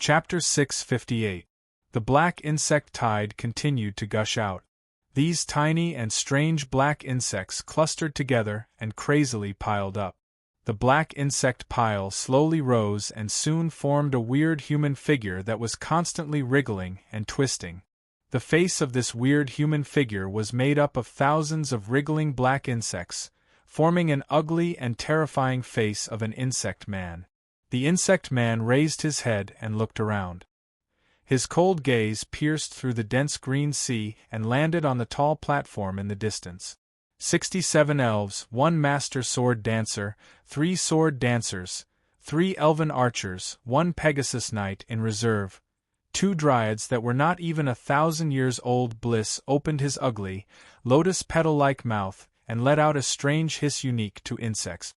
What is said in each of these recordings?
Chapter 658. The black insect tide continued to gush out. These tiny and strange black insects clustered together and crazily piled up. The black insect pile slowly rose and soon formed a weird human figure that was constantly wriggling and twisting. The face of this weird human figure was made up of thousands of wriggling black insects, forming an ugly and terrifying face of an insect man. The insect man raised his head and looked around. His cold gaze pierced through the dense green sea and landed on the tall platform in the distance. 67 elves, 1 master sword dancer, 3 sword dancers, 3 elven archers, 1 Pegasus knight in reserve, 2 dryads that were not even 1,000 years old. Bliss opened his ugly, lotus petal-like mouth and let out a strange hiss unique to insects.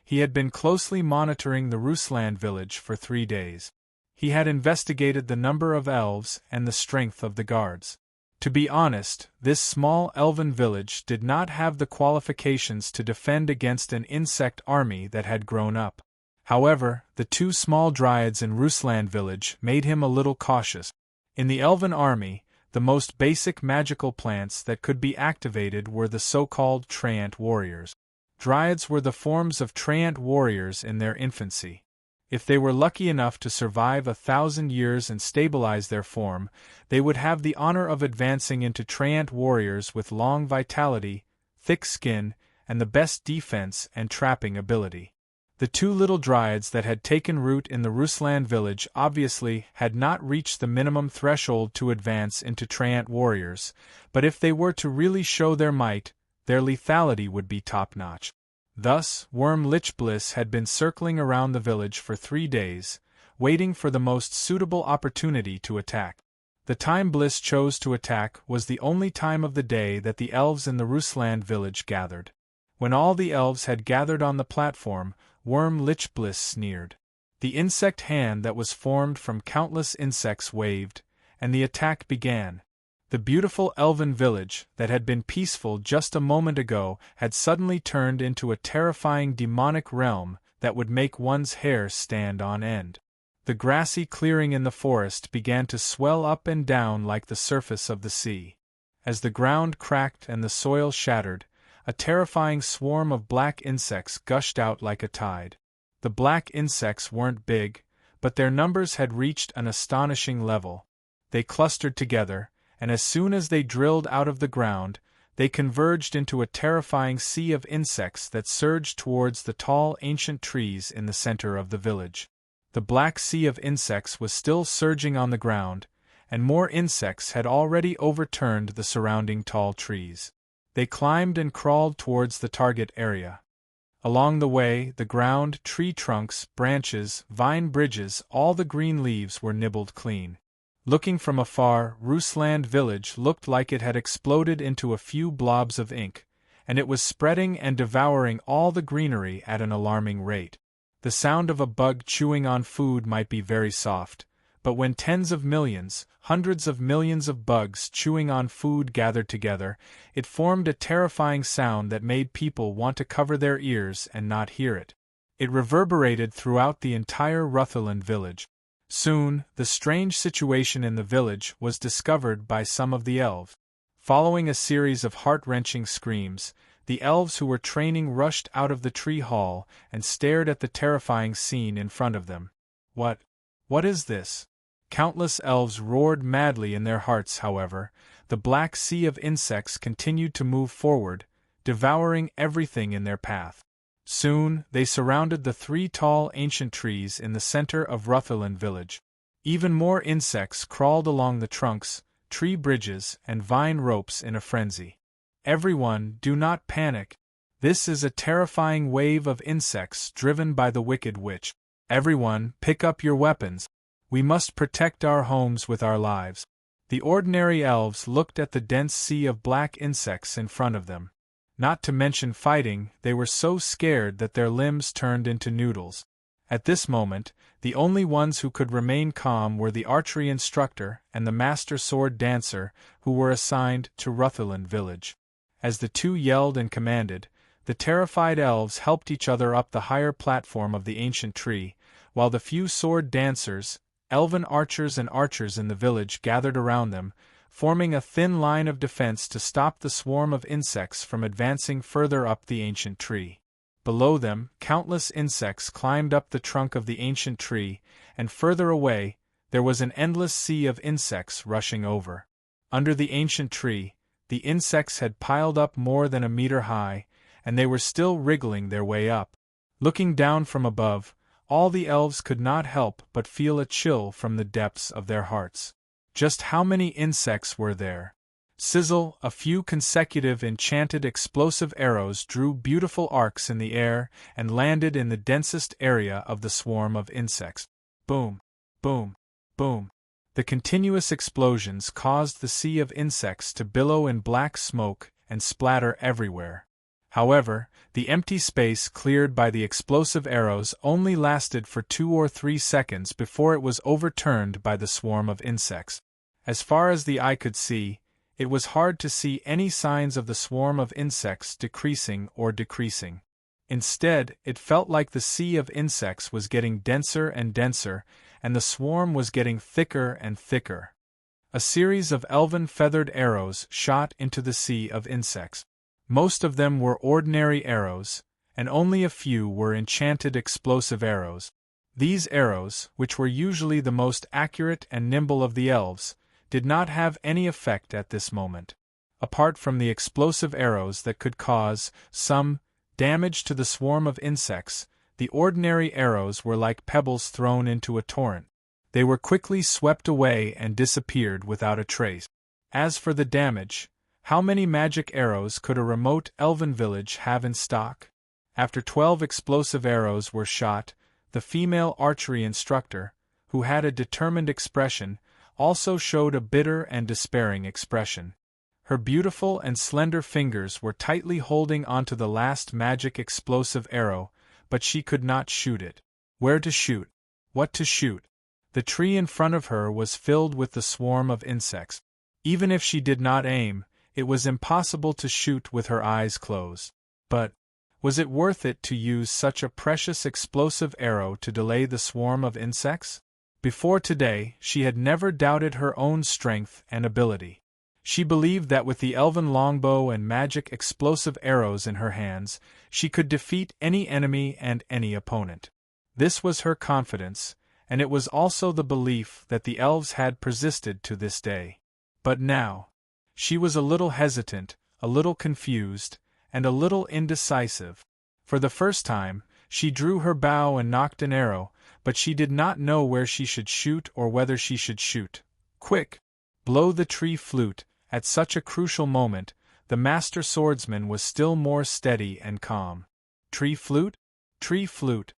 He had been closely monitoring the Rusland village for 3 days. He had investigated the number of elves and the strength of the guards. To be honest, this small elven village did not have the qualifications to defend against an insect army that had grown up. However, the 2 small dryads in Rusland village made him a little cautious. In the elven army, the most basic magical plants that could be activated were the so-called Treant warriors. Dryads were the forms of Treant warriors in their infancy. If they were lucky enough to survive 1,000 years and stabilize their form, they would have the honor of advancing into Treant warriors with long vitality, thick skin, and the best defense and trapping ability. The 2 little dryads that had taken root in the Rusland village obviously had not reached the minimum threshold to advance into Treant warriors, but if they were to really show their might, their lethality would be top-notch. Thus, Worm Lich Bliss had been circling around the village for 3 days, waiting for the most suitable opportunity to attack. The time Bliss chose to attack was the only time of the day that the elves in the Rusland village gathered. When all the elves had gathered on the platform, Worm Lich Bliss sneered. The insect hand that was formed from countless insects waved, and the attack began. The beautiful elven village, that had been peaceful just a moment ago, had suddenly turned into a terrifying demonic realm that would make one's hair stand on end. The grassy clearing in the forest began to swell up and down like the surface of the sea. As the ground cracked and the soil shattered, a terrifying swarm of black insects gushed out like a tide. The black insects weren't big, but their numbers had reached an astonishing level. They clustered together, and as soon as they drilled out of the ground, they converged into a terrifying sea of insects that surged towards the tall ancient trees in the center of the village. The black sea of insects was still surging on the ground, and more insects had already overturned the surrounding tall trees. They climbed and crawled towards the target area. Along the way, the ground, tree trunks, branches, vine bridges, all the green leaves were nibbled clean. Looking from afar, Rusland village looked like it had exploded into a few blobs of ink, and it was spreading and devouring all the greenery at an alarming rate. The sound of a bug chewing on food might be very soft, but when tens of millions, hundreds of millions of bugs chewing on food gathered together, it formed a terrifying sound that made people want to cover their ears and not hear it. It reverberated throughout the entire Rutherland village. Soon, the strange situation in the village was discovered by some of the elves. Following a series of heart-wrenching screams, the elves who were training rushed out of the tree hall and stared at the terrifying scene in front of them. What is this? Countless elves roared madly in their hearts. However, the black sea of insects continued to move forward, devouring everything in their path. Soon, they surrounded the 3 tall ancient trees in the center of Rutherland village. Even more insects crawled along the trunks, tree bridges, and vine ropes in a frenzy. Everyone, do not panic. This is a terrifying wave of insects driven by the wicked witch. Everyone, pick up your weapons. We must protect our homes with our lives. The ordinary elves looked at the dense sea of black insects in front of them. Not to mention fighting, they were so scared that their limbs turned into noodles. At this moment, the only ones who could remain calm were the archery instructor and the master sword dancer, who were assigned to Rutherland village. As the 2 yelled and commanded, the terrified elves helped each other up the higher platform of the ancient tree, while the few sword dancers, elven archers and archers in the village gathered around them, forming a thin line of defense to stop the swarm of insects from advancing further up the ancient tree. Below them, countless insects climbed up the trunk of the ancient tree, and further away, there was an endless sea of insects rushing over. Under the ancient tree, the insects had piled up more than a meter high, and they were still wriggling their way up. Looking down from above, all the elves could not help but feel a chill from the depths of their hearts. Just how many insects were there? Sizzle, a few consecutive enchanted explosive arrows drew beautiful arcs in the air and landed in the densest area of the swarm of insects. Boom, boom, boom. The continuous explosions caused the sea of insects to billow in black smoke and splatter everywhere. However, the empty space cleared by the explosive arrows only lasted for 2 or 3 seconds before it was overturned by the swarm of insects. As far as the eye could see, it was hard to see any signs of the swarm of insects decreasing or decreasing. Instead, it felt like the sea of insects was getting denser and denser, and the swarm was getting thicker and thicker. A series of elven feathered arrows shot into the sea of insects. Most of them were ordinary arrows, and only a few were enchanted explosive arrows. These arrows, which were usually the most accurate and nimble of the elves, did not have any effect at this moment. Apart from the explosive arrows that could cause some damage to the swarm of insects, the ordinary arrows were like pebbles thrown into a torrent. They were quickly swept away and disappeared without a trace. As for the damage, how many magic arrows could a remote elven village have in stock? After 12 explosive arrows were shot, the female archery instructor, who had a determined expression, also showed a bitter and despairing expression. Her beautiful and slender fingers were tightly holding onto the last magic explosive arrow, but she could not shoot it. Where to shoot? What to shoot? The tree in front of her was filled with the swarm of insects. Even if she did not aim, it was impossible to shoot with her eyes closed. But was it worth it to use such a precious explosive arrow to delay the swarm of insects? Before today, she had never doubted her own strength and ability. She believed that with the elven longbow and magic explosive arrows in her hands, she could defeat any enemy and any opponent. This was her confidence, and it was also the belief that the elves had persisted to this day. But now, she was a little hesitant, a little confused, and a little indecisive. For the first time, she drew her bow and nocked an arrow, but she did not know where she should shoot or whether she should shoot. Quick! Blow the tree flute. At such a crucial moment, the master swordsman was still more steady and calm. Tree flute? Tree flute!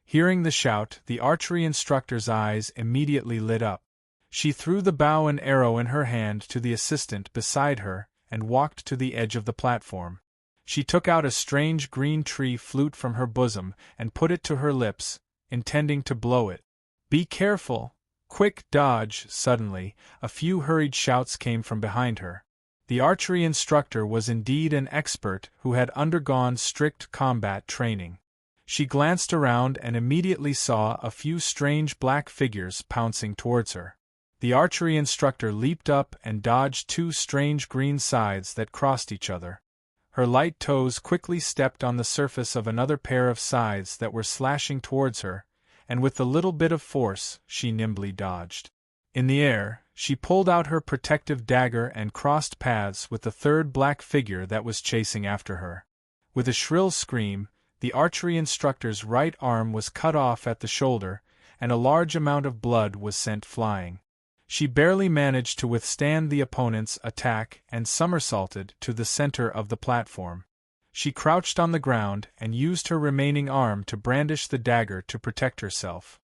Hearing the shout, the archery instructor's eyes immediately lit up. She threw the bow and arrow in her hand to the assistant beside her and walked to the edge of the platform. She took out a strange green tree flute from her bosom and put it to her lips, intending to blow it. "Be careful! Quick, dodge!" Suddenly, a few hurried shouts came from behind her. The archery instructor was indeed an expert who had undergone strict combat training. She glanced around and immediately saw a few strange black figures pouncing towards her. The archery instructor leaped up and dodged 2 strange green scythes that crossed each other. Her light toes quickly stepped on the surface of another pair of scythes that were slashing towards her, and with a little bit of force, she nimbly dodged. In the air, she pulled out her protective dagger and crossed paths with the third black figure that was chasing after her. With a shrill scream, the archery instructor's right arm was cut off at the shoulder, and a large amount of blood was sent flying. She barely managed to withstand the opponent's attack and somersaulted to the center of the platform. She crouched on the ground and used her remaining arm to brandish the dagger to protect herself.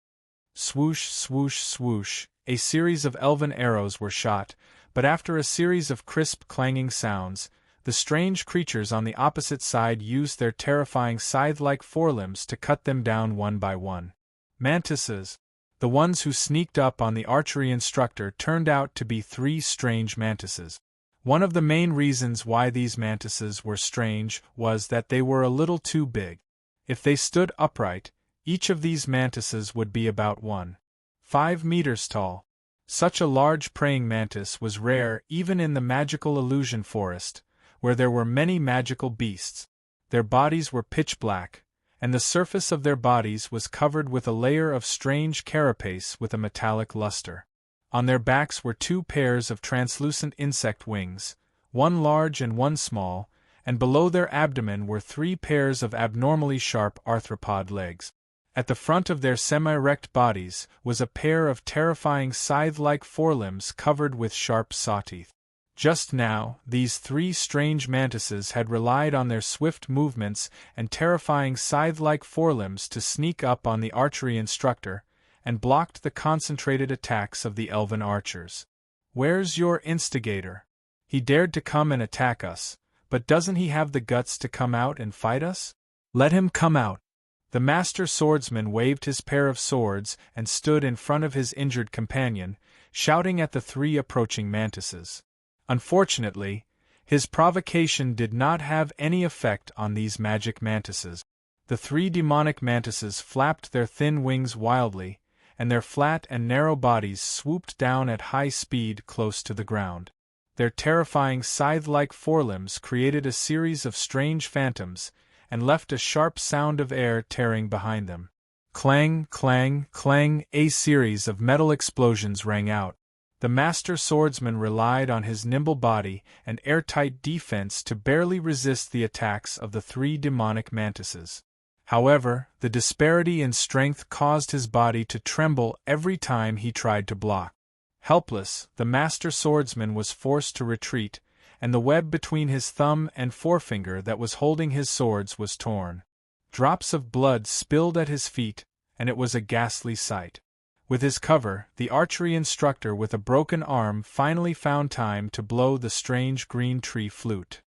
Swoosh, swoosh, swoosh, a series of elven arrows were shot, but after a series of crisp clanging sounds, the strange creatures on the opposite side used their terrifying scythe-like forelimbs to cut them down one by one. Mantises. The ones who sneaked up on the archery instructor turned out to be 3 strange mantises. One of the main reasons why these mantises were strange was that they were a little too big. If they stood upright, each of these mantises would be about 1 5 meters tall. Such a large praying mantis was rare even in the magical illusion forest, where there were many magical beasts. Their bodies were pitch black, and the surface of their bodies was covered with a layer of strange carapace with a metallic luster. On their backs were 2 pairs of translucent insect wings, one large and one small, and below their abdomen were 3 pairs of abnormally sharp arthropod legs. At the front of their semi-erect bodies was a pair of terrifying scythe-like forelimbs covered with sharp saw-teeth. Just now, these 3 strange mantises had relied on their swift movements and terrifying scythe-like forelimbs to sneak up on the archery instructor, and blocked the concentrated attacks of the elven archers. "Where's your instigator? He dared to come and attack us, but doesn't he have the guts to come out and fight us? Let him come out." The master swordsman waved his pair of swords and stood in front of his injured companion, shouting at the 3 approaching mantises. Unfortunately, his provocation did not have any effect on these magic mantises. The 3 demonic mantises flapped their thin wings wildly, and their flat and narrow bodies swooped down at high speed close to the ground. Their terrifying scythe-like forelimbs created a series of strange phantoms, and left a sharp sound of air tearing behind them. Clang, clang, clang, a series of metal explosions rang out. The master swordsman relied on his nimble body and airtight defense to barely resist the attacks of the 3 demonic mantises. However, the disparity in strength caused his body to tremble every time he tried to block. Helpless, the master swordsman was forced to retreat, and the web between his thumb and forefinger that was holding his swords was torn. Drops of blood spilled at his feet, and it was a ghastly sight. With his cover, the archery instructor with a broken arm finally found time to blow the strange green tree flute.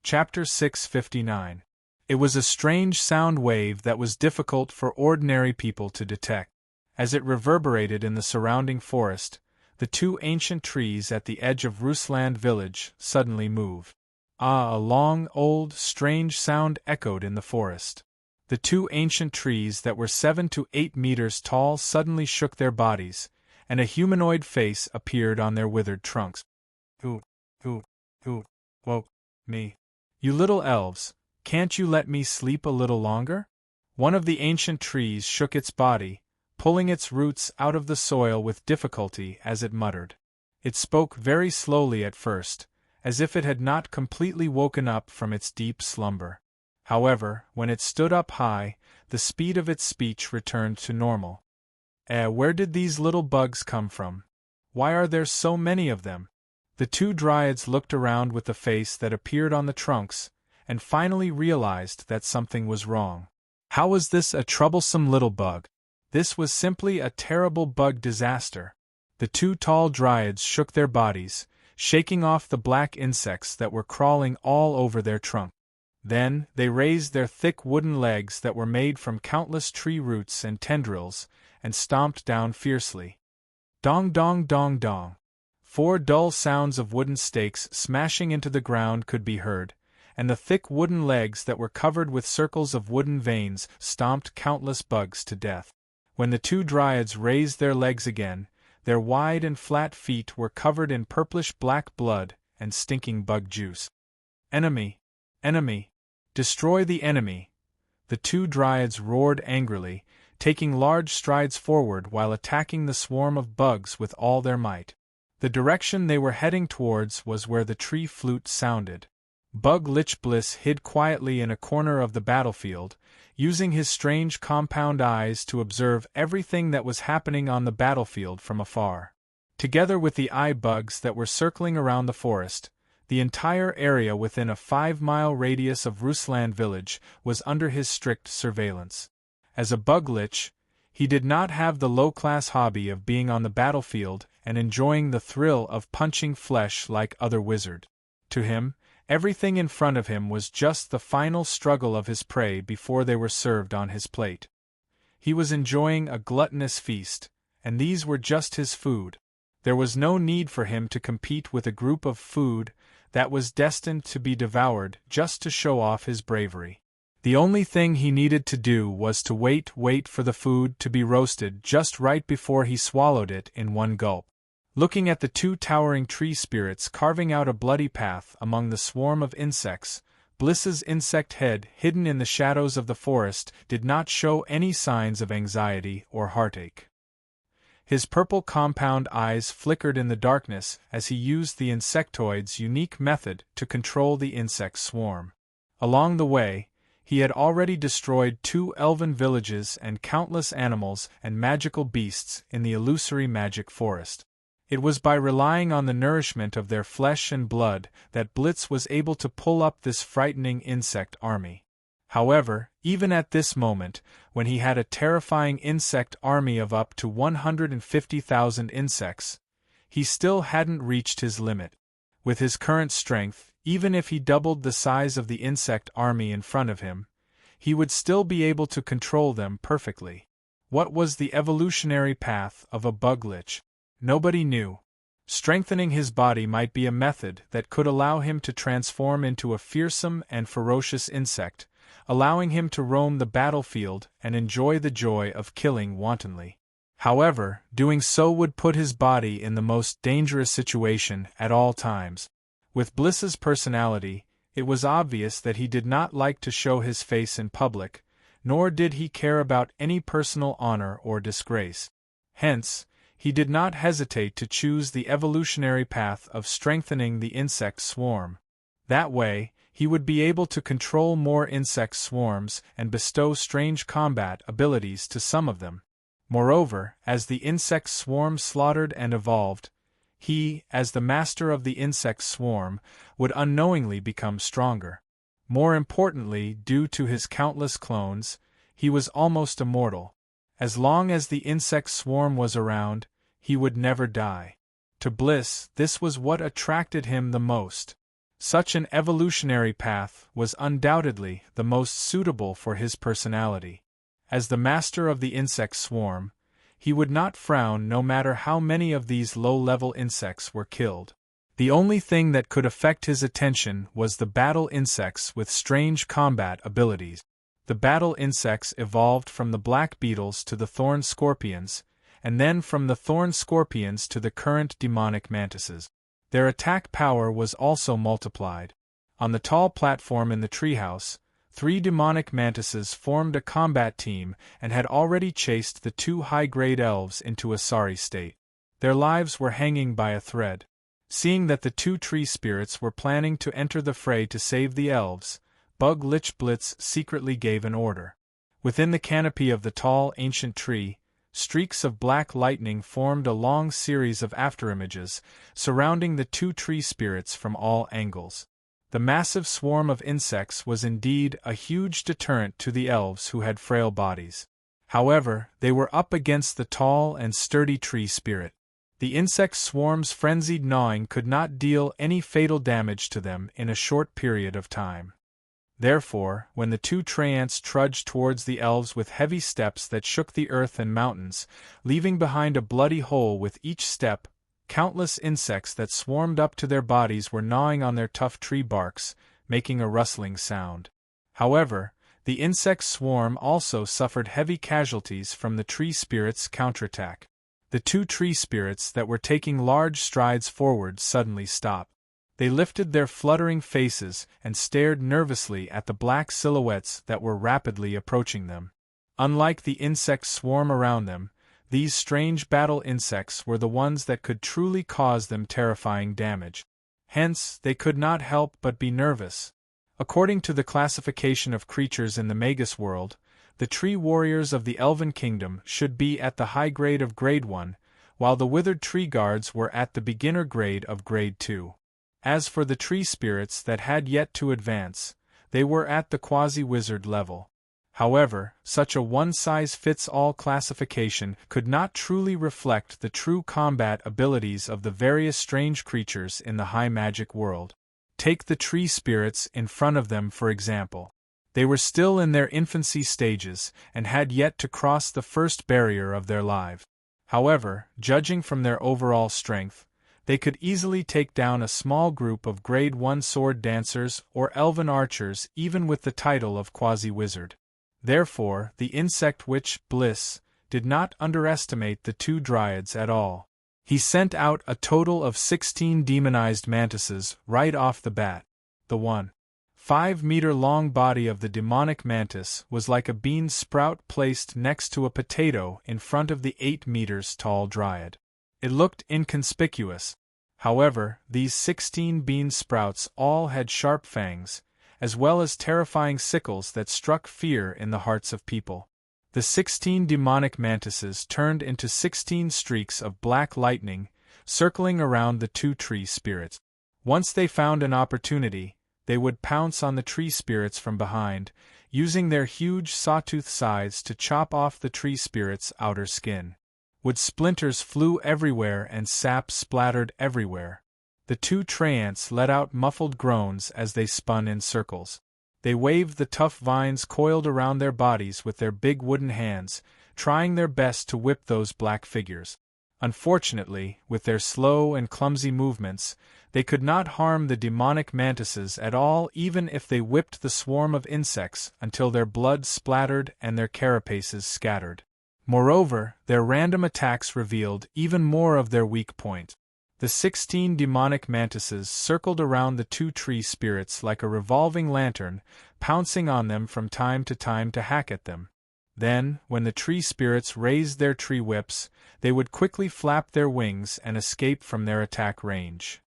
Chapter 659. It was a strange sound wave that was difficult for ordinary people to detect. As it reverberated in the surrounding forest, the 2 ancient trees at the edge of Rusland village suddenly moved. A long, old, strange sound echoed in the forest. The 2 ancient trees that were 7 to 8 meters tall suddenly shook their bodies, and a humanoid face appeared on their withered trunks. Who woke me? You little elves, can't you let me sleep a little longer? One of the ancient trees shook its body, pulling its roots out of the soil with difficulty as it muttered. It spoke very slowly at first, as if it had not completely woken up from its deep slumber. However, when it stood up high, the speed of its speech returned to normal. Where did these little bugs come from? Why are there so many of them? The 2 dryads looked around with the face that appeared on the trunks, and finally realized that something was wrong. How was this a troublesome little bug? This was simply a terrible bug disaster. The 2 tall dryads shook their bodies, shaking off the black insects that were crawling all over their trunk. Then, they raised their thick wooden legs that were made from countless tree roots and tendrils, and stomped down fiercely. Dong dong dong dong. 4 dull sounds of wooden stakes smashing into the ground could be heard, and the thick wooden legs that were covered with circles of wooden veins stomped countless bugs to death. When the 2 dryads raised their legs again, their wide and flat feet were covered in purplish-black blood and stinking bug juice. Enemy! Enemy! Destroy the enemy! The 2 dryads roared angrily, taking large strides forward while attacking the swarm of bugs with all their might. The direction they were heading towards was where the tree flute sounded. Bug Lich Bliss hid quietly in a corner of the battlefield, using his strange compound eyes to observe everything that was happening on the battlefield from afar. Together with the eye bugs that were circling around the forest, the entire area within a 5-mile radius of Rusland village was under his strict surveillance. As a bug lich, he did not have the low-class hobby of being on the battlefield and enjoying the thrill of punching flesh like other wizards. To him, everything in front of him was just the final struggle of his prey before they were served on his plate. He was enjoying a gluttonous feast, and these were just his food. There was no need for him to compete with a group of food that was destined to be devoured just to show off his bravery. The only thing he needed to do was to wait for the food to be roasted just right before he swallowed it in one gulp. Looking at the two towering tree spirits carving out a bloody path among the swarm of insects, Bliss's insect head, hidden in the shadows of the forest, did not show any signs of anxiety or heartache. His purple compound eyes flickered in the darkness as he used the insectoid's unique method to control the insect swarm. Along the way, he had already destroyed 2 elven villages and countless animals and magical beasts in the illusory magic forest. It was by relying on the nourishment of their flesh and blood that Blitz was able to pull up this frightening insect army. However, even at this moment, when he had a terrifying insect army of up to 150,000 insects, he still hadn't reached his limit. With his current strength, even if he doubled the size of the insect army in front of him, he would still be able to control them perfectly. What was the evolutionary path of a bug lich? Nobody knew. Strengthening his body might be a method that could allow him to transform into a fearsome and ferocious insect, allowing him to roam the battlefield and enjoy the joy of killing wantonly. However, doing so would put his body in the most dangerous situation at all times. With Bliss's personality, it was obvious that he did not like to show his face in public, nor did he care about any personal honor or disgrace. Hence, he did not hesitate to choose the evolutionary path of strengthening the insect swarm. That way, he would be able to control more insect swarms and bestow strange combat abilities to some of them. Moreover, as the insect swarm slaughtered and evolved, he, as the master of the insect swarm, would unknowingly become stronger. More importantly, due to his countless clones, he was almost immortal. As long as the insect swarm was around, he would never die. To Bliss, this was what attracted him the most. Such an evolutionary path was undoubtedly the most suitable for his personality. As the master of the insect swarm, he would not frown no matter how many of these low-level insects were killed. The only thing that could affect his attention was the battle insects with strange combat abilities. The battle insects evolved from the black beetles to the thorn scorpions, and then from the thorn scorpions to the current demonic mantises. Their attack power was also multiplied. On the tall platform in the treehouse, 3 demonic mantises formed a combat team and had already chased the 2 high-grade elves into a sorry state. Their lives were hanging by a thread. Seeing that the 2 tree spirits were planning to enter the fray to save the elves, Bug Lich Blitz secretly gave an order. Within the canopy of the tall, ancient tree, streaks of black lightning formed a long series of afterimages, surrounding the 2 tree spirits from all angles. The massive swarm of insects was indeed a huge deterrent to the elves who had frail bodies. However, they were up against the tall and sturdy tree spirit. The insect swarm's frenzied gnawing could not deal any fatal damage to them in a short period of time. Therefore, when the 2 treants trudged towards the elves with heavy steps that shook the earth and mountains, leaving behind a bloody hole with each step, countless insects that swarmed up to their bodies were gnawing on their tough tree barks, making a rustling sound. However, the insect swarm also suffered heavy casualties from the tree spirits' counterattack. The 2 tree spirits that were taking large strides forward suddenly stopped. They lifted their fluttering faces and stared nervously at the black silhouettes that were rapidly approaching them. Unlike the insect swarm around them, these strange battle insects were the ones that could truly cause them terrifying damage. Hence, they could not help but be nervous. According to the classification of creatures in the Magus world, the tree warriors of the Elven Kingdom should be at the high grade of Grade 1, while the withered tree guards were at the beginner grade of Grade 2. As for the tree spirits that had yet to advance, they were at the quasi-wizard level. However, such a one-size-fits-all classification could not truly reflect the true combat abilities of the various strange creatures in the high magic world. Take the tree spirits in front of them for example. They were still in their infancy stages and had yet to cross the first barrier of their lives. However, judging from their overall strength, They could easily take down a small group of Grade 1 sword dancers or elven archers even with the title of quasi-wizard. Therefore, the insect witch, Bliss, did not underestimate the two dryads at all. He sent out a total of 16 demonized mantises right off the bat. The 1.5-meter-long body of the demonic mantis was like a bean sprout placed next to a potato in front of the 8 meters tall dryad. It looked inconspicuous. However, these 16 bean sprouts all had sharp fangs, as well as terrifying sickles that struck fear in the hearts of people. The 16 demonic mantises turned into 16 streaks of black lightning, circling around the two tree spirits. Once they found an opportunity, they would pounce on the tree spirits from behind, using their huge sawtooth scythes to chop off the tree spirit's outer skin. Wood splinters flew everywhere and sap splattered everywhere. The two treants let out muffled groans as they spun in circles. They waved the tough vines coiled around their bodies with their big wooden hands, trying their best to whip those black figures. Unfortunately, with their slow and clumsy movements, they could not harm the demonic mantises at all even if they whipped the swarm of insects until their blood splattered and their carapaces scattered. Moreover, their random attacks revealed even more of their weak point. The 16 demonic mantises circled around the two tree spirits like a revolving lantern, pouncing on them from time to hack at them. Then, when the tree spirits raised their tree whips, they would quickly flap their wings and escape from their attack range.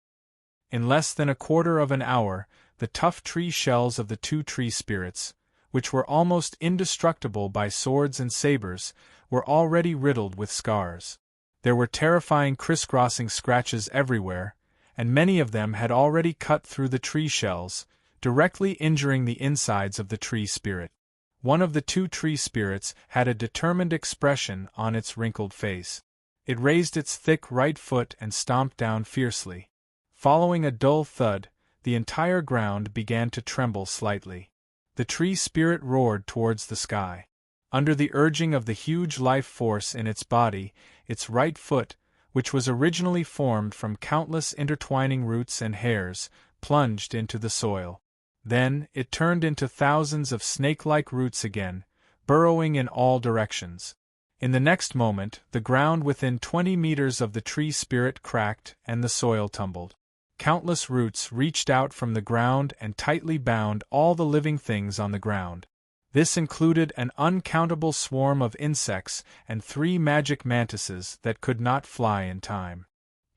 In less than a quarter of an hour, the tough tree shells of the two tree spirits, which were almost indestructible by swords and sabers, were already riddled with scars. There were terrifying crisscrossing scratches everywhere, and many of them had already cut through the tree shells, directly injuring the insides of the tree spirit. One of the two tree spirits had a determined expression on its wrinkled face. It raised its thick right foot and stomped down fiercely. Following a dull thud, the entire ground began to tremble slightly. The tree spirit roared towards the sky. Under the urging of the huge life force in its body, its right foot, which was originally formed from countless intertwining roots and hairs, plunged into the soil. Then, it turned into thousands of snake-like roots again, burrowing in all directions. In the next moment, the ground within 20 meters of the tree spirit cracked and the soil tumbled. Countless roots reached out from the ground and tightly bound all the living things on the ground. This included an uncountable swarm of insects and 3 magic mantises that could not fly in time.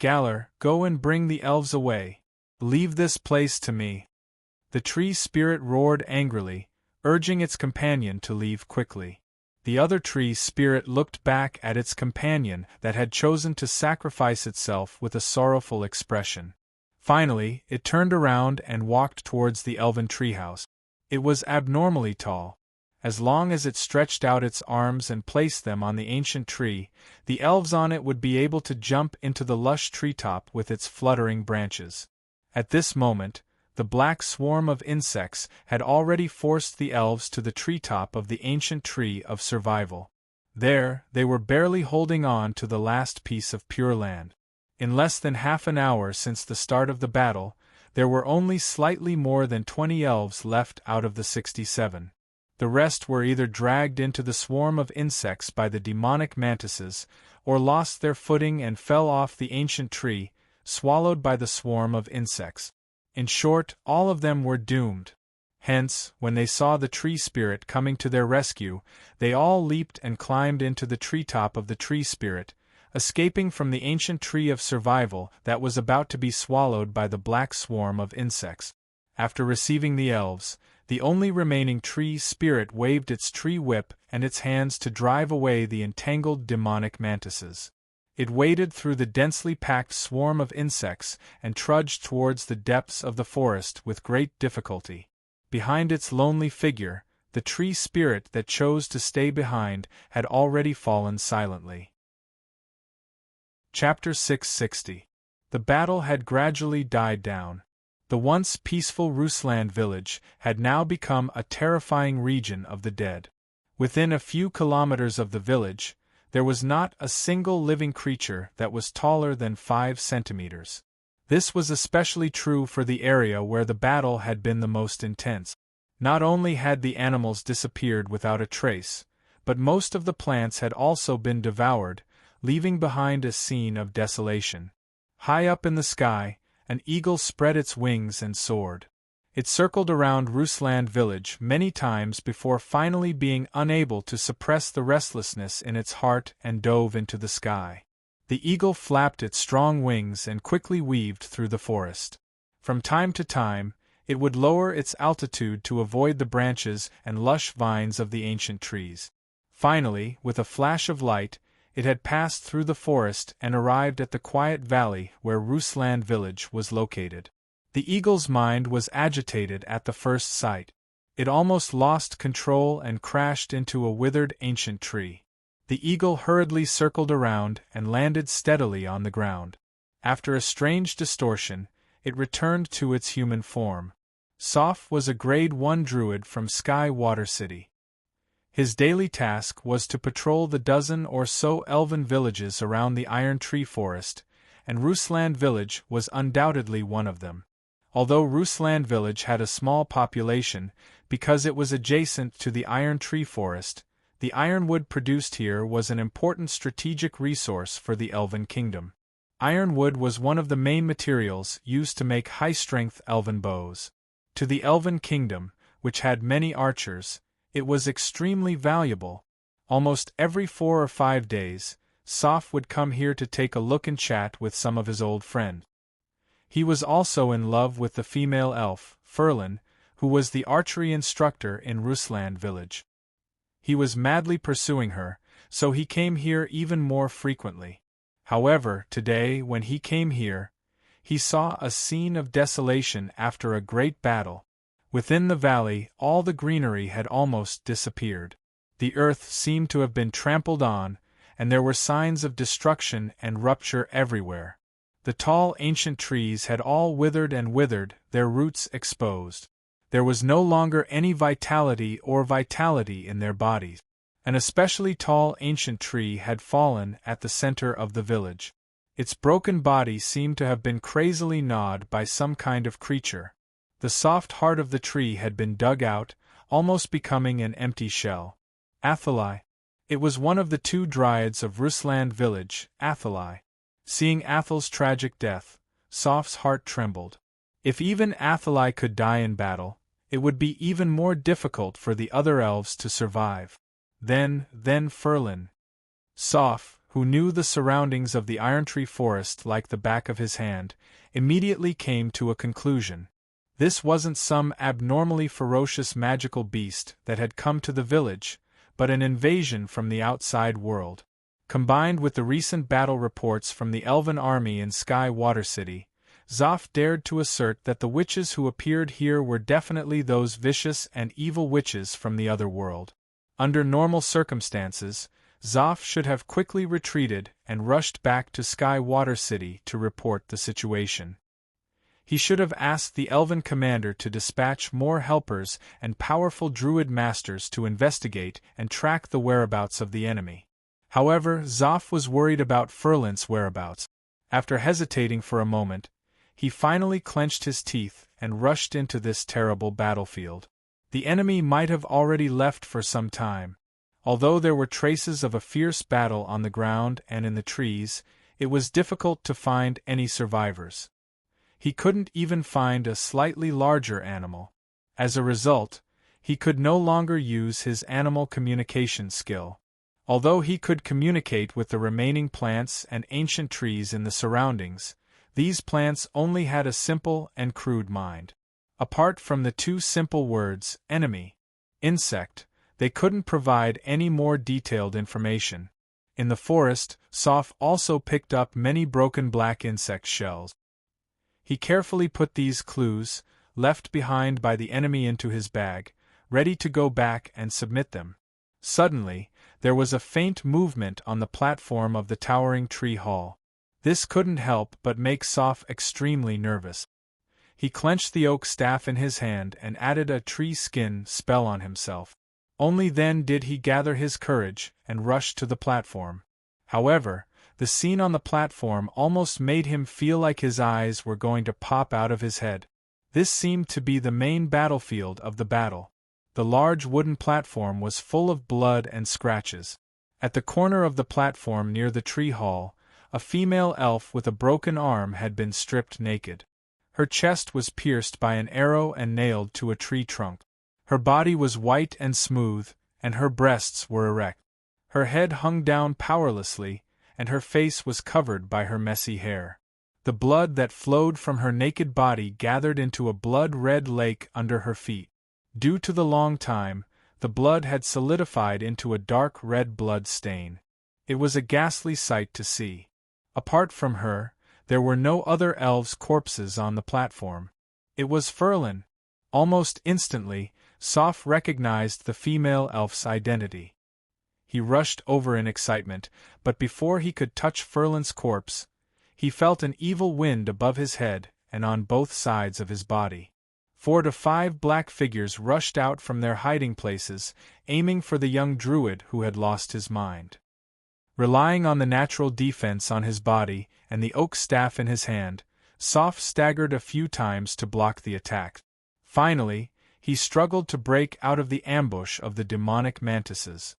Galler, go and bring the elves away. Leave this place to me. The tree spirit roared angrily, urging its companion to leave quickly. The other tree spirit looked back at its companion that had chosen to sacrifice itself with a sorrowful expression. Finally, it turned around and walked towards the elven treehouse. It was abnormally tall. As long as it stretched out its arms and placed them on the ancient tree, the elves on it would be able to jump into the lush treetop with its fluttering branches. At this moment, the black swarm of insects had already forced the elves to the treetop of the ancient tree of survival. There, they were barely holding on to the last piece of pure land. In less than half an hour since the start of the battle, there were only slightly more than 20 elves left out of the 67. The rest were either dragged into the swarm of insects by the demonic mantises, or lost their footing and fell off the ancient tree, swallowed by the swarm of insects. In short, all of them were doomed. Hence, when they saw the tree spirit coming to their rescue, they all leaped and climbed into the treetop of the tree spirit, escaping from the ancient tree of survival that was about to be swallowed by the black swarm of insects. After receiving the elves, the only remaining tree spirit waved its tree whip and its hands to drive away the entangled demonic mantises. It waded through the densely packed swarm of insects and trudged towards the depths of the forest with great difficulty. Behind its lonely figure, the tree spirit that chose to stay behind had already fallen silently. Chapter 660. The battle had gradually died down. The once peaceful Rusland village had now become a terrifying region of the dead. Within a few kilometers of the village, There was not a single living creature that was taller than 5 centimeters. This was especially true for the area where the battle had been the most intense. Not only had the animals disappeared without a trace, but most of the plants had also been devoured, leaving behind a scene of desolation. High up in the sky, an eagle spread its wings and soared. It circled around Rusland village many times before finally being unable to suppress the restlessness in its heart and dove into the sky. The eagle flapped its strong wings and quickly weaved through the forest. From time to time, it would lower its altitude to avoid the branches and lush vines of the ancient trees. Finally, with a flash of light, it had passed through the forest and arrived at the quiet valley where Rusland village was located. The eagle's mind was agitated at the first sight. It almost lost control and crashed into a withered ancient tree. The eagle hurriedly circled around and landed steadily on the ground. After a strange distortion, it returned to its human form. Soph was a Grade 1 druid from Sky Water City. His daily task was to patrol the dozen or so elven villages around the Iron Tree Forest, and Rusland Village was undoubtedly one of them. Although Rusland Village had a small population, because it was adjacent to the Iron Tree Forest, the ironwood produced here was an important strategic resource for the Elven Kingdom. Ironwood was one of the main materials used to make high-strength elven bows. To the Elven Kingdom, which had many archers, it was extremely valuable. Almost every 4 or 5 days, Soph would come here to take a look and chat with some of his old friends. He was also in love with the female elf, Ferlin, who was the archery instructor in Rusland Village. He was madly pursuing her, so he came here even more frequently. However, today when he came here, he saw a scene of desolation after a great battle. Within the valley, all the greenery had almost disappeared. The earth seemed to have been trampled on, and there were signs of destruction and rupture everywhere. The tall ancient trees had all withered and withered, their roots exposed. There was no longer any vitality in their bodies. An especially tall ancient tree had fallen at the center of the village. Its broken body seemed to have been crazily gnawed by some kind of creature. The soft heart of the tree had been dug out, almost becoming an empty shell. Athelai. It was one of the 2 dryads of Rusland Village, Athelai. Seeing Athel's tragic death, Soph's heart trembled. If even Athelai could die in battle, it would be even more difficult for the other elves to survive. Then Ferlin. Soph, who knew the surroundings of the Irontree Forest like the back of his hand, immediately came to a conclusion. This wasn't some abnormally ferocious magical beast that had come to the village, but an invasion from the outside world. Combined with the recent battle reports from the Elven army in Sky Water City, Soph dared to assert that the witches who appeared here were definitely those vicious and evil witches from the other world. Under normal circumstances, Soph should have quickly retreated and rushed back to Sky Water City to report the situation. He should have asked the Elven commander to dispatch more helpers and powerful druid masters to investigate and track the whereabouts of the enemy. However, Soph was worried about Ferlin's whereabouts. After hesitating for a moment, he finally clenched his teeth and rushed into this terrible battlefield. The enemy might have already left for some time. Although there were traces of a fierce battle on the ground and in the trees, it was difficult to find any survivors. He couldn't even find a slightly larger animal. As a result, he could no longer use his animal communication skill. Although he could communicate with the remaining plants and ancient trees in the surroundings, these plants only had a simple and crude mind. Apart from the 2 simple words, enemy, insect, they couldn't provide any more detailed information. In the forest, Soph also picked up many broken black insect shells. He carefully put these clues, left behind by the enemy, into his bag, ready to go back and submit them. Suddenly, there was a faint movement on the platform of the towering tree hall. This couldn't help but make Soph extremely nervous. He clenched the oak staff in his hand and added a tree skin spell on himself. Only then did he gather his courage and rush to the platform. However, the scene on the platform almost made him feel like his eyes were going to pop out of his head. This seemed to be the main battlefield of the battle. The large wooden platform was full of blood and scratches. At the corner of the platform near the tree hall, a female elf with a broken arm had been stripped naked. Her chest was pierced by an arrow and nailed to a tree trunk. Her body was white and smooth, and her breasts were erect. Her head hung down powerlessly, and her face was covered by her messy hair. The blood that flowed from her naked body gathered into a blood-red lake under her feet. Due to the long time, the blood had solidified into a dark red blood stain. It was a ghastly sight to see. Apart from her, there were no other elves' corpses on the platform. It was Ferlin. Almost instantly, Soph recognized the female elf's identity. He rushed over in excitement, but before he could touch Ferlin's corpse, he felt an evil wind above his head and on both sides of his body. 4 to 5 black figures rushed out from their hiding places, aiming for the young druid who had lost his mind. Relying on the natural defense on his body and the oak staff in his hand, Soph staggered a few times to block the attack. Finally, he struggled to break out of the ambush of the demonic mantises.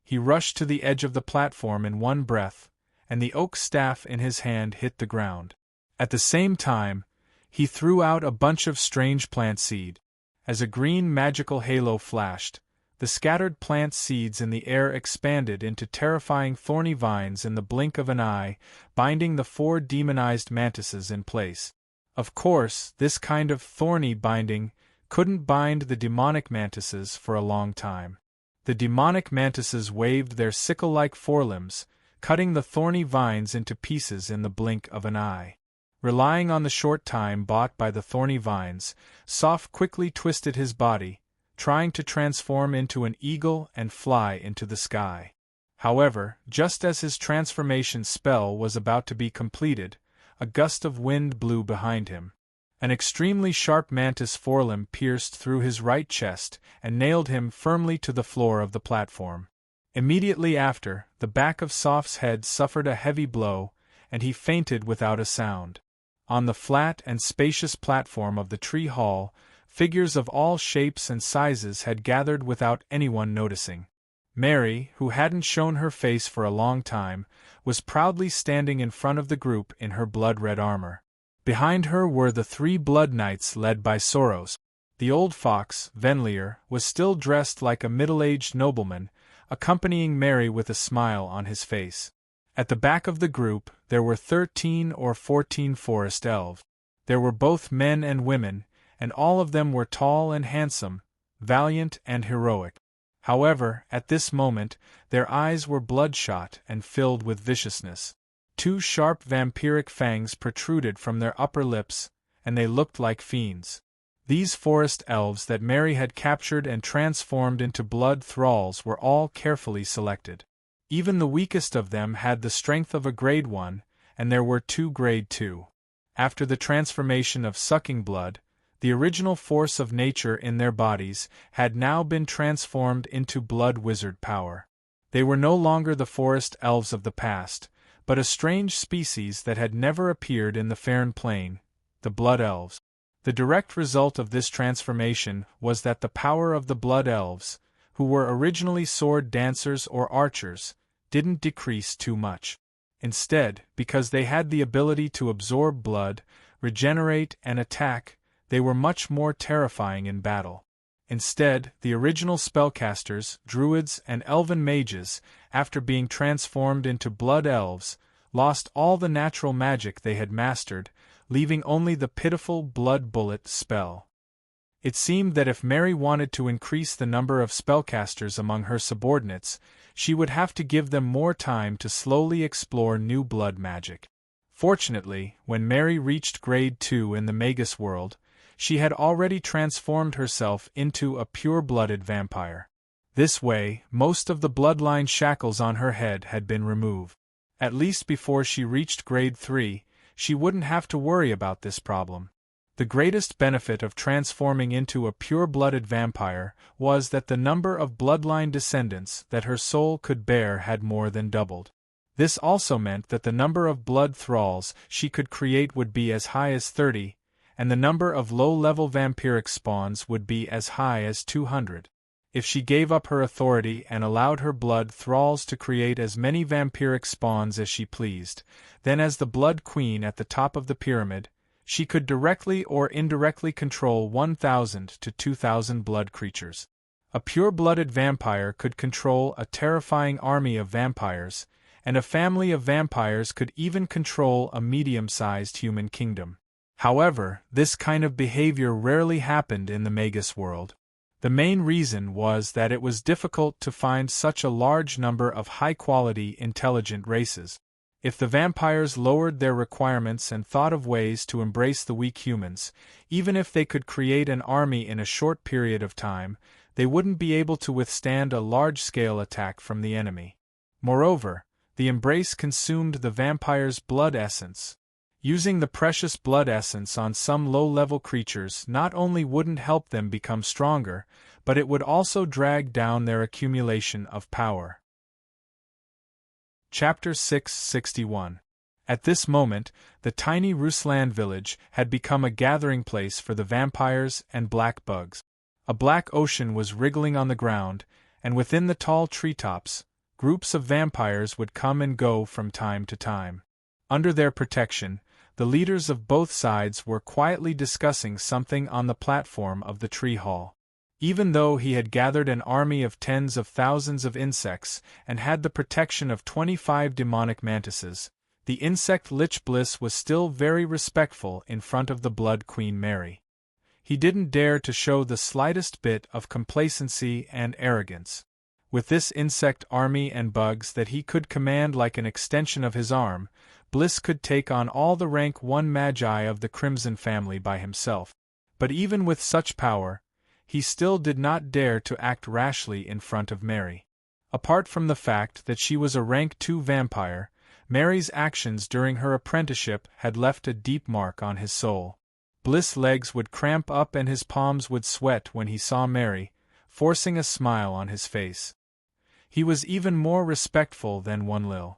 He rushed to the edge of the platform in one breath, and the oak staff in his hand hit the ground. At the same time, he threw out a bunch of strange plant seed. As a green magical halo flashed, the scattered plant seeds in the air expanded into terrifying thorny vines in the blink of an eye, binding the 4 demonized mantises in place. Of course, this kind of thorny binding couldn't bind the demonic mantises for a long time. The demonic mantises waved their sickle-like forelimbs, cutting the thorny vines into pieces in the blink of an eye. Relying on the short time bought by the thorny vines, Soph quickly twisted his body, trying to transform into an eagle and fly into the sky. However, just as his transformation spell was about to be completed, a gust of wind blew behind him. An extremely sharp mantis forelimb pierced through his right chest and nailed him firmly to the floor of the platform. Immediately after, the back of Soph's head suffered a heavy blow, and he fainted without a sound. On the flat and spacious platform of the tree hall, figures of all shapes and sizes had gathered without anyone noticing. Mary, who hadn't shown her face for a long time, was proudly standing in front of the group in her blood-red armor. Behind her were the 3 blood knights led by Soros. The old fox, Venlier, was still dressed like a middle-aged nobleman, accompanying Mary with a smile on his face. At the back of the group, there were 13 or 14 forest elves. There were both men and women, and all of them were tall and handsome, valiant and heroic. However, at this moment, their eyes were bloodshot and filled with viciousness. 2 sharp vampiric fangs protruded from their upper lips, and they looked like fiends. These forest elves that Mary had captured and transformed into blood thralls were all carefully selected. Even the weakest of them had the strength of a grade 1, and there were 2 grade 2. After the transformation of sucking blood, the original force of nature in their bodies had now been transformed into blood wizard power. They were no longer the forest elves of the past, but a strange species that had never appeared in the Faerun Plain, the Blood Elves. The direct result of this transformation was that the power of the Blood Elves, who were originally sword dancers or archers, didn't decrease too much. Instead, because they had the ability to absorb blood, regenerate and attack, they were much more terrifying in battle. Instead, the original spellcasters, druids and elven mages, after being transformed into blood elves, lost all the natural magic they had mastered, leaving only the pitiful blood bullet spell. It seemed that if Mary wanted to increase the number of spellcasters among her subordinates, she would have to give them more time to slowly explore new blood magic. Fortunately, when Mary reached grade 2 in the Magus world, she had already transformed herself into a pure-blooded vampire. This way, most of the bloodline shackles on her head had been removed. At least before she reached grade 3, she wouldn't have to worry about this problem. The greatest benefit of transforming into a pure-blooded vampire was that the number of bloodline descendants that her soul could bear had more than doubled. This also meant that the number of blood thralls she could create would be as high as 30, and the number of low-level vampiric spawns would be as high as 200. If she gave up her authority and allowed her blood thralls to create as many vampiric spawns as she pleased, then as the Blood Queen at the top of the pyramid, she could directly or indirectly control 1,000 to 2,000 blood creatures. A pure-blooded vampire could control a terrifying army of vampires, and a family of vampires could even control a medium-sized human kingdom. However, this kind of behavior rarely happened in the Magus world. The main reason was that it was difficult to find such a large number of high-quality, intelligent races. If the vampires lowered their requirements and thought of ways to embrace the weak humans, even if they could create an army in a short period of time, they wouldn't be able to withstand a large-scale attack from the enemy. Moreover, the embrace consumed the vampire's blood essence. Using the precious blood essence on some low-level creatures not only wouldn't help them become stronger, but it would also drag down their accumulation of power. Chapter 661. At this moment, the tiny Rusland village had become a gathering place for the vampires and black bugs. A black ocean was wriggling on the ground, and within the tall treetops, groups of vampires would come and go from time to time. Under their protection, the leaders of both sides were quietly discussing something on the platform of the tree hall. Even though he had gathered an army of tens of thousands of insects and had the protection of 25 demonic mantises, the insect lich Bliss was still very respectful in front of the Blood Queen Mary. He didn't dare to show the slightest bit of complacency and arrogance. With this insect army and bugs that he could command like an extension of his arm, Bliss could take on all the rank 1 magi of the Crimson family by himself. But even with such power, he still did not dare to act rashly in front of Mary. Apart from the fact that she was a rank 2 vampire, Mary's actions during her apprenticeship had left a deep mark on his soul. Bliss' legs would cramp up and his palms would sweat when he saw Mary, forcing a smile on his face. He was even more respectful than Onelil.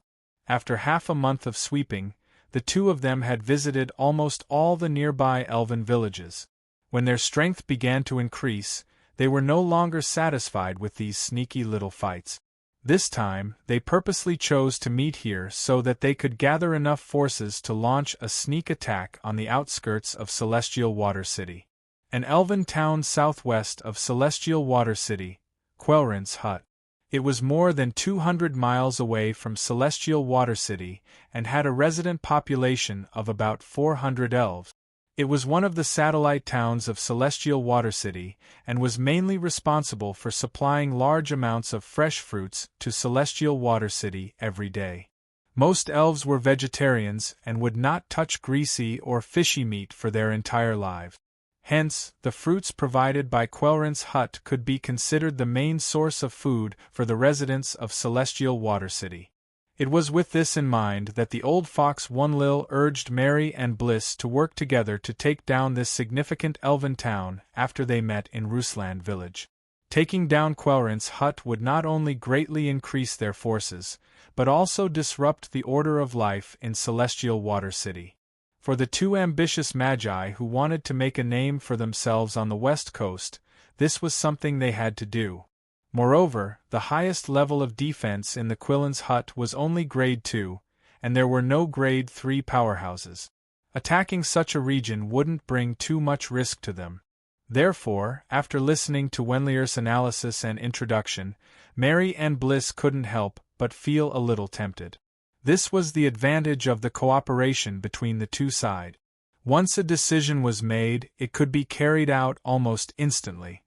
After half a month of sweeping, the two of them had visited almost all the nearby elven villages. When their strength began to increase, they were no longer satisfied with these sneaky little fights. This time, they purposely chose to meet here so that they could gather enough forces to launch a sneak attack on the outskirts of Celestial Water City. An elven town southwest of Celestial Water City, Quelryn's Hut. It was more than 200 miles away from Celestial Water City and had a resident population of about 400 elves. It was one of the satellite towns of Celestial Water City and was mainly responsible for supplying large amounts of fresh fruits to Celestial Water City every day. Most elves were vegetarians and would not touch greasy or fishy meat for their entire lives. Hence, the fruits provided by Quelryn's hut could be considered the main source of food for the residents of Celestial Water City. It was with this in mind that the old fox Onelil urged Mary and Bliss to work together to take down this significant elven town after they met in Rusland village. Taking down Quelryn's hut would not only greatly increase their forces, but also disrupt the order of life in Celestial Water City. For the two ambitious magi who wanted to make a name for themselves on the west coast, this was something they had to do. Moreover, the highest level of defense in the Quelryn's hut was only grade 2, and there were no grade 3 powerhouses. Attacking such a region wouldn't bring too much risk to them. Therefore, after listening to Onelil's analysis and introduction, Mary and Bliss couldn't help but feel a little tempted. This was the advantage of the cooperation between the two sides. Once a decision was made, it could be carried out almost instantly.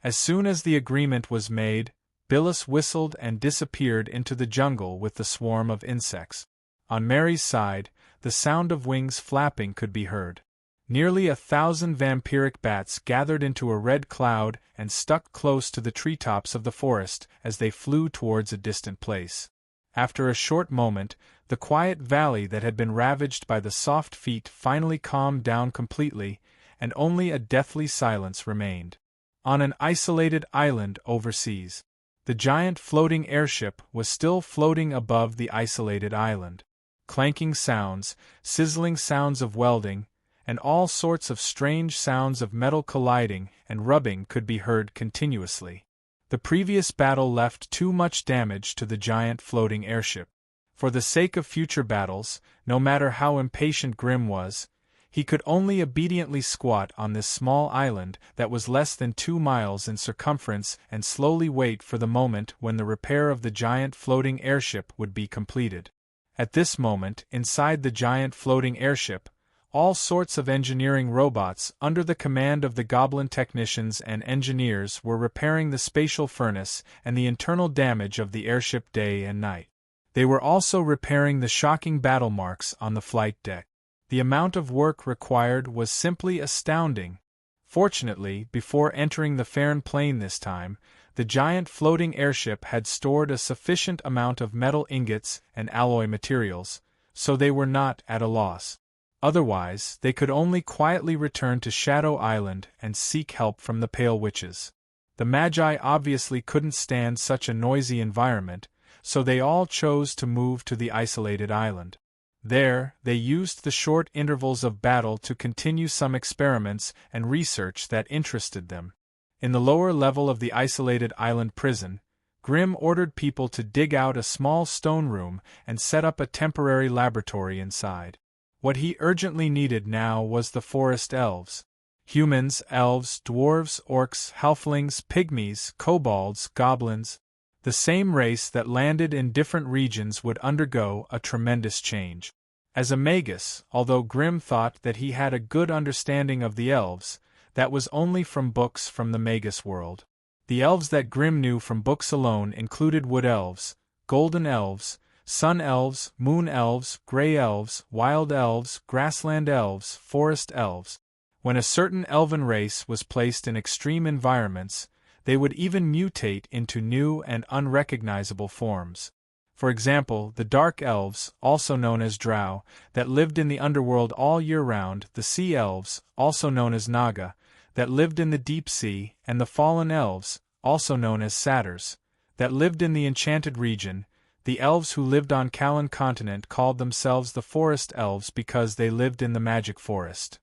As soon as the agreement was made, Bliss whistled and disappeared into the jungle with the swarm of insects. On Mary's side, the sound of wings flapping could be heard. Nearly 1,000 vampiric bats gathered into a red cloud and stuck close to the treetops of the forest as they flew towards a distant place. After a short moment, the quiet valley that had been ravaged by the soft feet finally calmed down completely, and only a deathly silence remained. On an isolated island overseas, the giant floating airship was still floating above the isolated island. Clanking sounds, sizzling sounds of welding, and all sorts of strange sounds of metal colliding and rubbing could be heard continuously. The previous battle left too much damage to the giant floating airship. For the sake of future battles, no matter how impatient Grimm was, he could only obediently squat on this small island that was less than 2 miles in circumference and slowly wait for the moment when the repair of the giant floating airship would be completed. At this moment, inside the giant floating airship, all sorts of engineering robots under the command of the goblin technicians and engineers were repairing the spatial furnace and the internal damage of the airship day and night. They were also repairing the shocking battle marks on the flight deck. The amount of work required was simply astounding. Fortunately, before entering the Farron plain this time, the giant floating airship had stored a sufficient amount of metal ingots and alloy materials, so they were not at a loss. Otherwise, they could only quietly return to Shadow Island and seek help from the Pale Witches. The Magi obviously couldn't stand such a noisy environment, so they all chose to move to the isolated island. There, they used the short intervals of battle to continue some experiments and research that interested them. In the lower level of the isolated island prison, Grimm ordered people to dig out a small stone room and set up a temporary laboratory inside. What he urgently needed now was the forest elves. Humans, elves, dwarves, orcs, halflings, pygmies, kobolds, goblins. The same race that landed in different regions would undergo a tremendous change. As a magus, although Grimm thought that he had a good understanding of the elves, that was only from books from the magus world. The elves that Grimm knew from books alone included wood elves, golden elves, sun elves, moon elves, gray elves, wild elves, grassland elves, forest elves. When a certain elven race was placed in extreme environments, they would even mutate into new and unrecognizable forms. For example, the dark elves, also known as drow, that lived in the underworld all year round, the sea elves, also known as naga, that lived in the deep sea, and the fallen elves, also known as satyrs, that lived in the enchanted region. The elves who lived on Callan continent called themselves the forest elves because they lived in the magic forest.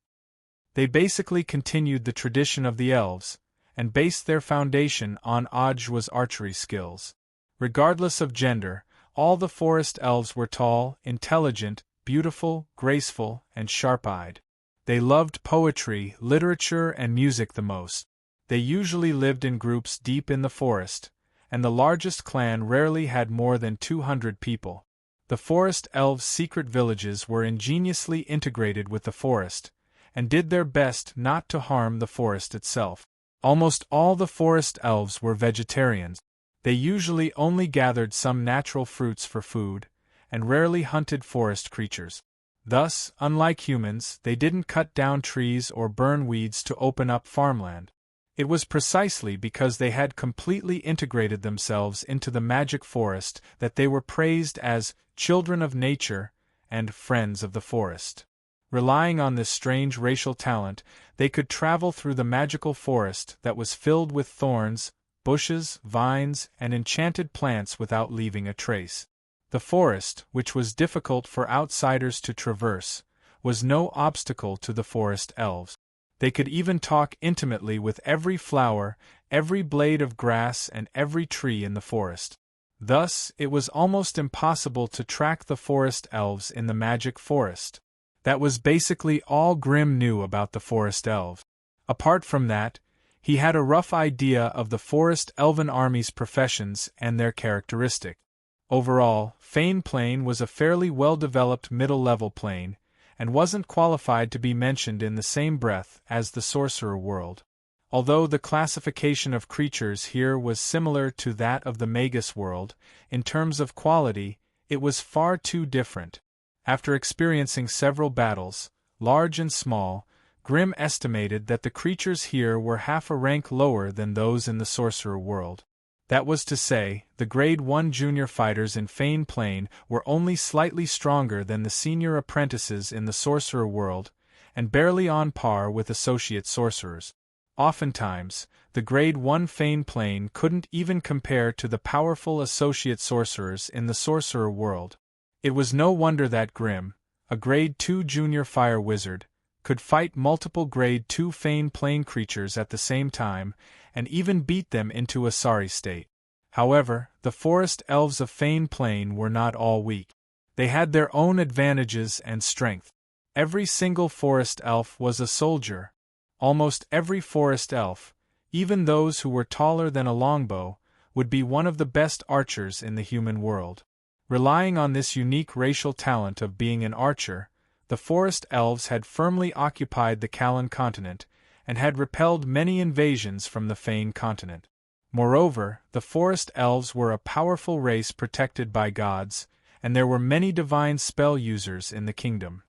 They basically continued the tradition of the elves, and based their foundation on Ojwa's archery skills. Regardless of gender, all the forest elves were tall, intelligent, beautiful, graceful, and sharp-eyed. They loved poetry, literature, and music the most. They usually lived in groups deep in the forest, and the largest clan rarely had more than 200 people. The forest elves' secret villages were ingeniously integrated with the forest, and did their best not to harm the forest itself. Almost all the forest elves were vegetarians. They usually only gathered some natural fruits for food, and rarely hunted forest creatures. Thus, unlike humans, they didn't cut down trees or burn weeds to open up farmland. It was precisely because they had completely integrated themselves into the magic forest that they were praised as children of nature and friends of the forest. Relying on this strange racial talent, they could travel through the magical forest that was filled with thorns, bushes, vines, and enchanted plants without leaving a trace. The forest, which was difficult for outsiders to traverse, was no obstacle to the forest elves. They could even talk intimately with every flower, every blade of grass, and every tree in the forest. Thus, it was almost impossible to track the forest elves in the magic forest. That was basically all Grimm knew about the forest elves. Apart from that, he had a rough idea of the forest elven army's professions and their characteristics. Overall, Fane Plain was a fairly well-developed middle-level plane, and wasn't qualified to be mentioned in the same breath as the Sorcerer World. Although the classification of creatures here was similar to that of the Magus World, in terms of quality, it was far too different. After experiencing several battles, large and small, Grimm estimated that the creatures here were half a rank lower than those in the Sorcerer World. That was to say, the Grade 1 junior fighters in Fane Plain were only slightly stronger than the senior apprentices in the sorcerer world, and barely on par with associate sorcerers. Oftentimes, the Grade 1 Fane Plain couldn't even compare to the powerful associate sorcerers in the sorcerer world. It was no wonder that Grim, a Grade 2 junior fire wizard, could fight multiple Grade 2 Fane Plain creatures at the same time, and even beat them into a sorry state. However, the forest elves of Fane Plain were not all weak. They had their own advantages and strength. Every single forest elf was a soldier. Almost every forest elf, even those who were taller than a longbow, would be one of the best archers in the human world. Relying on this unique racial talent of being an archer, the forest elves had firmly occupied the Callan continent, and had repelled many invasions from the Fane continent. Moreover, the forest elves were a powerful race protected by gods, and there were many divine spell users in the kingdom.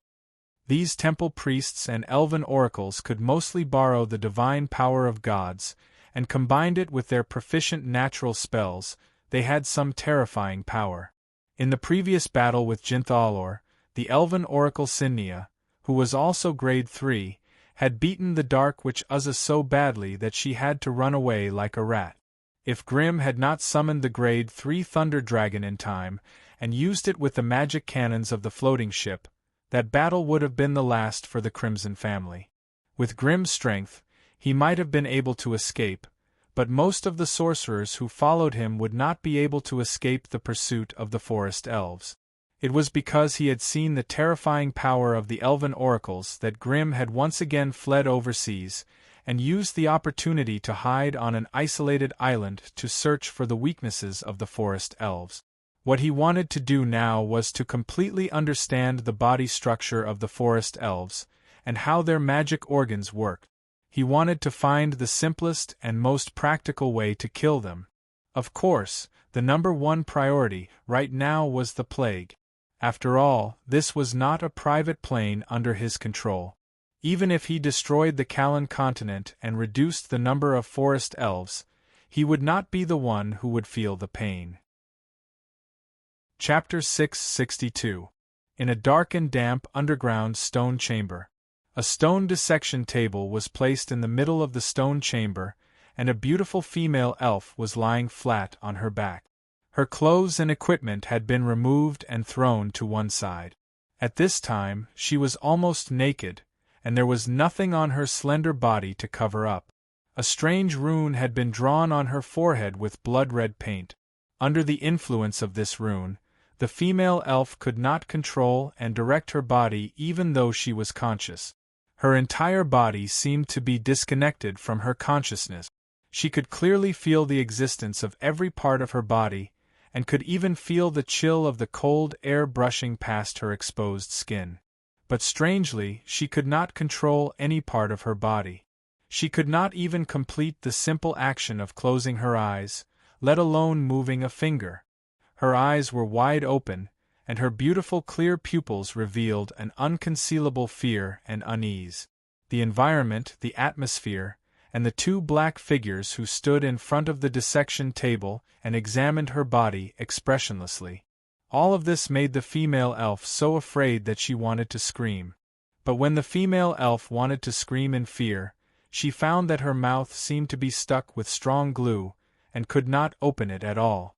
These temple priests and elven oracles could mostly borrow the divine power of gods, and combined it with their proficient natural spells. They had some terrifying power. In the previous battle with Jinthalor, the elven oracle Sinnia, who was also Grade 3, had beaten the Dark Witch Uzza so badly that she had to run away like a rat. If Grim had not summoned the Grade 3 Thunder Dragon in time, and used it with the magic cannons of the floating ship, that battle would have been the last for the Crimson family. With Grim's strength, he might have been able to escape, but most of the sorcerers who followed him would not be able to escape the pursuit of the forest elves. It was because he had seen the terrifying power of the elven oracles that Grim had once again fled overseas, and used the opportunity to hide on an isolated island to search for the weaknesses of the forest elves. What he wanted to do now was to completely understand the body structure of the forest elves, and how their magic organs worked. He wanted to find the simplest and most practical way to kill them. Of course, the number one priority right now was the plague. After all, this was not a private plane under his control. Even if he destroyed the Callan continent and reduced the number of forest elves, he would not be the one who would feel the pain. Chapter 662. In a dark and damp underground stone chamber. A stone dissection table was placed in the middle of the stone chamber, and a beautiful female elf was lying flat on her back. Her clothes and equipment had been removed and thrown to one side. At this time, she was almost naked, and there was nothing on her slender body to cover up. A strange rune had been drawn on her forehead with blood-red paint. Under the influence of this rune, the female elf could not control and direct her body even though she was conscious. Her entire body seemed to be disconnected from her consciousness. She could clearly feel the existence of every part of her body, and could even feel the chill of the cold air brushing past her exposed skin. But strangely, she could not control any part of her body. She could not even complete the simple action of closing her eyes, let alone moving a finger. Her eyes were wide open, and her beautiful clear pupils revealed an unconcealable fear and unease. The environment, the atmosphere, and the two black figures who stood in front of the dissection table and examined her body expressionlessly. All of this made the female elf so afraid that she wanted to scream. But when the female elf wanted to scream in fear, she found that her mouth seemed to be stuck with strong glue, and could not open it at all.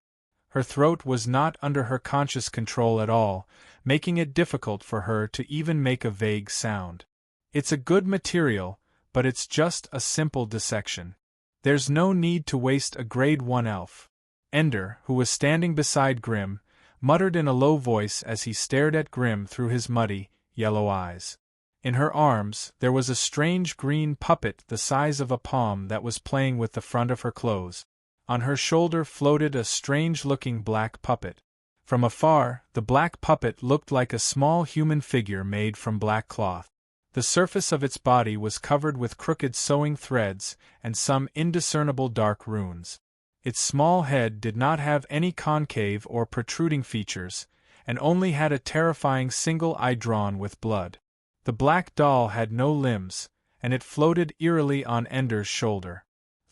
Her throat was not under her conscious control at all, making it difficult for her to even make a vague sound. It's a good material, but it's just a simple dissection. There's no need to waste a Grade 1 elf. Ender, who was standing beside Grim, muttered in a low voice as he stared at Grim through his muddy, yellow eyes. In her arms, there was a strange green puppet the size of a palm that was playing with the front of her clothes. On her shoulder floated a strange-looking black puppet. From afar, the black puppet looked like a small human figure made from black cloth. The surface of its body was covered with crooked sewing threads and some indiscernible dark runes. Its small head did not have any concave or protruding features, and only had a terrifying single eye drawn with blood. The black doll had no limbs, and it floated eerily on Ender's shoulder.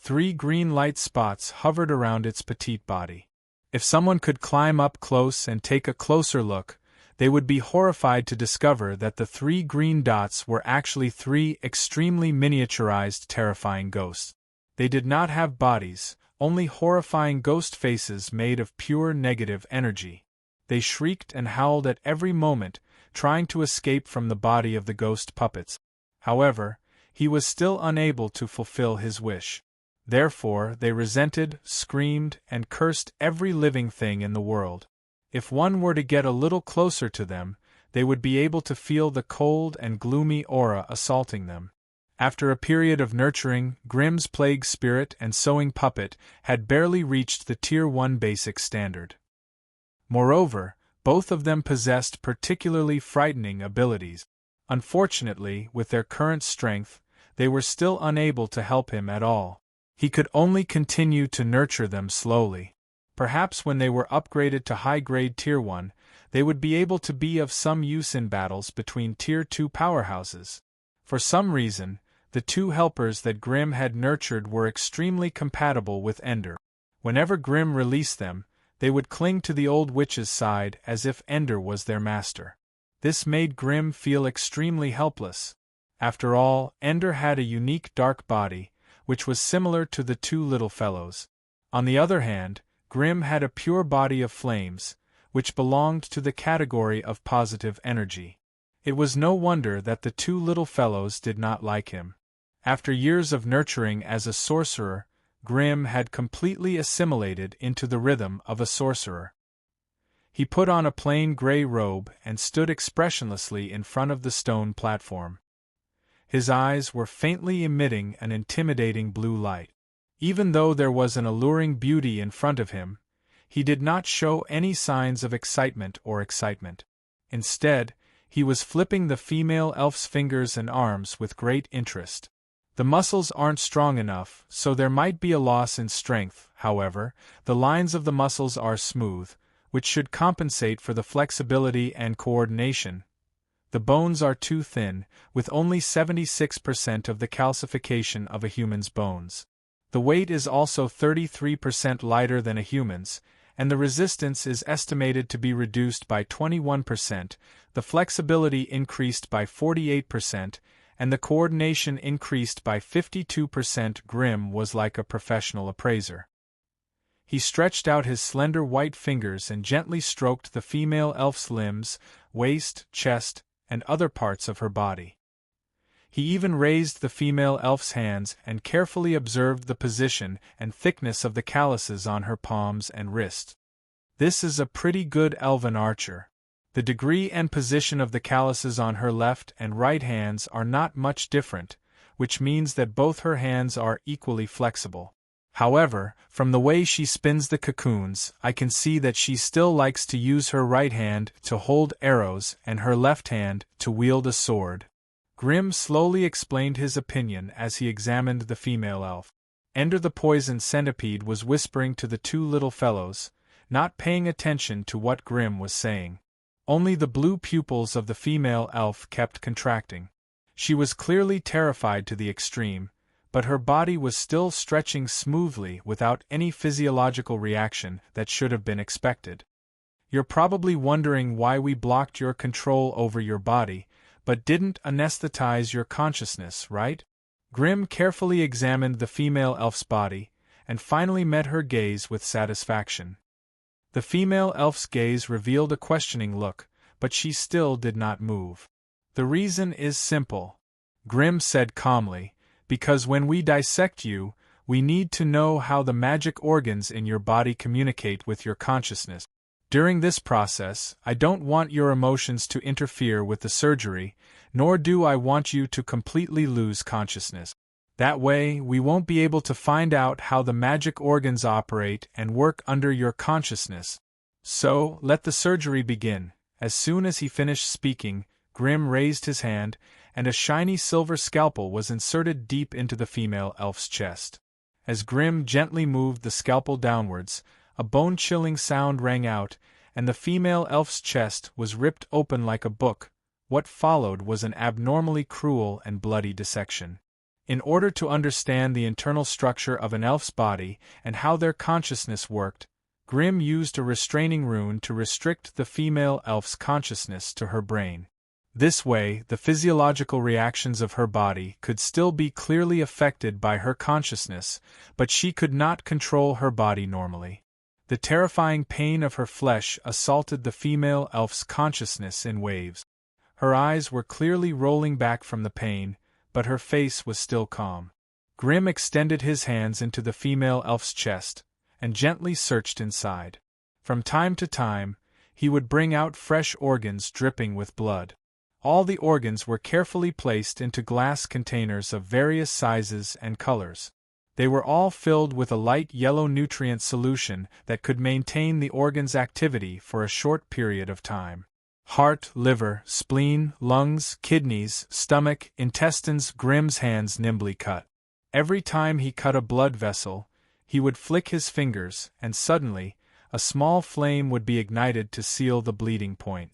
3 green light spots hovered around its petite body. If someone could climb up close and take a closer look, they would be horrified to discover that the 3 green dots were actually 3 extremely miniaturized, terrifying ghosts. They did not have bodies, only horrifying ghost faces made of pure negative energy. They shrieked and howled at every moment, trying to escape from the body of the ghost puppets. However, he was still unable to fulfill his wish. Therefore, they resented, screamed, and cursed every living thing in the world. If one were to get a little closer to them, they would be able to feel the cold and gloomy aura assaulting them. After a period of nurturing, Grimm's plague spirit and sewing puppet had barely reached the Tier 1 basic standard. Moreover, both of them possessed particularly frightening abilities. Unfortunately, with their current strength, they were still unable to help him at all. He could only continue to nurture them slowly. Perhaps when they were upgraded to high-grade Tier 1, they would be able to be of some use in battles between Tier 2 powerhouses. For some reason, the 2 helpers that Grimm had nurtured were extremely compatible with Ender. Whenever Grimm released them, they would cling to the old witch's side as if Ender was their master. This made Grimm feel extremely helpless. After all, Ender had a unique dark body, which was similar to the 2 little fellows. On the other hand, Grimm had a pure body of flames, which belonged to the category of positive energy. It was no wonder that the 2 little fellows did not like him. After years of nurturing as a sorcerer, Grimm had completely assimilated into the rhythm of a sorcerer. He put on a plain gray robe and stood expressionlessly in front of the stone platform. His eyes were faintly emitting an intimidating blue light. Even though there was an alluring beauty in front of him, he did not show any signs of excitement. Instead, he was flipping the female elf's fingers and arms with great interest. The muscles aren't strong enough, so there might be a loss in strength. However, the lines of the muscles are smooth, which should compensate for the flexibility and coordination. The bones are too thin, with only 76% of the calcification of a human's bones. The weight is also 33% lighter than a human's, and the resistance is estimated to be reduced by 21%, the flexibility increased by 48%, and the coordination increased by 52%. Grimm was like a professional appraiser. He stretched out his slender white fingers and gently stroked the female elf's limbs, waist, chest, and other parts of her body. He even raised the female elf's hands and carefully observed the position and thickness of the calluses on her palms and wrists. This is a pretty good elven archer. The degree and position of the calluses on her left and right hands are not much different, which means that both her hands are equally flexible. However, from the way she spins the cocoons, I can see that she still likes to use her right hand to hold arrows and her left hand to wield a sword. Grimm slowly explained his opinion as he examined the female elf. Ender the poison centipede was whispering to the 2 little fellows, not paying attention to what Grimm was saying. Only the blue pupils of the female elf kept contracting. She was clearly terrified to the extreme, but her body was still stretching smoothly without any physiological reaction that should have been expected. You're probably wondering why we blocked your control over your body, but didn't anesthetize your consciousness, right? Grimm carefully examined the female elf's body, and finally met her gaze with satisfaction. The female elf's gaze revealed a questioning look, but she still did not move. The reason is simple, Grimm said calmly, because when we dissect you, we need to know how the magic organs in your body communicate with your consciousness. During this process, I don't want your emotions to interfere with the surgery, nor do I want you to completely lose consciousness. That way, we won't be able to find out how the magic organs operate and work under your consciousness. So, let the surgery begin. As soon as he finished speaking, Grimm raised his hand, and a shiny silver scalpel was inserted deep into the female elf's chest. As Grimm gently moved the scalpel downwards, a bone-chilling sound rang out, and the female elf's chest was ripped open like a book. What followed was an abnormally cruel and bloody dissection. In order to understand the internal structure of an elf's body and how their consciousness worked, Grimm used a restraining rune to restrict the female elf's consciousness to her brain. This way, the physiological reactions of her body could still be clearly affected by her consciousness, but she could not control her body normally. The terrifying pain of her flesh assaulted the female elf's consciousness in waves. Her eyes were clearly rolling back from the pain, but her face was still calm. Grimm extended his hands into the female elf's chest, and gently searched inside. From time to time, he would bring out fresh organs dripping with blood. All the organs were carefully placed into glass containers of various sizes and colors. They were all filled with a light yellow nutrient solution that could maintain the organ's activity for a short period of time. Heart, liver, spleen, lungs, kidneys, stomach, intestines. Grimm's hands nimbly cut. Every time he cut a blood vessel, he would flick his fingers, and suddenly, a small flame would be ignited to seal the bleeding point.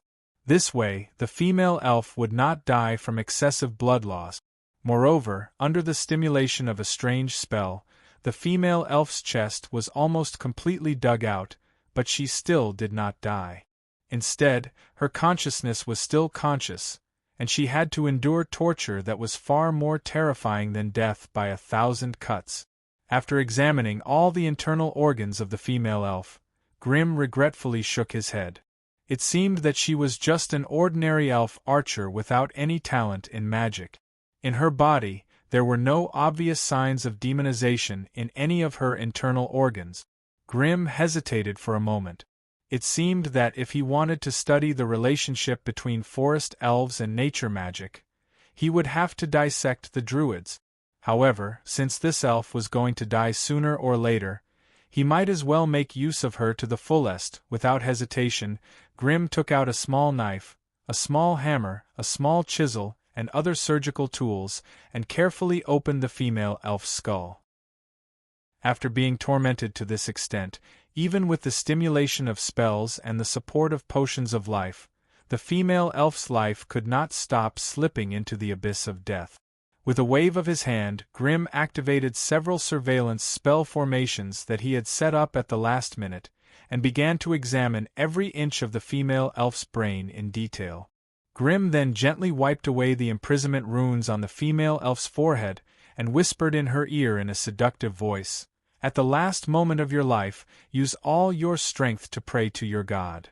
This way, the female elf would not die from excessive blood loss. Moreover, under the stimulation of a strange spell, the female elf's chest was almost completely dug out, but she still did not die. Instead, her consciousness was still conscious, and she had to endure torture that was far more terrifying than death by 1,000 cuts. After examining all the internal organs of the female elf, Grimm regretfully shook his head. It seemed that she was just an ordinary elf archer without any talent in magic. In her body, there were no obvious signs of demonization in any of her internal organs. Grimm hesitated for a moment. It seemed that if he wanted to study the relationship between forest elves and nature magic, he would have to dissect the druids. However, since this elf was going to die sooner or later, he might as well make use of her to the fullest. Without hesitation, Grimm took out a small knife, a small hammer, a small chisel, and other surgical tools, and carefully opened the female elf's skull. After being tormented to this extent, even with the stimulation of spells and the support of potions of life, the female elf's life could not stop slipping into the abyss of death. With a wave of his hand, Grimm activated several surveillance spell formations that he had set up at the last minute, and began to examine every inch of the female elf's brain in detail. Grimm then gently wiped away the imprisonment runes on the female elf's forehead, and whispered in her ear in a seductive voice, "At the last moment of your life, use all your strength to pray to your god."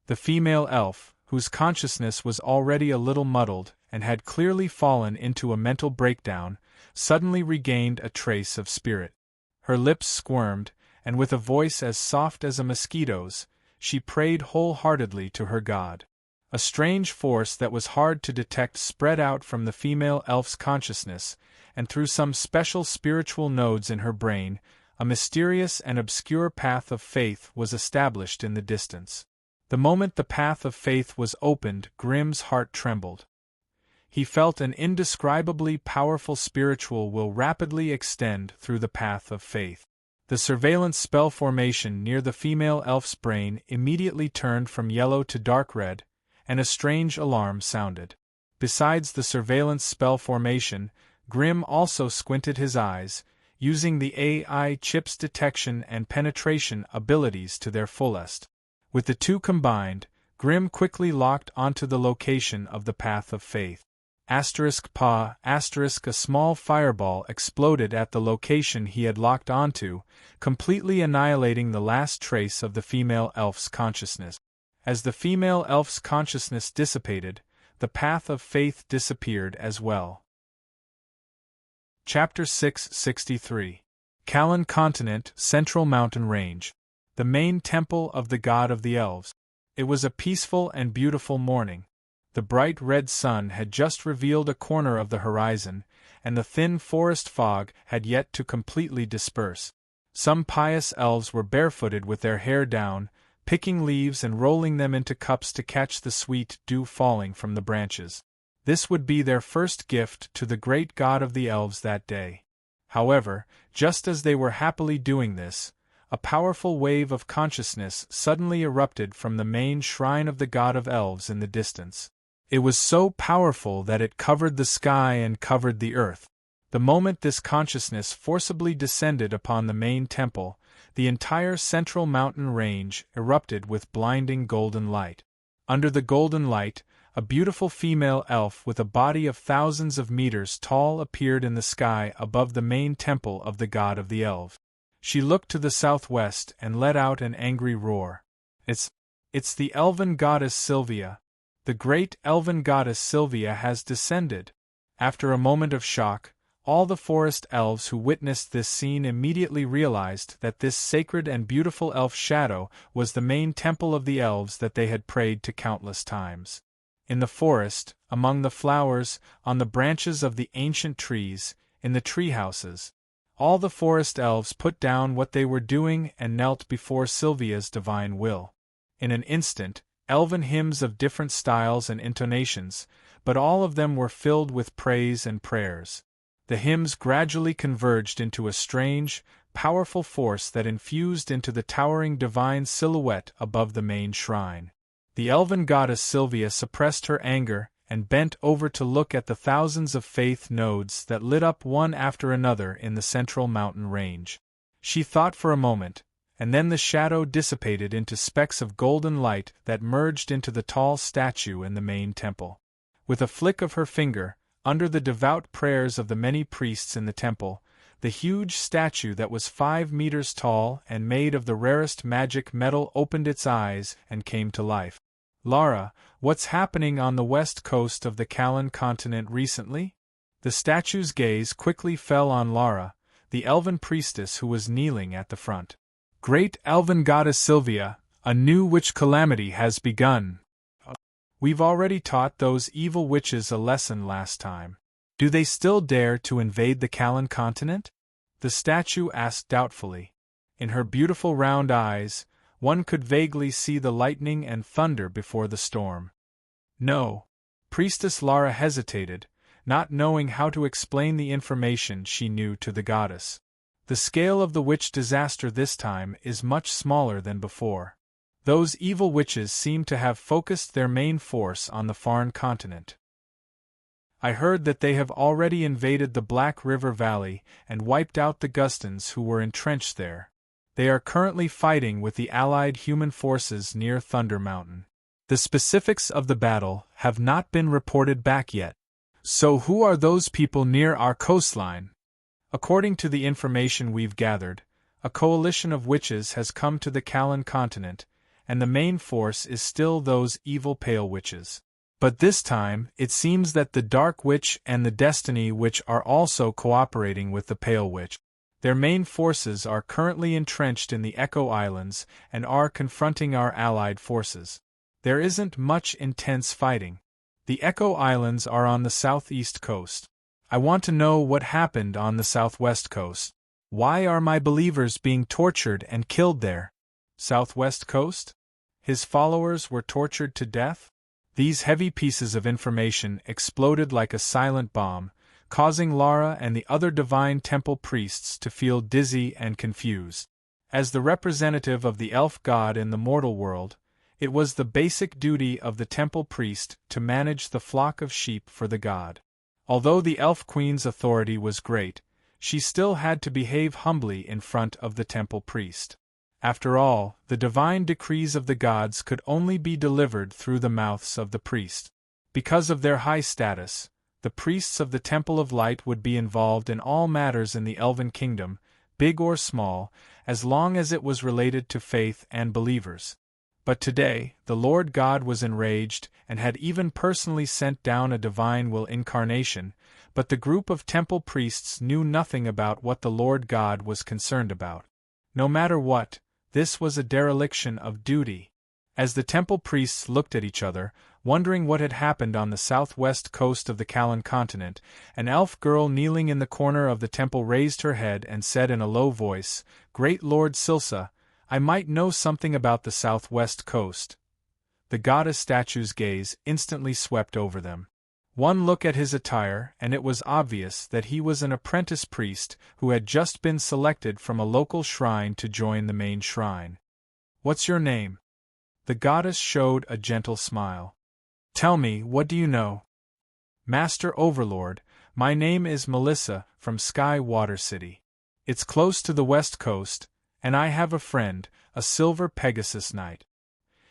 The female elf, whose consciousness was already a little muddled, and had clearly fallen into a mental breakdown, suddenly regained a trace of spirit. Her lips squirmed, and with a voice as soft as a mosquito's, she prayed wholeheartedly to her god. A strange force that was hard to detect spread out from the female elf's consciousness, and through some special spiritual nodes in her brain, a mysterious and obscure path of faith was established in the distance. The moment the path of faith was opened, Grimm's heart trembled. He felt an indescribably powerful spiritual will rapidly extend through the path of faith. The surveillance spell formation near the female elf's brain immediately turned from yellow to dark red, and a strange alarm sounded. Besides the surveillance spell formation, Grimm also squinted his eyes, using the AI chip's detection and penetration abilities to their fullest. With the two combined, Grimm quickly locked onto the location of the path of faith. ****, a small fireball exploded at the location he had locked onto, completely annihilating the last trace of the female elf's consciousness. As the female elf's consciousness dissipated, the path of faith disappeared as well. Chapter 663. Kalon Continent, Central Mountain Range. The main temple of the god of the elves. It was a peaceful and beautiful morning. The bright red sun had just revealed a corner of the horizon, and the thin forest fog had yet to completely disperse. Some pious elves were barefooted with their hair down, picking leaves and rolling them into cups to catch the sweet dew falling from the branches. This would be their first gift to the great god of the elves that day. However, just as they were happily doing this, a powerful wave of consciousness suddenly erupted from the main shrine of the god of elves in the distance. It was so powerful that it covered the sky and covered the earth. The moment this consciousness forcibly descended upon the main temple, the entire central mountain range erupted with blinding golden light. Under the golden light, a beautiful female elf with a body of thousands of meters tall appeared in the sky above the main temple of the god of the elves. She looked to the southwest and let out an angry roar. It's the elven goddess Sylvia. The great elven goddess Sylvia has descended. After a moment of shock, all the forest elves who witnessed this scene immediately realized that this sacred and beautiful elf shadow was the main temple of the elves that they had prayed to countless times. In the forest, among the flowers, on the branches of the ancient trees, in the treehouses, all the forest elves put down what they were doing and knelt before Sylvia's divine will. In an instant, elven hymns of different styles and intonations, but all of them were filled with praise and prayers. The hymns gradually converged into a strange, powerful force that infused into the towering divine silhouette above the main shrine. The elven goddess Sylvia suppressed her anger and bent over to look at the thousands of faith nodes that lit up one after another in the central mountain range. She thought for a moment, and then the shadow dissipated into specks of golden light that merged into the tall statue in the main temple. With a flick of her finger, under the devout prayers of the many priests in the temple, the huge statue that was 5 meters tall and made of the rarest magic metal opened its eyes and came to life. Lara, what's happening on the west coast of the Callan continent recently? The statue's gaze quickly fell on Lara, the elven priestess who was kneeling at the front. Great elven goddess Sylvia, a new witch calamity has begun. We've already taught those evil witches a lesson last time. Do they still dare to invade the Callan continent? The statue asked doubtfully. In her beautiful round eyes, one could vaguely see the lightning and thunder before the storm. No. Priestess Lara hesitated, not knowing how to explain the information she knew to the goddess. The scale of the witch disaster this time is much smaller than before. Those evil witches seem to have focused their main force on the foreign continent. I heard that they have already invaded the Black River Valley and wiped out the Gustans who were entrenched there. They are currently fighting with the allied human forces near Thunder Mountain. The specifics of the battle have not been reported back yet. So who are those people near our coastline? According to the information we've gathered, a coalition of witches has come to the Callan continent, and the main force is still those evil Pale Witches. But this time, it seems that the Dark Witch and the Destiny Witch are also cooperating with the Pale Witch. Their main forces are currently entrenched in the Echo Islands and are confronting our allied forces. There isn't much intense fighting. The Echo Islands are on the southeast coast. I want to know what happened on the southwest coast. Why are my believers being tortured and killed there? Southwest coast? His followers were tortured to death? These heavy pieces of information exploded like a silent bomb, causing Lara and the other divine temple priests to feel dizzy and confused. As the representative of the elf god in the mortal world, it was the basic duty of the temple priest to manage the flock of sheep for the god. Although the elf queen's authority was great, she still had to behave humbly in front of the temple priest. After all, the divine decrees of the gods could only be delivered through the mouths of the priest. Because of their high status, the priests of the Temple of Light would be involved in all matters in the Elven Kingdom, big or small, as long as it was related to faith and believers. But today, the Lord God was enraged and had even personally sent down a divine will incarnation, but the group of temple priests knew nothing about what the Lord God was concerned about. No matter what, this was a dereliction of duty. As the temple priests looked at each other, wondering what had happened on the southwest coast of the Callan continent, an elf girl kneeling in the corner of the temple raised her head and said in a low voice, "Great Lord Silsa, I might know something about the southwest coast." The goddess statue's gaze instantly swept over them. One look at his attire and it was obvious that he was an apprentice priest who had just been selected from a local shrine to join the main shrine. "What's your name?" The goddess showed a gentle smile. "Tell me, what do you know?" "Master Overlord, My name is Melissa, from Sky Water City. It's close to the west coast, and I have a friend, a silver Pegasus Knight.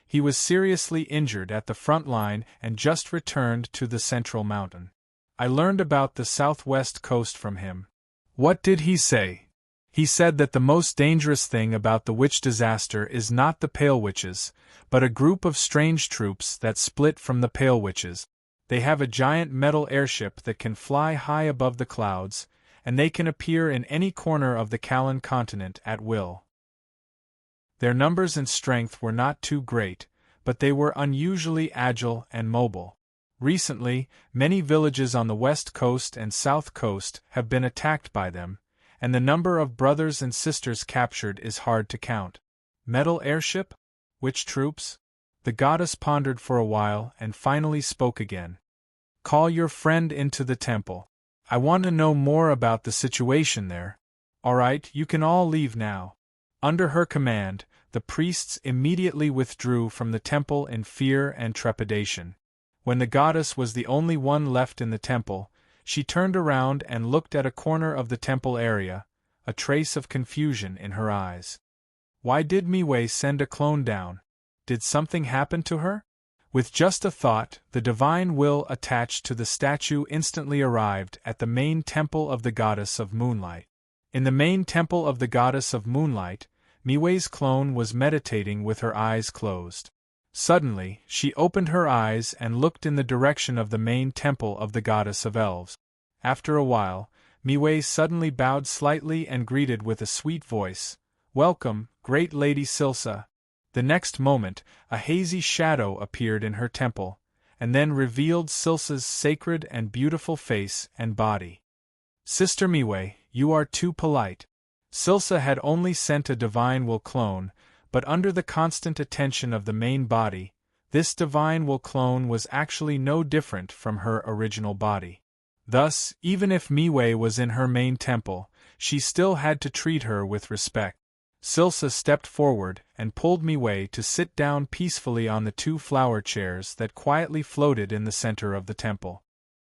He was seriously injured at the front line and just returned to the central mountain. I learned about the southwest coast from him. What did he say? He said that the most dangerous thing about the witch disaster is not the Pale Witches, but a group of strange troops that split from the Pale Witches. They have a giant metal airship that can fly high above the clouds, and they can appear in any corner of the Callan continent at will. Their numbers and strength were not too great, but they were unusually agile and mobile. Recently, many villages on the west coast and south coast have been attacked by them, and the number of brothers and sisters captured is hard to count. Metal airship? Which troops? The goddess pondered for a while and finally spoke again. Call your friend into the temple. I want to know more about the situation there. All right, you can all leave now. Under her command, the priests immediately withdrew from the temple in fear and trepidation. When the goddess was the only one left in the temple, she turned around and looked at a corner of the temple area, a trace of confusion in her eyes. Why did Miwei send a clone down? Did something happen to her? With just a thought, the divine will attached to the statue instantly arrived at the main temple of the goddess of moonlight. In the main temple of the goddess of moonlight, Miwei's clone was meditating with her eyes closed. Suddenly, she opened her eyes and looked in the direction of the main temple of the goddess of elves. After a while, Miwei suddenly bowed slightly and greeted with a sweet voice, "Welcome, great Lady Silsa." The next moment, a hazy shadow appeared in her temple, and then revealed Silsa's sacred and beautiful face and body. Sister Miwei, you are too polite. Silsa had only sent a divine will clone, but under the constant attention of the main body, this divine will clone was actually no different from her original body. Thus, even if Miwei was in her main temple, she still had to treat her with respect. Silsa stepped forward and pulled Miwei to sit down peacefully on the two flower chairs that quietly floated in the center of the temple.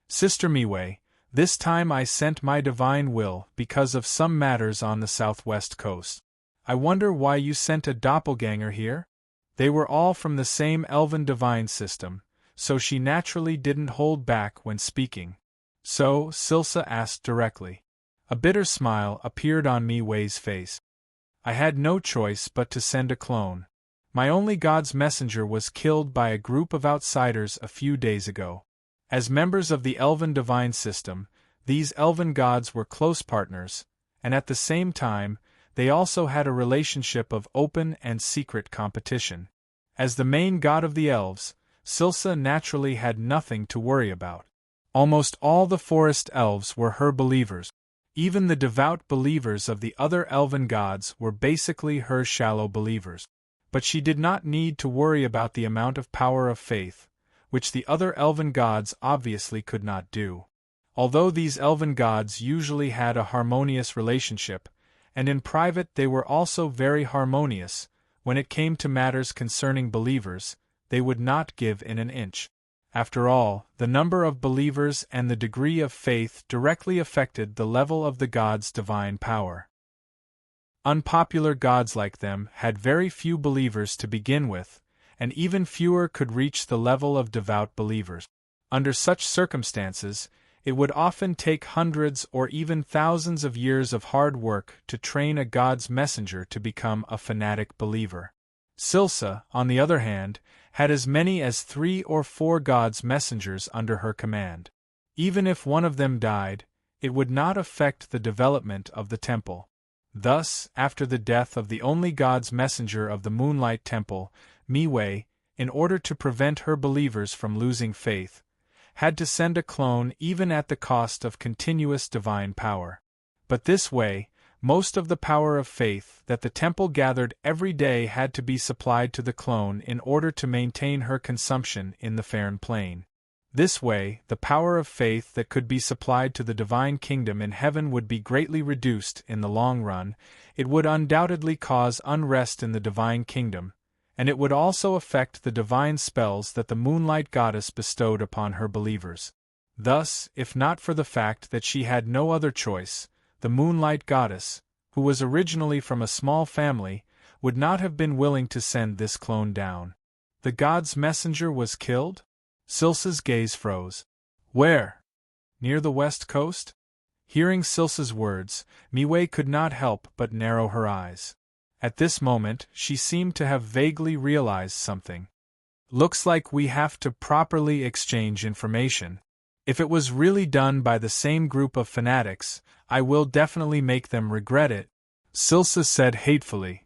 Sister Miwei, this time I sent my divine will because of some matters on the southwest coast. I wonder why you sent a doppelganger here? They were all from the same elven divine system, so she naturally didn't hold back when speaking. So, Silsa asked directly. A bitter smile appeared on Miwei's face. I had no choice but to send a clone. My only god's messenger was killed by a group of outsiders a few days ago. As members of the elven divine system, these elven gods were close partners, and at the same time, they also had a relationship of open and secret competition. As the main god of the elves, Silsa naturally had nothing to worry about. Almost all the forest elves were her believers. Even the devout believers of the other elven gods were basically her shallow believers. But she did not need to worry about the amount of power of faith, which the other elven gods obviously could not do. Although these elven gods usually had a harmonious relationship, and in private they were also very harmonious, when it came to matters concerning believers, they would not give in an inch. After all, the number of believers and the degree of faith directly affected the level of the gods' divine power. Unpopular gods like them had very few believers to begin with, and even fewer could reach the level of devout believers. Under such circumstances, it would often take hundreds or even thousands of years of hard work to train a god's messenger to become a fanatic believer. Silsa, on the other hand, had as many as 3 or 4 gods' messengers under her command. Even if one of them died, it would not affect the development of the temple. Thus, after the death of the only god's messenger of the Moonlight Temple, Miwei, in order to prevent her believers from losing faith, had to send a clone even at the cost of continuous divine power. But this way, most of the power of faith that the temple gathered every day had to be supplied to the clone in order to maintain her consumption in the Faern Plain. This way, the power of faith that could be supplied to the divine kingdom in heaven would be greatly reduced in the long run. It would undoubtedly cause unrest in the divine kingdom, and it would also affect the divine spells that the Moonlight Goddess bestowed upon her believers. Thus, if not for the fact that she had no other choice, the Moonlight Goddess, who was originally from a small family, would not have been willing to send this clone down. The god's messenger was killed? Silsa's gaze froze. Where? Near the west coast? Hearing Silsa's words, Miwei could not help but narrow her eyes. At this moment, she seemed to have vaguely realized something. Looks like we have to properly exchange information. If it was really done by the same group of fanatics, I will definitely make them regret it, Silsa said hatefully.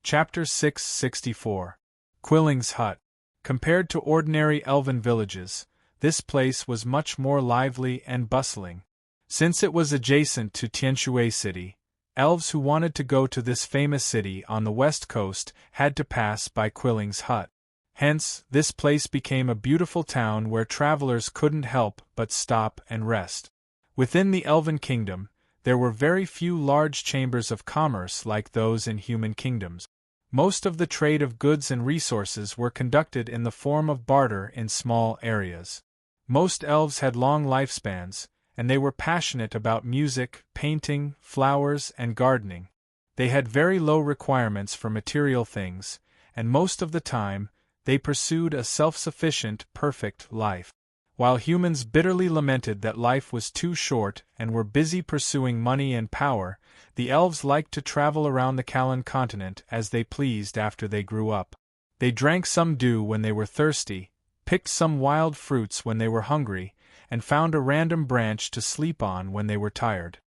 Chapter 664. Quilling's Hut. Compared to ordinary elven villages, this place was much more lively and bustling. Since it was adjacent to Tianshui City, elves who wanted to go to this famous city on the west coast had to pass by Quilling's Hut. Hence, this place became a beautiful town where travelers couldn't help but stop and rest. Within the Elven Kingdom, there were very few large chambers of commerce like those in human kingdoms. Most of the trade of goods and resources were conducted in the form of barter in small areas. Most elves had long lifespans, and they were passionate about music, painting, flowers, and gardening. They had very low requirements for material things, and most of the time, they pursued a self-sufficient, perfect life. While humans bitterly lamented that life was too short and were busy pursuing money and power, the elves liked to travel around the Kalan continent as they pleased after they grew up. They drank some dew when they were thirsty, picked some wild fruits when they were hungry, and found a random branch to sleep on when they were tired.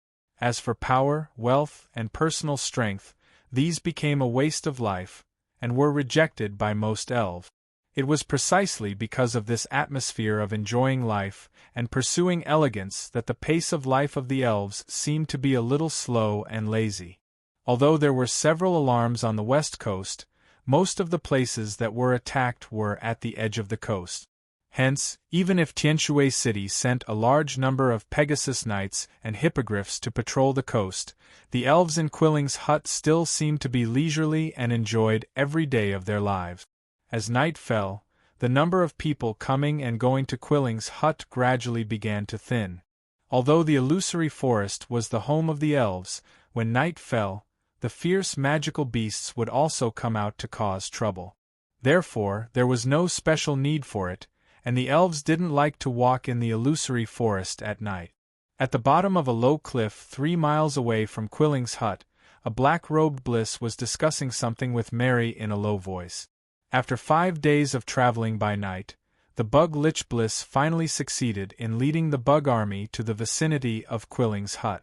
As for power, wealth, and personal strength, these became a waste of life, and were rejected by most elves. It was precisely because of this atmosphere of enjoying life and pursuing elegance that the pace of life of the elves seemed to be a little slow and lazy. Although there were several alarms on the west coast, most of the places that were attacked were at the edge of the coast. Hence, even if Tianshui City sent a large number of Pegasus Knights and Hippogriffs to patrol the coast, the elves in Quilling's Hut still seemed to be leisurely and enjoyed every day of their lives. As night fell, the number of people coming and going to Quilling's Hut gradually began to thin. Although the illusory forest was the home of the elves, when night fell, the fierce magical beasts would also come out to cause trouble. Therefore, there was no special need for it, and the elves didn't like to walk in the illusory forest at night. At the bottom of a low cliff 3 miles away from Quilling's Hut, a black-robed Bliss was discussing something with Mary in a low voice. After 5 days of traveling by night, the Bug-Lich Bliss finally succeeded in leading the bug army to the vicinity of Quilling's Hut.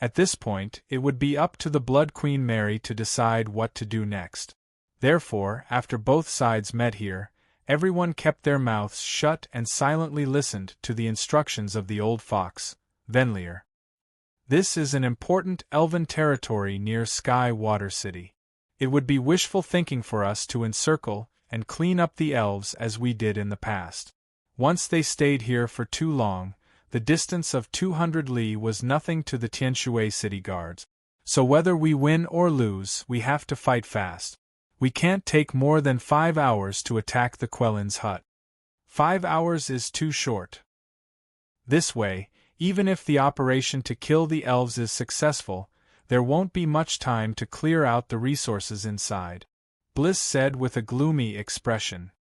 At this point, it would be up to the Blood Queen Mary to decide what to do next. Therefore, after both sides met here, everyone kept their mouths shut and silently listened to the instructions of the old fox, Venlier. This is an important elven territory near Sky Water City. It would be wishful thinking for us to encircle and clean up the elves as we did in the past. Once they stayed here for too long, the distance of 200 li was nothing to the Tianshui City guards. So whether we win or lose, we have to fight fast. We can't take more than 5 hours to attack the Quilling's Hut. 5 hours is too short. This way, even if the operation to kill the elves is successful, there won't be much time to clear out the resources inside. Bliss said with a gloomy expression.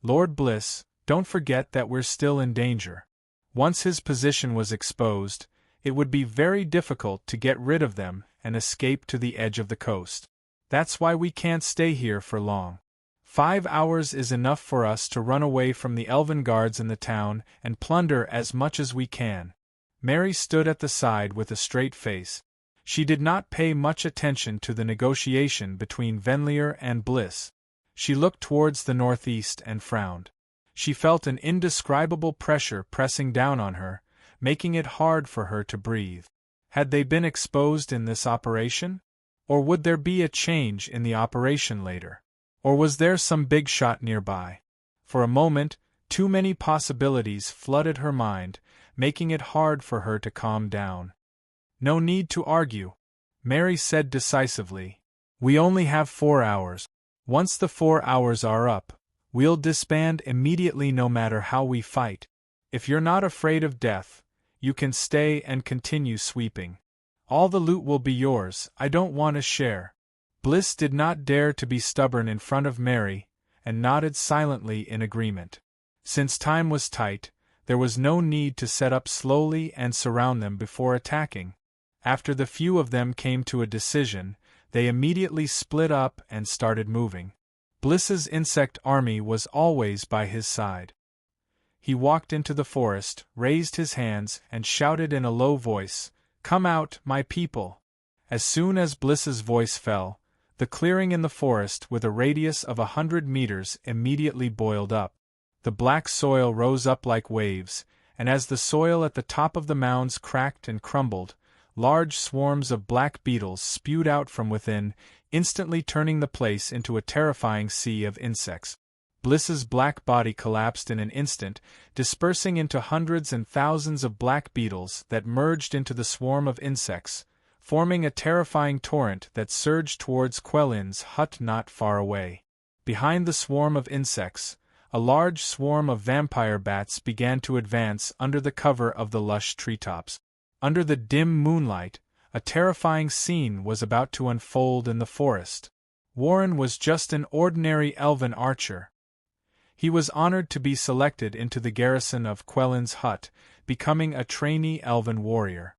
Lord Bliss, don't forget that we're still in danger. Once his position was exposed, it would be very difficult to get rid of them and escape to the edge of the coast. That's why we can't stay here for long. 5 hours is enough for us to run away from the elven guards in the town and plunder as much as we can. Mary stood at the side with a straight face. She did not pay much attention to the negotiation between Venlier and Bliss. She looked towards the northeast and frowned. She felt an indescribable pressure pressing down on her, making it hard for her to breathe. Had they been exposed in this operation? Or would there be a change in the operation later? Or was there some big shot nearby? For a moment, too many possibilities flooded her mind, making it hard for her to calm down. No need to argue, Mary said decisively. We only have 4 hours. Once the 4 hours are up, we'll disband immediately no matter how we fight. If you're not afraid of death, you can stay and continue sweeping. All the loot will be yours, I don't want a share. Bliss did not dare to be stubborn in front of Mary, and nodded silently in agreement. Since time was tight, there was no need to set up slowly and surround them before attacking. After the few of them came to a decision, they immediately split up and started moving. Bliss's insect army was always by his side. He walked into the forest, raised his hands, and shouted in a low voice, "Come out, my people!" As soon as Bliss's voice fell, the clearing in the forest with a radius of 100 meters immediately boiled up. The black soil rose up like waves, and as the soil at the top of the mounds cracked and crumbled, large swarms of black beetles spewed out from within, instantly turning the place into a terrifying sea of insects. Bliss's black body collapsed in an instant, dispersing into hundreds and thousands of black beetles that merged into the swarm of insects, forming a terrifying torrent that surged towards Quellin's hut not far away. Behind the swarm of insects, a large swarm of vampire bats began to advance under the cover of the lush treetops. Under the dim moonlight, a terrifying scene was about to unfold in the forest. Warren was just an ordinary elven archer. He was honored to be selected into the garrison of Quellin's hut, becoming a trainee elven warrior.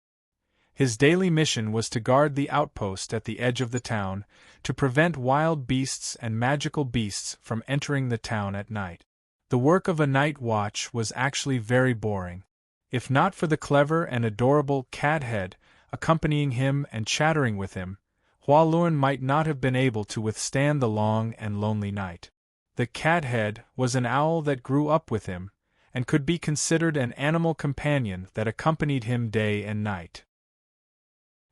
His daily mission was to guard the outpost at the edge of the town, to prevent wild beasts and magical beasts from entering the town at night. The work of a night watch was actually very boring. If not for the clever and adorable Cathead accompanying him and chattering with him, Hualun might not have been able to withstand the long and lonely night. The Cathead was an owl that grew up with him, and could be considered an animal companion that accompanied him day and night.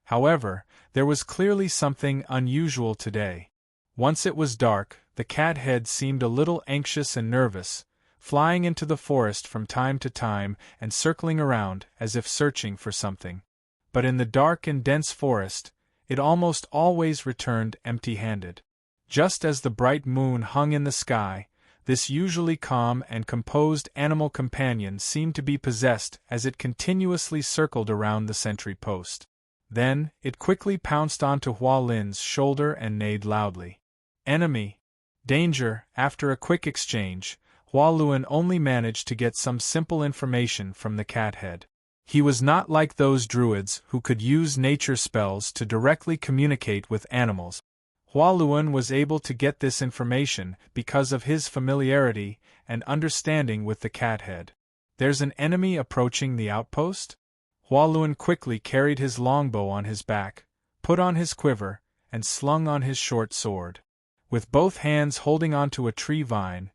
However, there was clearly something unusual today. Once it was dark, the Cathead seemed a little anxious and nervous, flying into the forest from time to time and circling around as if searching for something. But in the dark and dense forest, it almost always returned empty-handed. Just as the bright moon hung in the sky, this usually calm and composed animal companion seemed to be possessed as it continuously circled around the sentry post. Then, it quickly pounced onto Hualin's shoulder and neighed loudly. Enemy! Danger! After a quick exchange, Hualun only managed to get some simple information from the Cathead. He was not like those druids who could use nature spells to directly communicate with animals. Hualun was able to get this information because of his familiarity and understanding with the Cathead. There's an enemy approaching the outpost? Hualun quickly carried his longbow on his back, put on his quiver, and slung on his short sword. With both hands holding onto a tree vine,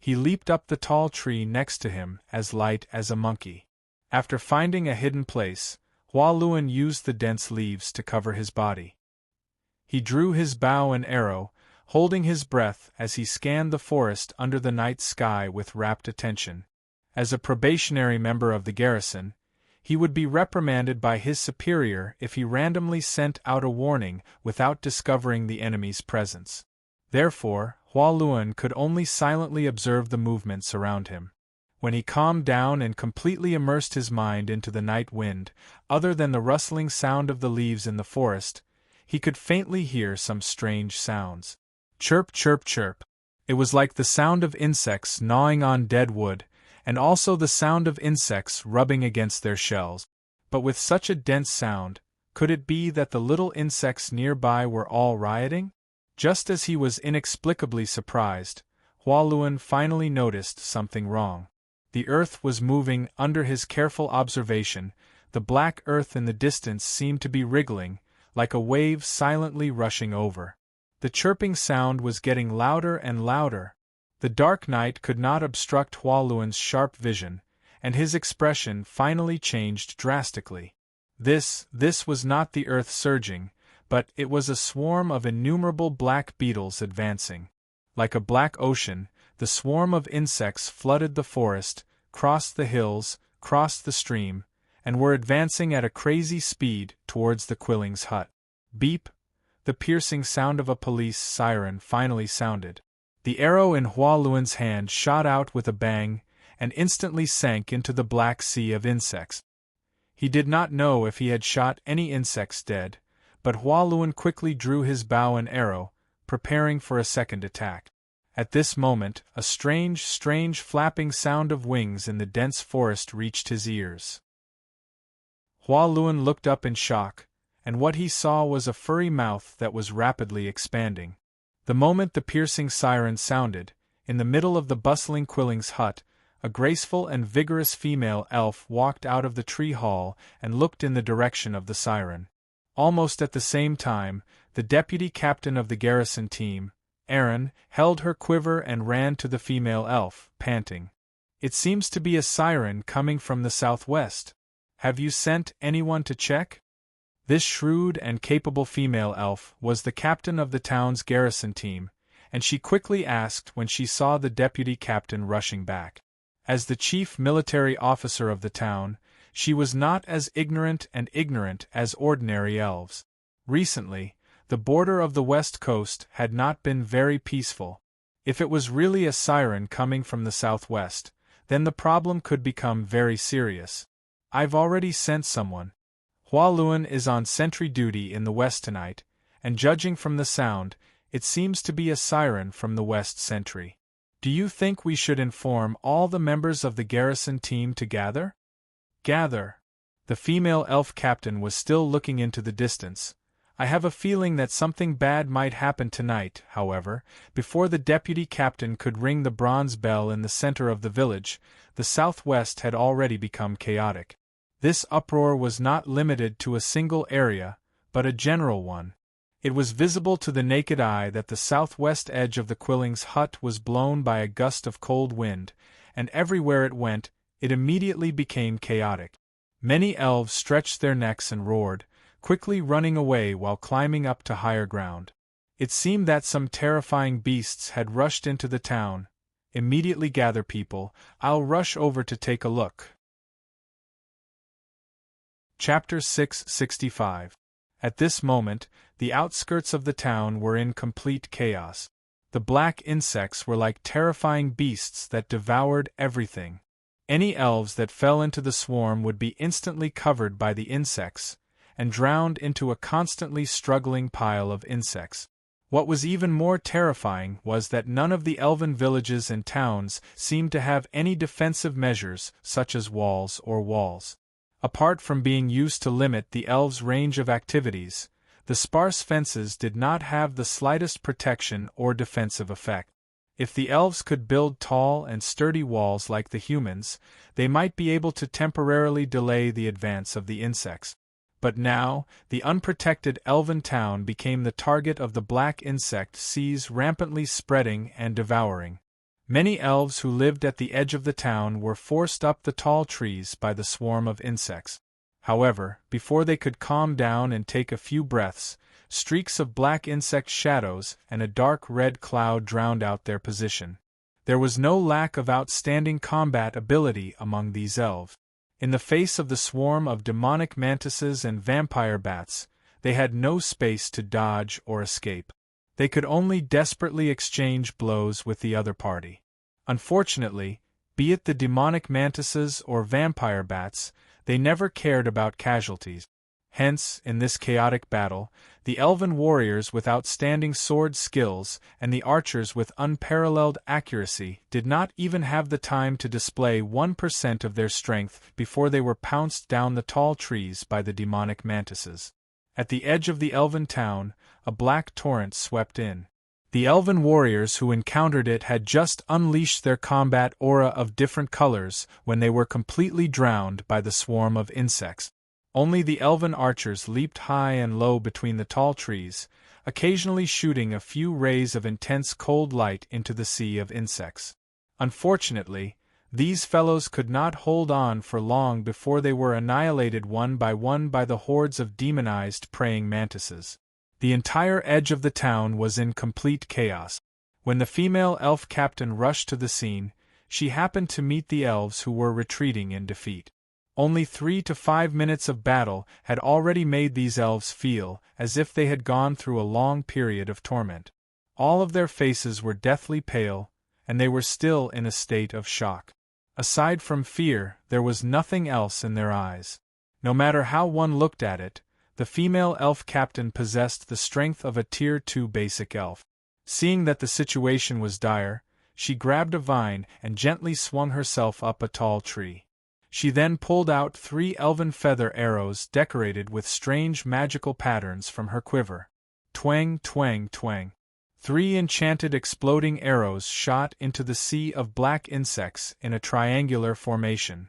he leaped up the tall tree next to him as light as a monkey. After finding a hidden place, Hualun used the dense leaves to cover his body. He drew his bow and arrow, holding his breath as he scanned the forest under the night sky with rapt attention. As a probationary member of the garrison, he would be reprimanded by his superior if he randomly sent out a warning without discovering the enemy's presence. Therefore, Hualun could only silently observe the movements around him. When he calmed down and completely immersed his mind into the night wind, other than the rustling sound of the leaves in the forest, he could faintly hear some strange sounds. Chirp, chirp, chirp. It was like the sound of insects gnawing on dead wood, and also the sound of insects rubbing against their shells. But with such a dense sound, could it be that the little insects nearby were all rioting? Just as he was inexplicably surprised, Hualun finally noticed something wrong. The earth was moving under his careful observation. The black earth in the distance seemed to be wriggling, like a wave silently rushing over. The chirping sound was getting louder and louder. The dark night could not obstruct Hualun's sharp vision, and his expression finally changed drastically. This was not the earth surging, but it was a swarm of innumerable black beetles advancing. Like a black ocean, the swarm of insects flooded the forest, crossed the hills, crossed the stream, and were advancing at a crazy speed towards the Quilling's hut. Beep! The piercing sound of a police siren finally sounded. The arrow in Hualun's hand shot out with a bang, and instantly sank into the black sea of insects. He did not know if he had shot any insects dead, but Hualuen quickly drew his bow and arrow, preparing for a second attack. At this moment, a strange flapping sound of wings in the dense forest reached his ears. Hualuen looked up in shock, and what he saw was a furry mouth that was rapidly expanding. The moment the piercing siren sounded, in the middle of the bustling Quilling's hut, a graceful and vigorous female elf walked out of the tree hall and looked in the direction of the siren. Almost at the same time, the deputy captain of the garrison team, Aaron, held her quiver and ran to the female elf, panting. "It seems to be a siren coming from the southwest. Have you sent anyone to check?" This shrewd and capable female elf was the captain of the town's garrison team, and she quickly asked when she saw the deputy captain rushing back. As the chief military officer of the town, she was not as ignorant as ordinary elves. Recently, the border of the west coast had not been very peaceful. If it was really a siren coming from the southwest, then the problem could become very serious. "I've already sent someone. Hualuen is on sentry duty in the west tonight, and judging from the sound, it seems to be a siren from the west sentry. Do you think we should inform all the members of the garrison team to gather?" "Gather?" The female elf captain was still looking into the distance. "I have a feeling that something bad might happen tonight." However, before the deputy captain could ring the bronze bell in the center of the village, the southwest had already become chaotic. This uproar was not limited to a single area, but a general one. It was visible to the naked eye that the southwest edge of the Quilling's hut was blown by a gust of cold wind, and everywhere it went, it immediately became chaotic. Many elves stretched their necks and roared, quickly running away while climbing up to higher ground. It seemed that some terrifying beasts had rushed into the town. "Immediately gather people, I'll rush over to take a look." Chapter 665. At this moment, the outskirts of the town were in complete chaos. The black insects were like terrifying beasts that devoured everything. Any elves that fell into the swarm would be instantly covered by the insects, and drowned into a constantly struggling pile of insects. What was even more terrifying was that none of the elven villages and towns seemed to have any defensive measures, such as walls. Apart from being used to limit the elves' range of activities, the sparse fences did not have the slightest protection or defensive effect. If the elves could build tall and sturdy walls like the humans, they might be able to temporarily delay the advance of the insects. But now, the unprotected elven town became the target of the black insect seas rampantly spreading and devouring. Many elves who lived at the edge of the town were forced up the tall trees by the swarm of insects. However, before they could calm down and take a few breaths, streaks of black insect shadows and a dark red cloud drowned out their position. There was no lack of outstanding combat ability among these elves. In the face of the swarm of demonic mantises and vampire bats, they had no space to dodge or escape. They could only desperately exchange blows with the other party. Unfortunately, be it the demonic mantises or vampire bats, they never cared about casualties. Hence, in this chaotic battle, the elven warriors with outstanding sword skills and the archers with unparalleled accuracy did not even have the time to display 1% of their strength before they were pounced down the tall trees by the demonic mantises. At the edge of the elven town, a black torrent swept in. The elven warriors who encountered it had just unleashed their combat aura of different colors when they were completely drowned by the swarm of insects. Only the elven archers leaped high and low between the tall trees, occasionally shooting a few rays of intense cold light into the sea of insects. Unfortunately, these fellows could not hold on for long before they were annihilated one by the hordes of demonized praying mantises. The entire edge of the town was in complete chaos. When the female elf captain rushed to the scene, she happened to meet the elves who were retreating in defeat. Only 3 to 5 minutes of battle had already made these elves feel as if they had gone through a long period of torment. All of their faces were deathly pale, and they were still in a state of shock. Aside from fear, there was nothing else in their eyes. No matter how one looked at it, the female elf captain possessed the strength of a Tier 2 basic elf. Seeing that the situation was dire, she grabbed a vine and gently swung herself up a tall tree. She then pulled out 3 elven feather arrows decorated with strange magical patterns from her quiver. Twang, twang, twang. 3 enchanted exploding arrows shot into the sea of black insects in a triangular formation.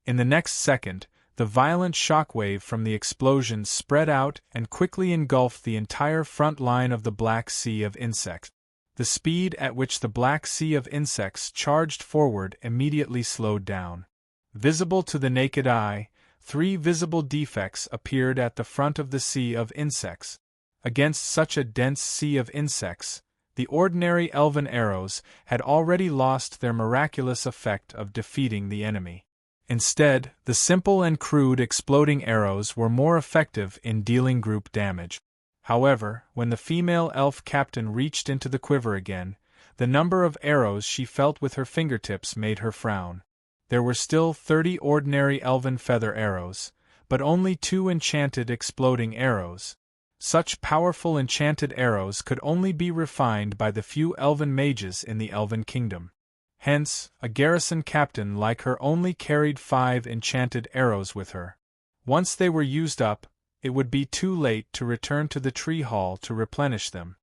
In the next second, the violent shockwave from the explosions spread out and quickly engulfed the entire front line of the black sea of insects. The speed at which the black sea of insects charged forward immediately slowed down. Visible to the naked eye, 3 visible defects appeared at the front of the sea of insects. Against such a dense sea of insects, the ordinary elven arrows had already lost their miraculous effect of defeating the enemy. Instead, the simple and crude exploding arrows were more effective in dealing group damage. However, when the female elf captain reached into the quiver again, the number of arrows she felt with her fingertips made her frown. There were still 30 ordinary elven feather arrows, but only 2 enchanted exploding arrows. Such powerful enchanted arrows could only be refined by the few elven mages in the elven kingdom. Hence, a garrison captain like her only carried 5 enchanted arrows with her. Once they were used up, it would be too late to return to the tree hall to replenish them.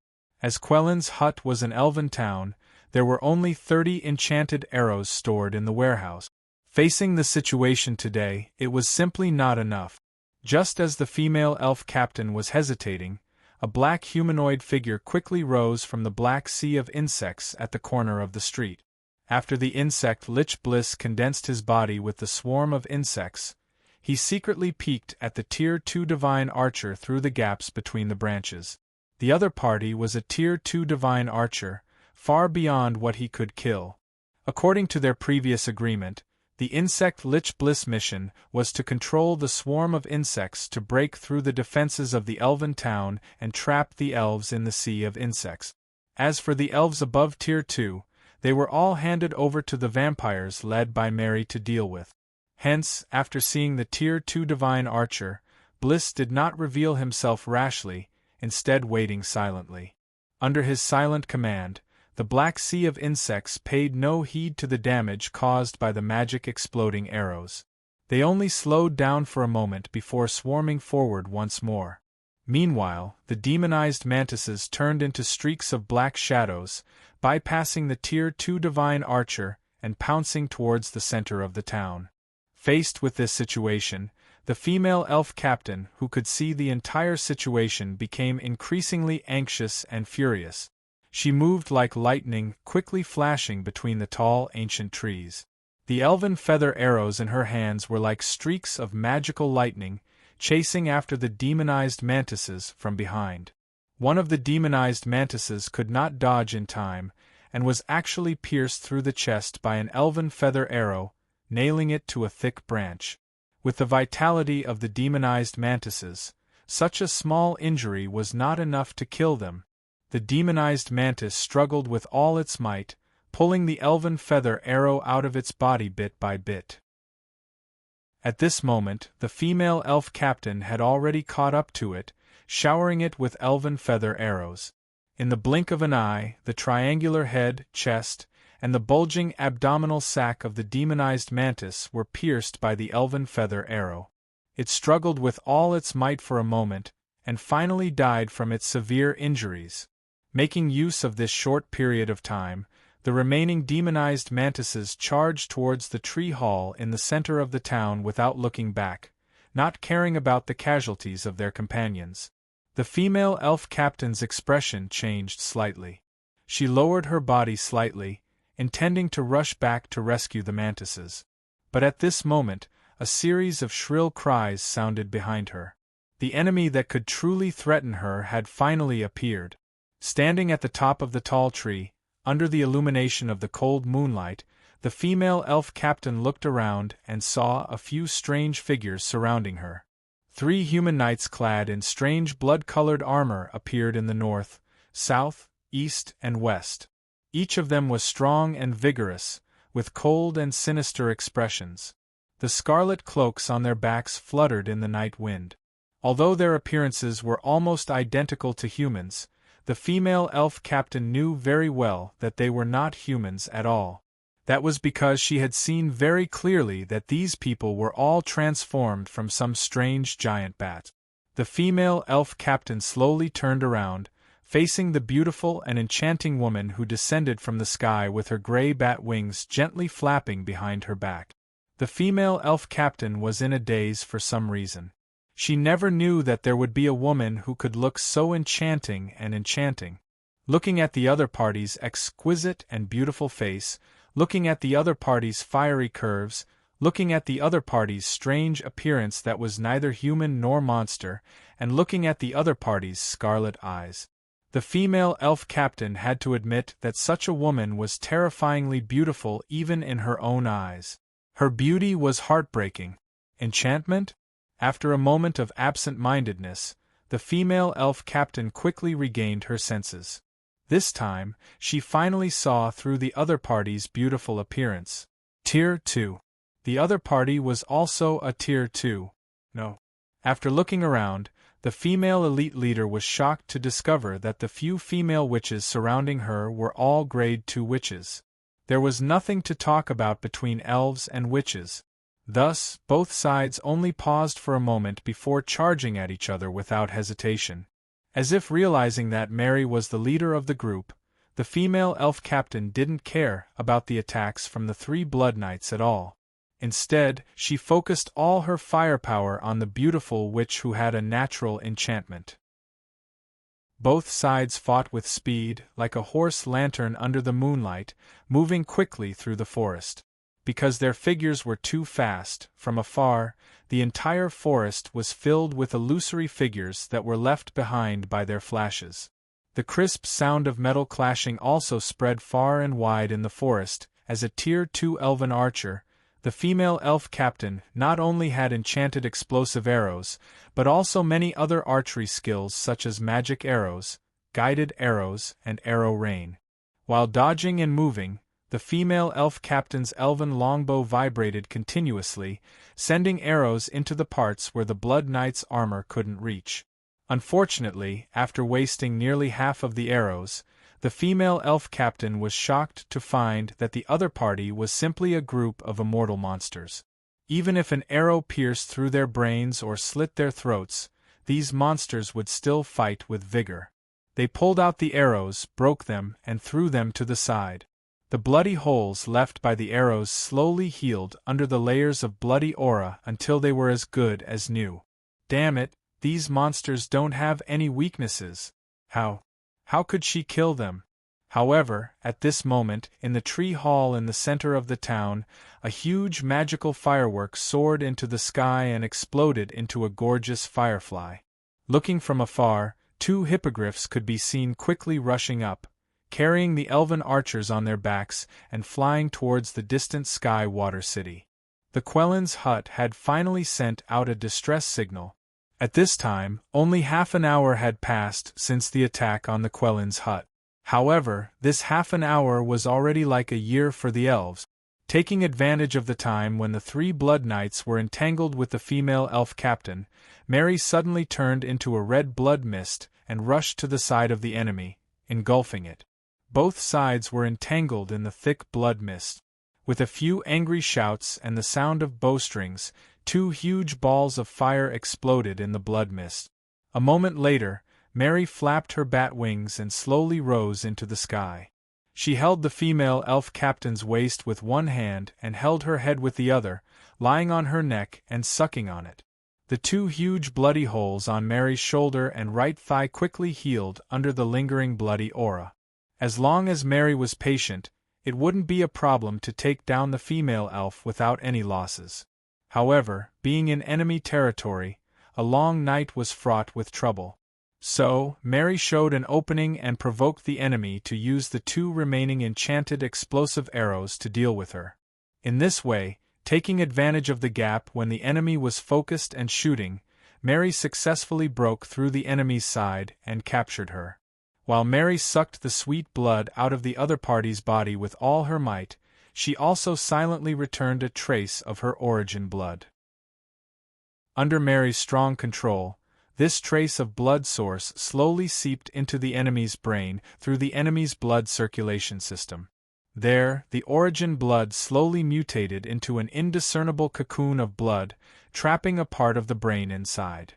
As Quellen's hut was an elven town, there were only 30 enchanted arrows stored in the warehouse. Facing the situation today, it was simply not enough. Just as the female elf captain was hesitating, a black humanoid figure quickly rose from the black sea of insects at the corner of the street. After the insect Lich Bliss condensed his body with the swarm of insects, he secretly peeked at the Tier 2 divine archer through the gaps between the branches. The other party was a Tier 2 divine archer, far beyond what he could kill. According to their previous agreement, the insect Lich Bliss mission was to control the swarm of insects to break through the defenses of the elven town and trap the elves in the sea of insects. As for the elves above Tier 2, they were all handed over to the vampires led by Mary to deal with. Hence, after seeing the Tier 2 divine archer, Bliss did not reveal himself rashly, instead waiting silently. Under his silent command, the black sea of insects paid no heed to the damage caused by the magic exploding arrows. They only slowed down for a moment before swarming forward once more. Meanwhile, the demonized mantises turned into streaks of black shadows, bypassing the Tier 2 divine archer and pouncing towards the center of the town. Faced with this situation, the female elf captain, who could see the entire situation, became increasingly anxious and furious. She moved like lightning, quickly flashing between the tall, ancient trees. The elven feather arrows in her hands were like streaks of magical lightning, chasing after the demonized mantises from behind. One of the demonized mantises could not dodge in time, and was actually pierced through the chest by an elven feather arrow, nailing it to a thick branch. With the vitality of the demonized mantises, such a small injury was not enough to kill them. The demonized mantis struggled with all its might, pulling the elven feather arrow out of its body bit by bit. At this moment, the female elf captain had already caught up to it, showering it with elven feather arrows. In the blink of an eye, the triangular head, chest, and the bulging abdominal sac of the demonized mantis were pierced by the elven feather arrow. It struggled with all its might for a moment, and finally died from its severe injuries. Making use of this short period of time, the remaining demonized mantises charged towards the tree hall in the center of the town without looking back, not caring about the casualties of their companions. The female elf captain's expression changed slightly. She lowered her body slightly, intending to rush back to rescue the mantises. But at this moment, a series of shrill cries sounded behind her. The enemy that could truly threaten her had finally appeared. Standing at the top of the tall tree, under the illumination of the cold moonlight, the female elf captain looked around and saw a few strange figures surrounding her. 3 human knights clad in strange blood-colored armor appeared in the north, south, east, and west. Each of them was strong and vigorous, with cold and sinister expressions. The scarlet cloaks on their backs fluttered in the night wind. Although their appearances were almost identical to humans, the female elf captain knew very well that they were not humans at all. That was because she had seen very clearly that these people were all transformed from some strange giant bat. The female elf captain slowly turned around, facing the beautiful and enchanting woman who descended from the sky with her gray bat wings gently flapping behind her back. The female elf captain was in a daze for some reason. She never knew that there would be a woman who could look so enchanting and enchanting. Looking at the other party's exquisite and beautiful face, looking at the other party's fiery curves, looking at the other party's strange appearance that was neither human nor monster, and looking at the other party's scarlet eyes. The female elf captain had to admit that such a woman was terrifyingly beautiful even in her own eyes. Her beauty was heartbreaking. Enchantment? After a moment of absent-mindedness, the female elf captain quickly regained her senses. This time, she finally saw through the other party's beautiful appearance. Tier 2. The other party was also a Tier 2. No. After looking around, the female elite leader was shocked to discover that the few female witches surrounding her were all Grade 2 witches. There was nothing to talk about between elves and witches. Thus, both sides only paused for a moment before charging at each other without hesitation. As if realizing that Mary was the leader of the group, the female elf captain didn't care about the attacks from the 3 Blood Knights at all. Instead, she focused all her firepower on the beautiful witch who had a natural enchantment. Both sides fought with speed, like a horse lantern under the moonlight, moving quickly through the forest. Because their figures were too fast, from afar, the entire forest was filled with illusory figures that were left behind by their flashes. The crisp sound of metal clashing also spread far and wide in the forest, as a Tier 2 elven archer, the female elf captain not only had enchanted explosive arrows, but also many other archery skills such as magic arrows, guided arrows, and arrow rain. While dodging and moving, the female elf captain's elven longbow vibrated continuously, sending arrows into the parts where the Blood Knight's armor couldn't reach. Unfortunately, after wasting nearly half of the arrows, the female elf captain was shocked to find that the other party was simply a group of immortal monsters. Even if an arrow pierced through their brains or slit their throats, these monsters would still fight with vigor. They pulled out the arrows, broke them, and threw them to the side. The bloody holes left by the arrows slowly healed under the layers of bloody aura until they were as good as new. Damn it, these monsters don't have any weaknesses. How could she kill them? However, at this moment, in the tree hall in the center of the town, a huge magical firework soared into the sky and exploded into a gorgeous firefly. Looking from afar, 2 hippogriffs could be seen quickly rushing up, carrying the elven archers on their backs and flying towards the distant sky water city. The Quellen's hut had finally sent out a distress signal. At this time, only half an hour had passed since the attack on the Quellen's hut. However, this half an hour was already like a year for the elves. Taking advantage of the time when the 3 Blood Knights were entangled with the female elf captain, Mary suddenly turned into a red blood mist and rushed to the side of the enemy, engulfing it. Both sides were entangled in the thick blood mist. With a few angry shouts and the sound of bowstrings, 2 huge balls of fire exploded in the blood mist. A moment later, Mary flapped her bat wings and slowly rose into the sky. She held the female elf captain's waist with one hand and held her head with the other, lying on her neck and sucking on it. The 2 huge bloody holes on Mary's shoulder and right thigh quickly healed under the lingering bloody aura. As long as Mary was patient, it wouldn't be a problem to take down the female elf without any losses. However, being in enemy territory, a long night was fraught with trouble. So, Mary showed an opening and provoked the enemy to use the 2 remaining enchanted explosive arrows to deal with her. In this way, taking advantage of the gap when the enemy was focused and shooting, Mary successfully broke through the enemy's side and captured her. While Mary sucked the sweet blood out of the other party's body with all her might, she also silently returned a trace of her origin blood. Under Mary's strong control, this trace of blood source slowly seeped into the enemy's brain through the enemy's blood circulation system. There, the origin blood slowly mutated into an indiscernible cocoon of blood, trapping a part of the brain inside.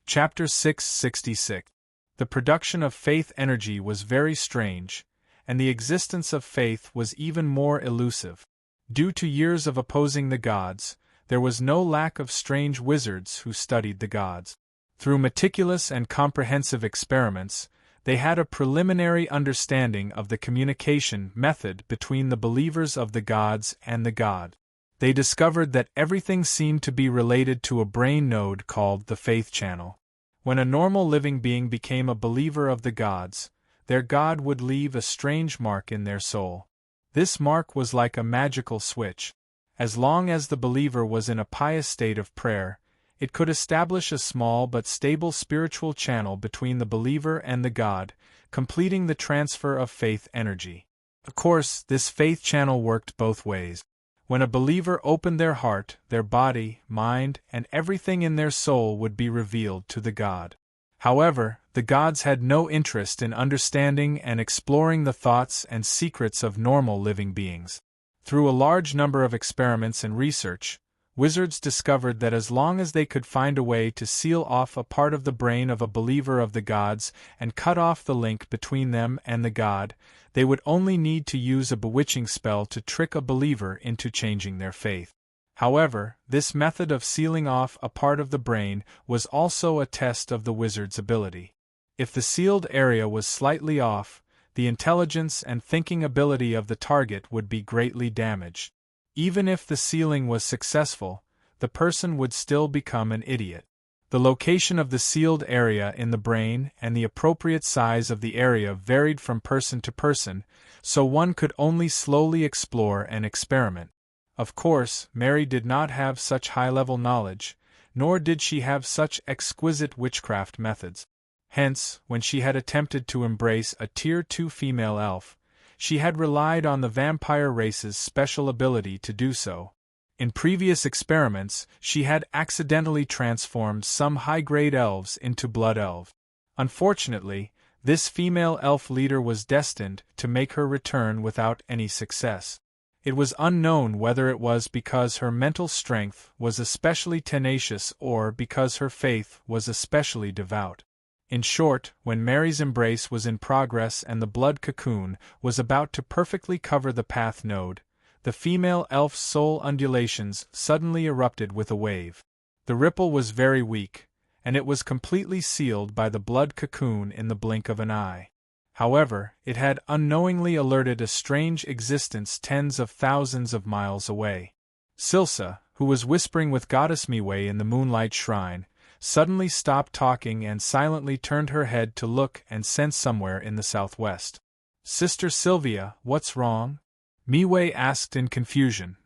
Chapter 666. The production of faith energy was very strange, and the existence of faith was even more elusive. Due to years of opposing the gods, there was no lack of strange wizards who studied the gods. Through meticulous and comprehensive experiments, they had a preliminary understanding of the communication method between the believers of the gods and the god. They discovered that everything seemed to be related to a brain node called the faith channel. When a normal living being became a believer of the gods, their god would leave a strange mark in their soul. This mark was like a magical switch. As long as the believer was in a pious state of prayer, it could establish a small but stable spiritual channel between the believer and the god, completing the transfer of faith energy. Of course, this faith channel worked both ways. When a believer opened their heart, their body, mind, and everything in their soul would be revealed to the god. However, the gods had no interest in understanding and exploring the thoughts and secrets of normal living beings. Through a large number of experiments and research, wizards discovered that as long as they could find a way to seal off a part of the brain of a believer of the gods and cut off the link between them and the god, they would only need to use a bewitching spell to trick a believer into changing their faith. However, this method of sealing off a part of the brain was also a test of the wizard's ability. If the sealed area was slightly off, the intelligence and thinking ability of the target would be greatly damaged. Even if the sealing was successful, the person would still become an idiot. The location of the sealed area in the brain and the appropriate size of the area varied from person to person, so one could only slowly explore and experiment. Of course, Mary did not have such high-level knowledge, nor did she have such exquisite witchcraft methods. Hence, when she had attempted to embrace a Tier 2 female elf, she had relied on the vampire race's special ability to do so. In previous experiments, she had accidentally transformed some high-grade elves into blood elves. Unfortunately, this female elf leader was destined to make her return without any success. It was unknown whether it was because her mental strength was especially tenacious or because her faith was especially devout. In short, when Mary's embrace was in progress and the blood cocoon was about to perfectly cover the path node, the female elf's soul undulations suddenly erupted with a wave. The ripple was very weak, and it was completely sealed by the blood cocoon in the blink of an eye. However, it had unknowingly alerted a strange existence tens of thousands of miles away. Silsa, who was whispering with Goddess Miwei in the moonlight shrine, suddenly stopped talking and silently turned her head to look and sense somewhere in the southwest. "Sister Sylvia, what's wrong?" Miwei asked in confusion.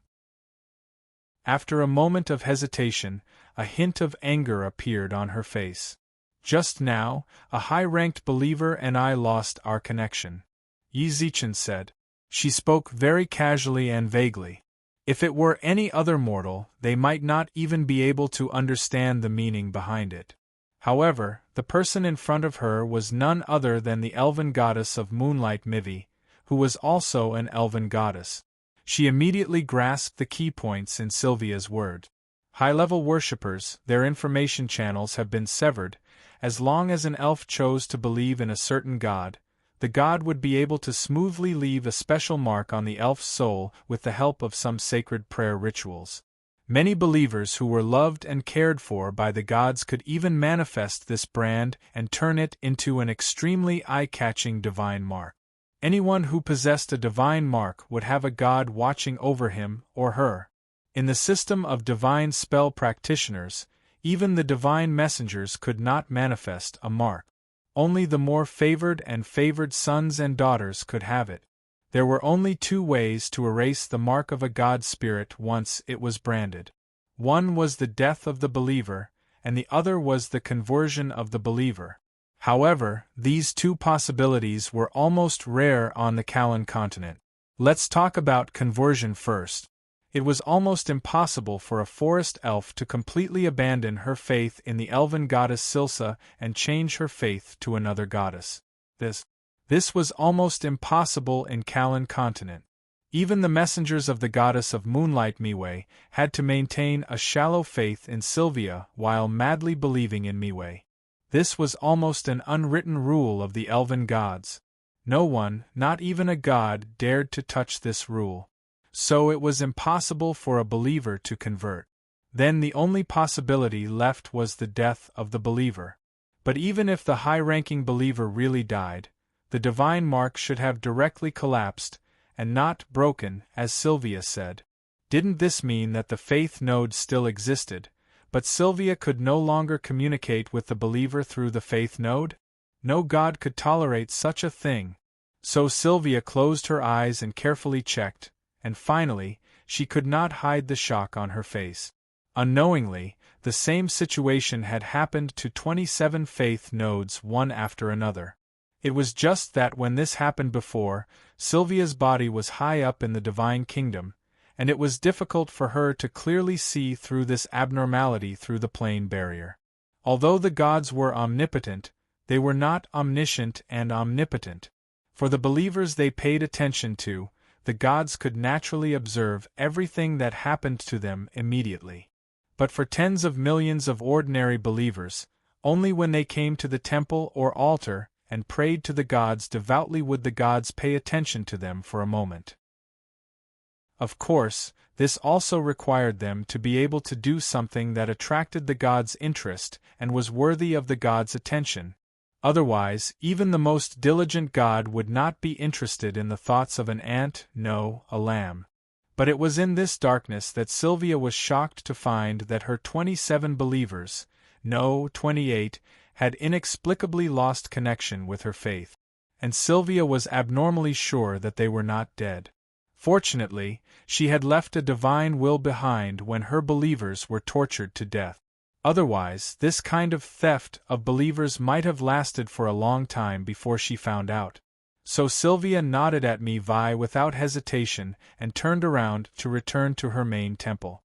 After a moment of hesitation, a hint of anger appeared on her face. "Just now, a high-ranked believer and I lost our connection," Yi Zichen said. She spoke very casually and vaguely. If it were any other mortal, they might not even be able to understand the meaning behind it. However, the person in front of her was none other than the elven goddess of moonlight Mivi, who was also an elven goddess. She immediately grasped the key points in Sylvia's word. High-level worshippers, their information channels have been severed. As long as an elf chose to believe in a certain god, the god would be able to smoothly leave a special mark on the elf's soul with the help of some sacred prayer rituals. Many believers who were loved and cared for by the gods could even manifest this brand and turn it into an extremely eye-catching divine mark. Anyone who possessed a divine mark would have a god watching over him or her. In the system of divine spell practitioners, even the divine messengers could not manifest a mark. Only the more favored and favored sons and daughters could have it. There were only two ways to erase the mark of a god spirit once it was branded. One was the death of the believer, and the other was the conversion of the believer. However, these two possibilities were almost rare on the Kalan continent. Let's talk about conversion first. It was almost impossible for a forest elf to completely abandon her faith in the elven goddess Silsa and change her faith to another goddess. This was almost impossible in Kalan continent. Even the messengers of the goddess of moonlight Miwe had to maintain a shallow faith in Sylvia while madly believing in Miwe. This was almost an unwritten rule of the elven gods. No one, not even a god, dared to touch this rule. So it was impossible for a believer to convert. Then the only possibility left was the death of the believer. But even if the high-ranking believer really died, the divine mark should have directly collapsed, and not broken, as Sylvia said. Didn't this mean that the faith node still existed, but Sylvia could no longer communicate with the believer through the faith node? No god could tolerate such a thing. So Sylvia closed her eyes and carefully checked, and finally, she could not hide the shock on her face. Unknowingly, the same situation had happened to 27 faith nodes one after another. It was just that when this happened before, Sylvia's body was high up in the divine kingdom, and it was difficult for her to clearly see through this abnormality through the plane barrier. Although the gods were omnipotent, they were not omniscient and omnipotent. For the believers they paid attention to, the gods could naturally observe everything that happened to them immediately. But for tens of millions of ordinary believers, only when they came to the temple or altar and prayed to the gods devoutly would the gods pay attention to them for a moment. Of course, this also required them to be able to do something that attracted the gods' interest and was worthy of the gods' attention. Otherwise, even the most diligent god would not be interested in the thoughts of an ant, no, a lamb. But it was in this darkness that Sylvia was shocked to find that her 27 believers, no, 28, had inexplicably lost connection with her faith. And Sylvia was abnormally sure that they were not dead. Fortunately, she had left a divine will behind when her believers were tortured to death. Otherwise, this kind of theft of believers might have lasted for a long time before she found out. So Sylvia nodded at me without hesitation and turned around to return to her main temple.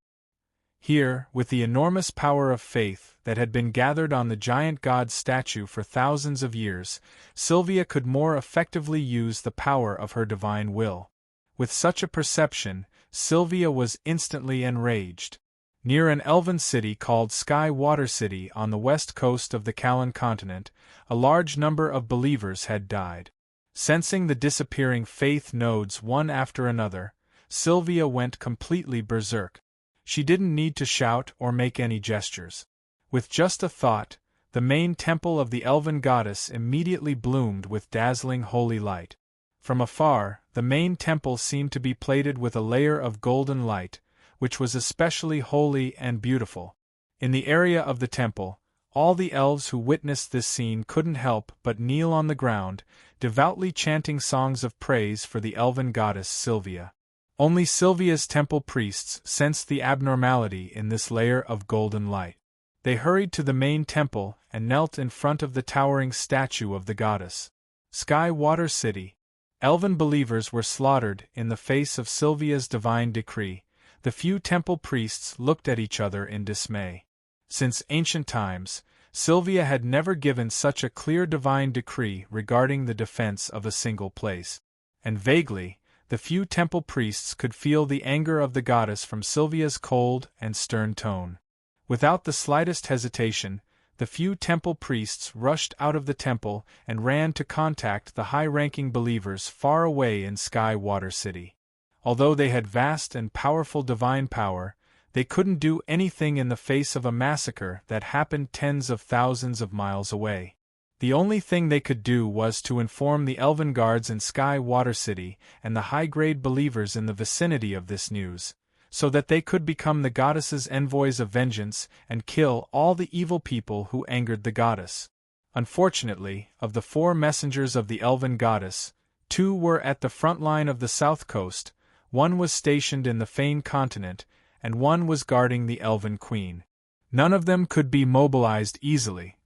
Here, with the enormous power of faith that had been gathered on the giant god's statue for thousands of years, Sylvia could more effectively use the power of her divine will. With such a perception, Sylvia was instantly enraged. Near an elven city called Sky Water City on the west coast of the Kalan continent, a large number of believers had died. Sensing the disappearing faith nodes one after another, Sylvia went completely berserk. She didn't need to shout or make any gestures. With just a thought, the main temple of the elven goddess immediately bloomed with dazzling holy light. From afar, the main temple seemed to be plated with a layer of golden light, which was especially holy and beautiful. In the area of the temple, all the elves who witnessed this scene couldn't help but kneel on the ground, devoutly chanting songs of praise for the elven goddess Sylvia. Only Sylvia's temple priests sensed the abnormality in this layer of golden light. They hurried to the main temple and knelt in front of the towering statue of the goddess. Sky Water City. Elven believers were slaughtered in the face of Sylvia's divine decree. The few temple priests looked at each other in dismay. Since ancient times, Sylvia had never given such a clear divine decree regarding the defense of a single place. And vaguely, the few temple priests could feel the anger of the goddess from Sylvia's cold and stern tone. Without the slightest hesitation, the few temple priests rushed out of the temple and ran to contact the high-ranking believers far away in Sky Water City. Although they had vast and powerful divine power, they couldn't do anything in the face of a massacre that happened tens of thousands of miles away. The only thing they could do was to inform the elven guards in Sky Water City and the high-grade believers in the vicinity of this news, so that they could become the goddess's envoys of vengeance and kill all the evil people who angered the goddess. Unfortunately, of the 4 messengers of the elven goddess, 2 were at the front line of the south coast, 1 was stationed in the Fane continent, and 1 was guarding the elven queen. None of them could be mobilized easily.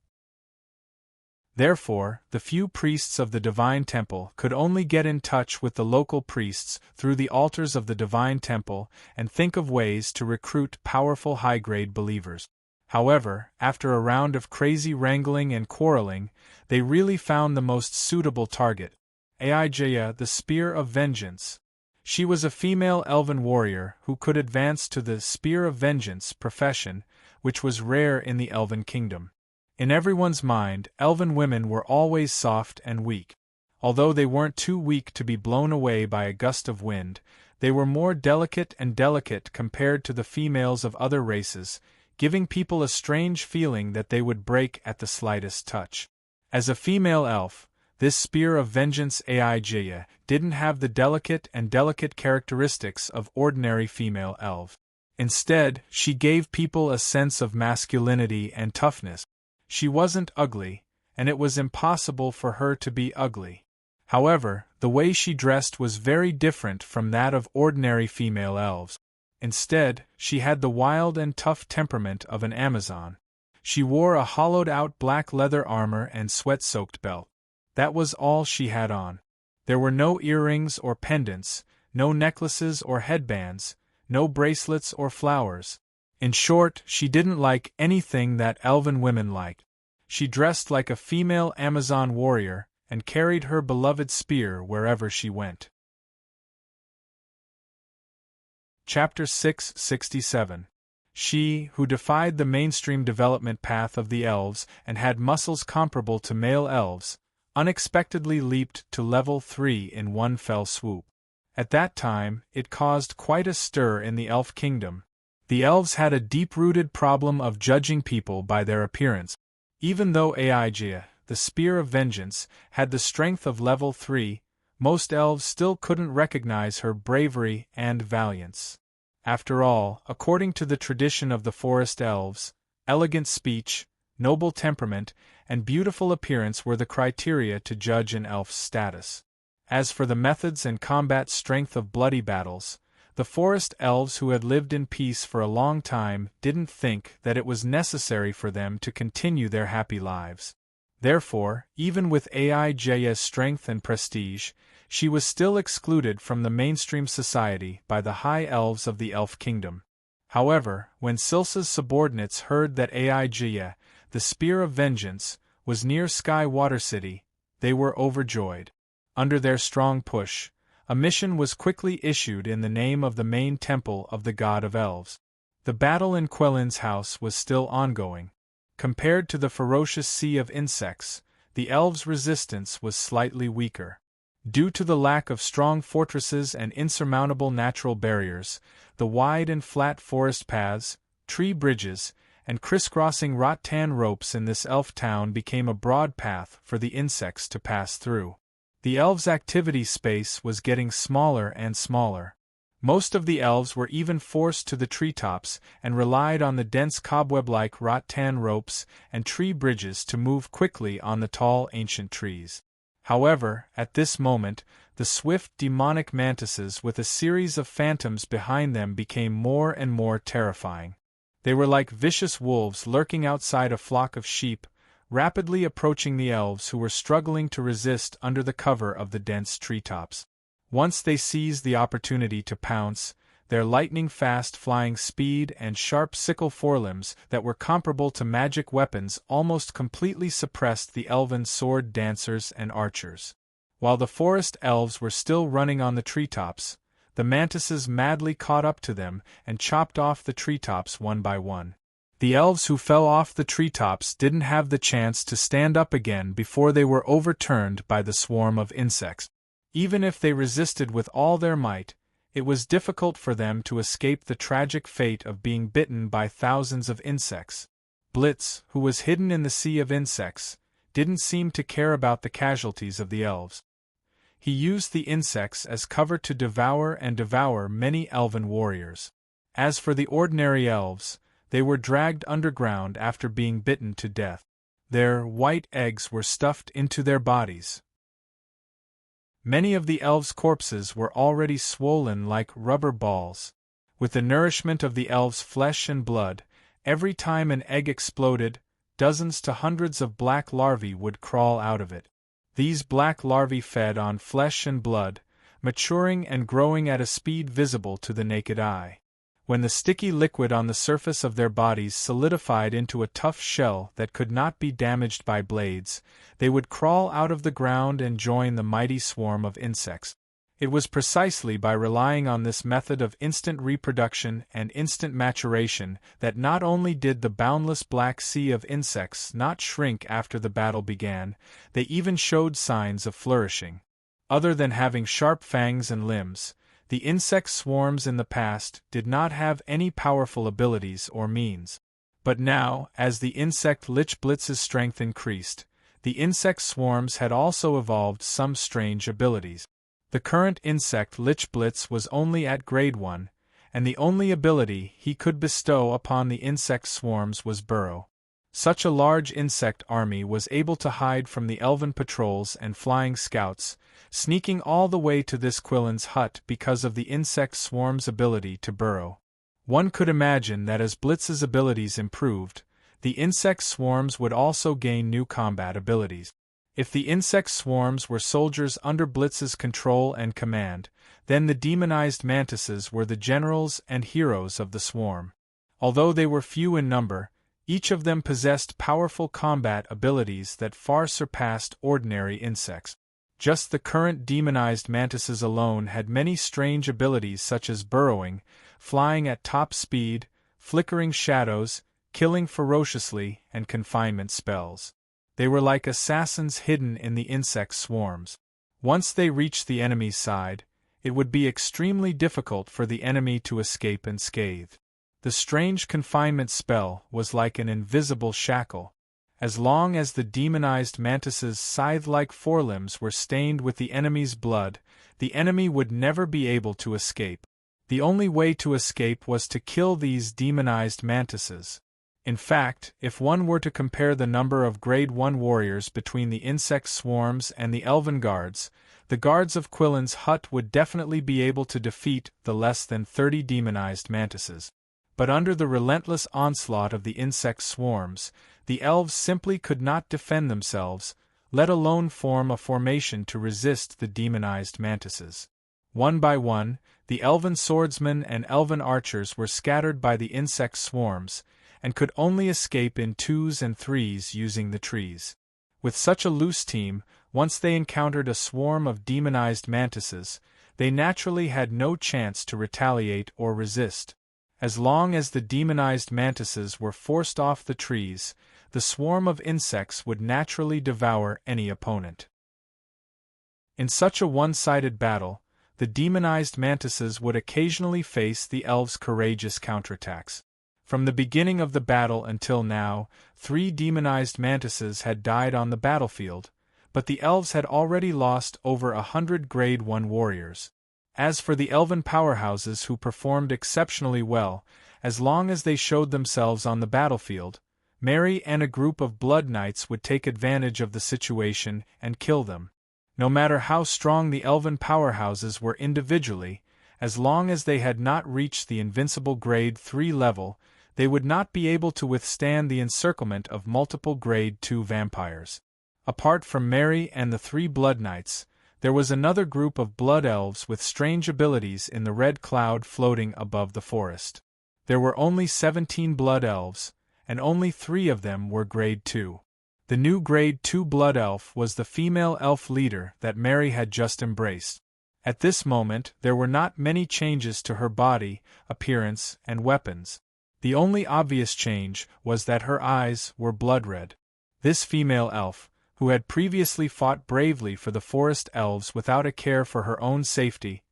Therefore, the few priests of the Divine Temple could only get in touch with the local priests through the altars of the Divine Temple and think of ways to recruit powerful high-grade believers. However, after a round of crazy wrangling and quarreling, they really found the most suitable target: Aijaya, the Spear of Vengeance. She was a female elven warrior who could advance to the Spear of Vengeance profession, which was rare in the Elven Kingdom. In everyone's mind, elven women were always soft and weak. Although they weren't too weak to be blown away by a gust of wind, they were more delicate compared to the females of other races, giving people a strange feeling that they would break at the slightest touch. As a female elf, this Spear of Vengeance Aijaya didn't have the delicate characteristics of ordinary female elves. Instead, she gave people a sense of masculinity and toughness. She wasn't ugly, and it was impossible for her to be ugly. However, the way she dressed was very different from that of ordinary female elves. Instead, she had the wild and tough temperament of an Amazon. She wore a hollowed-out black leather armor and sweat-soaked belt. That was all she had on. There were no earrings or pendants, no necklaces or headbands, no bracelets or flowers. In short, she didn't like anything that elven women liked. She dressed like a female Amazon warrior and carried her beloved spear wherever she went. Chapter 667. She, who defied the mainstream development path of the elves and had muscles comparable to male elves, unexpectedly leaped to level 3 in one fell swoop. At that time, it caused quite a stir in the elf kingdom. The elves had a deep-rooted problem of judging people by their appearance. Even though Aijaya, the Spear of Vengeance, had the strength of level 3, most elves still couldn't recognize her bravery and valiance. After all, according to the tradition of the forest elves, elegant speech, noble temperament, and beautiful appearance were the criteria to judge an elf's status. As for the methods and combat strength of bloody battles, the forest elves who had lived in peace for a long time didn't think that it was necessary for them to continue their happy lives. Therefore, even with Aijaya's strength and prestige, she was still excluded from the mainstream society by the high elves of the elf kingdom. However, when Silsa's subordinates heard that Aijaya, the Spear of Vengeance, was near Sky Water City, they were overjoyed. Under their strong push, a mission was quickly issued in the name of the main temple of the god of elves. The battle in Quellin's house was still ongoing. Compared to the ferocious sea of insects, the elves' resistance was slightly weaker. Due to the lack of strong fortresses and insurmountable natural barriers, the wide and flat forest paths, tree bridges, and crisscrossing rattan ropes in this elf town became a broad path for the insects to pass through. The elves' activity space was getting smaller and smaller. Most of the elves were even forced to the treetops and relied on the dense cobweb-like rattan ropes and tree bridges to move quickly on the tall ancient trees. However, at this moment, the swift demonic mantises with a series of phantoms behind them became more and more terrifying. They were like vicious wolves lurking outside a flock of sheep, rapidly approaching the elves who were struggling to resist under the cover of the dense treetops. Once they seized the opportunity to pounce, their lightning-fast flying speed and sharp sickle forelimbs that were comparable to magic weapons almost completely suppressed the elven sword dancers and archers. While the forest elves were still running on the treetops, the mantises madly caught up to them and chopped off the treetops one by one. The elves who fell off the treetops didn't have the chance to stand up again before they were overturned by the swarm of insects. Even if they resisted with all their might, it was difficult for them to escape the tragic fate of being bitten by thousands of insects. Blitz, who was hidden in the sea of insects, didn't seem to care about the casualties of the elves. He used the insects as cover to devour many elven warriors. As for the ordinary elves, they were dragged underground after being bitten to death. Their white eggs were stuffed into their bodies. Many of the elves' corpses were already swollen like rubber balls. With the nourishment of the elves' flesh and blood, every time an egg exploded, dozens to hundreds of black larvae would crawl out of it. These black larvae fed on flesh and blood, maturing and growing at a speed visible to the naked eye. When the sticky liquid on the surface of their bodies solidified into a tough shell that could not be damaged by blades, they would crawl out of the ground and join the mighty swarm of insects. It was precisely by relying on this method of instant reproduction and instant maturation that not only did the boundless black sea of insects not shrink after the battle began, they even showed signs of flourishing. Other than having sharp fangs and limbs, the insect swarms in the past did not have any powerful abilities or means. But now, as the insect Lich Blitz's strength increased, the insect swarms had also evolved some strange abilities. The current insect Lich Blitz was only at grade 1, and the only ability he could bestow upon the insect swarms was burrow. Such a large insect army was able to hide from the elven patrols and flying scouts, sneaking all the way to this Quillen's hut because of the insect swarm's ability to burrow. One could imagine that as Blitz's abilities improved, the insect swarms would also gain new combat abilities. If the insect swarms were soldiers under Blitz's control and command, then the demonized mantises were the generals and heroes of the swarm. Although they were few in number, each of them possessed powerful combat abilities that far surpassed ordinary insects. Just the current demonized mantises alone had many strange abilities such as burrowing, flying at top speed, flickering shadows, killing ferociously, and confinement spells. They were like assassins hidden in the insect swarms. Once they reached the enemy's side, it would be extremely difficult for the enemy to escape unscathed. The strange confinement spell was like an invisible shackle. As long as the demonized mantis's scythe-like forelimbs were stained with the enemy's blood, the enemy would never be able to escape. The only way to escape was to kill these demonized mantises. In fact, if one were to compare the number of Grade 1 warriors between the insect swarms and the elven guards, the guards of Quillen's hut would definitely be able to defeat the less than 30 demonized mantises. But under the relentless onslaught of the insect swarms, the elves simply could not defend themselves, let alone form a formation to resist the demonized mantises. One by one, the elven swordsmen and elven archers were scattered by the insect swarms, and could only escape in 2s and 3s using the trees. With such a loose team, once they encountered a swarm of demonized mantises, they naturally had no chance to retaliate or resist. As long as the demonized mantises were forced off the trees, the swarm of insects would naturally devour any opponent. In such a one-sided battle, the demonized mantises would occasionally face the elves' courageous counterattacks. From the beginning of the battle until now, 3 demonized mantises had died on the battlefield, but the elves had already lost over 100 Grade 1 warriors. As for the elven powerhouses who performed exceptionally well, as long as they showed themselves on the battlefield, Mary and a group of Blood Knights would take advantage of the situation and kill them. No matter how strong the elven powerhouses were individually, as long as they had not reached the invincible Grade 3 level, they would not be able to withstand the encirclement of multiple Grade 2 vampires. Apart from Mary and the 3 Blood Knights, there was another group of blood elves with strange abilities in the red cloud floating above the forest. There were only 17 blood elves, and only 3 of them were Grade 2. The new Grade 2 blood elf was the female elf leader that Mary had just embraced. At this moment, there were not many changes to her body, appearance, and weapons. The only obvious change was that her eyes were blood-red. This female elf, who had previously fought bravely for the forest elves without a care for her own safety,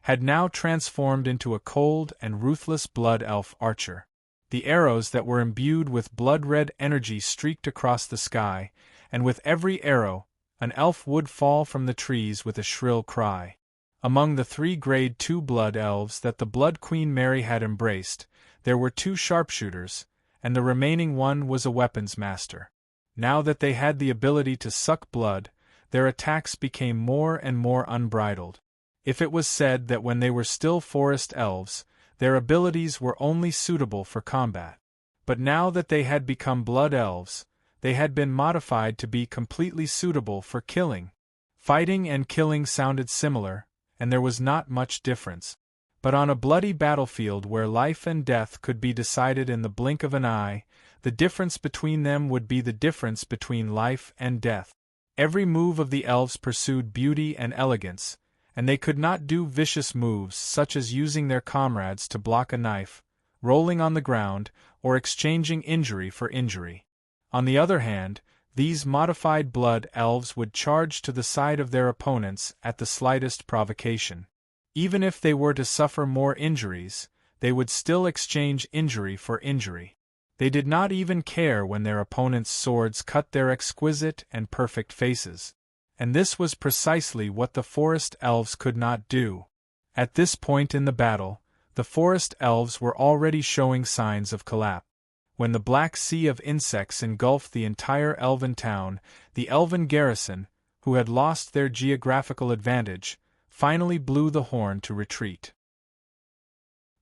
had now transformed into a cold and ruthless blood elf archer. The arrows that were imbued with blood-red energy streaked across the sky, and with every arrow, an elf would fall from the trees with a shrill cry. Among the 3 Grade 2 blood elves that the Blood Queen Mary had embraced, there were 2 sharpshooters, and the remaining one was a weapons master. Now that they had the ability to suck blood, their attacks became more and more unbridled. If it was said that when they were still forest elves, their abilities were only suitable for combat. But now that they had become blood elves, they had been modified to be completely suitable for killing. Fighting and killing sounded similar, and there was not much difference. But on a bloody battlefield where life and death could be decided in the blink of an eye, the difference between them would be the difference between life and death. Every move of the elves pursued beauty and elegance, and they could not do vicious moves such as using their comrades to block a knife, rolling on the ground, or exchanging injury for injury. On the other hand, these modified blood elves would charge to the side of their opponents at the slightest provocation. Even if they were to suffer more injuries, they would still exchange injury for injury. They did not even care when their opponents' swords cut their exquisite and perfect faces. And this was precisely what the forest elves could not do. At this point in the battle, the forest elves were already showing signs of collapse. When the black sea of insects engulfed the entire elven town, the elven garrison, who had lost their geographical advantage, finally blew the horn to retreat.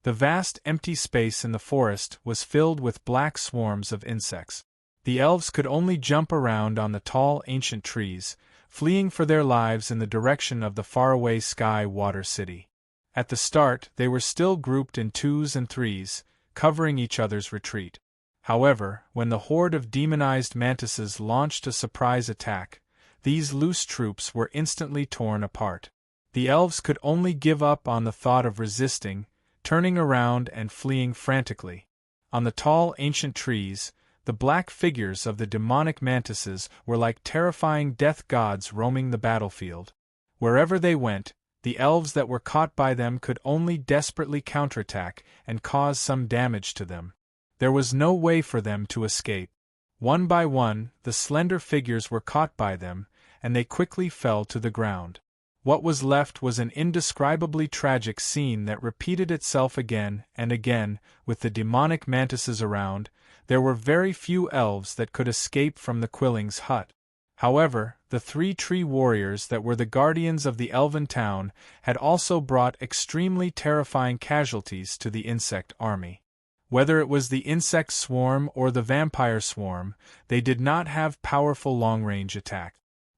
The vast empty space in the forest was filled with black swarms of insects. The elves could only jump around on the tall ancient trees, fleeing for their lives in the direction of the faraway sky-water city. At the start, they were still grouped in twos and threes, covering each other's retreat. However, when the horde of demonized mantises launched a surprise attack, these loose troops were instantly torn apart. The elves could only give up on the thought of resisting, turning around and fleeing frantically. On the tall ancient trees, the black figures of the demonic mantises were like terrifying death gods roaming the battlefield. Wherever they went, the elves that were caught by them could only desperately counterattack and cause some damage to them. There was no way for them to escape. One by one, the slender figures were caught by them, and they quickly fell to the ground. What was left was an indescribably tragic scene that repeated itself again and again, with the demonic mantises around. There were very few elves that could escape from the Quilling's hut. However, the 3 tree warriors that were the guardians of the elven town had also brought extremely terrifying casualties to the insect army. Whether it was the insect swarm or the vampire swarm, they did not have powerful long-range attack.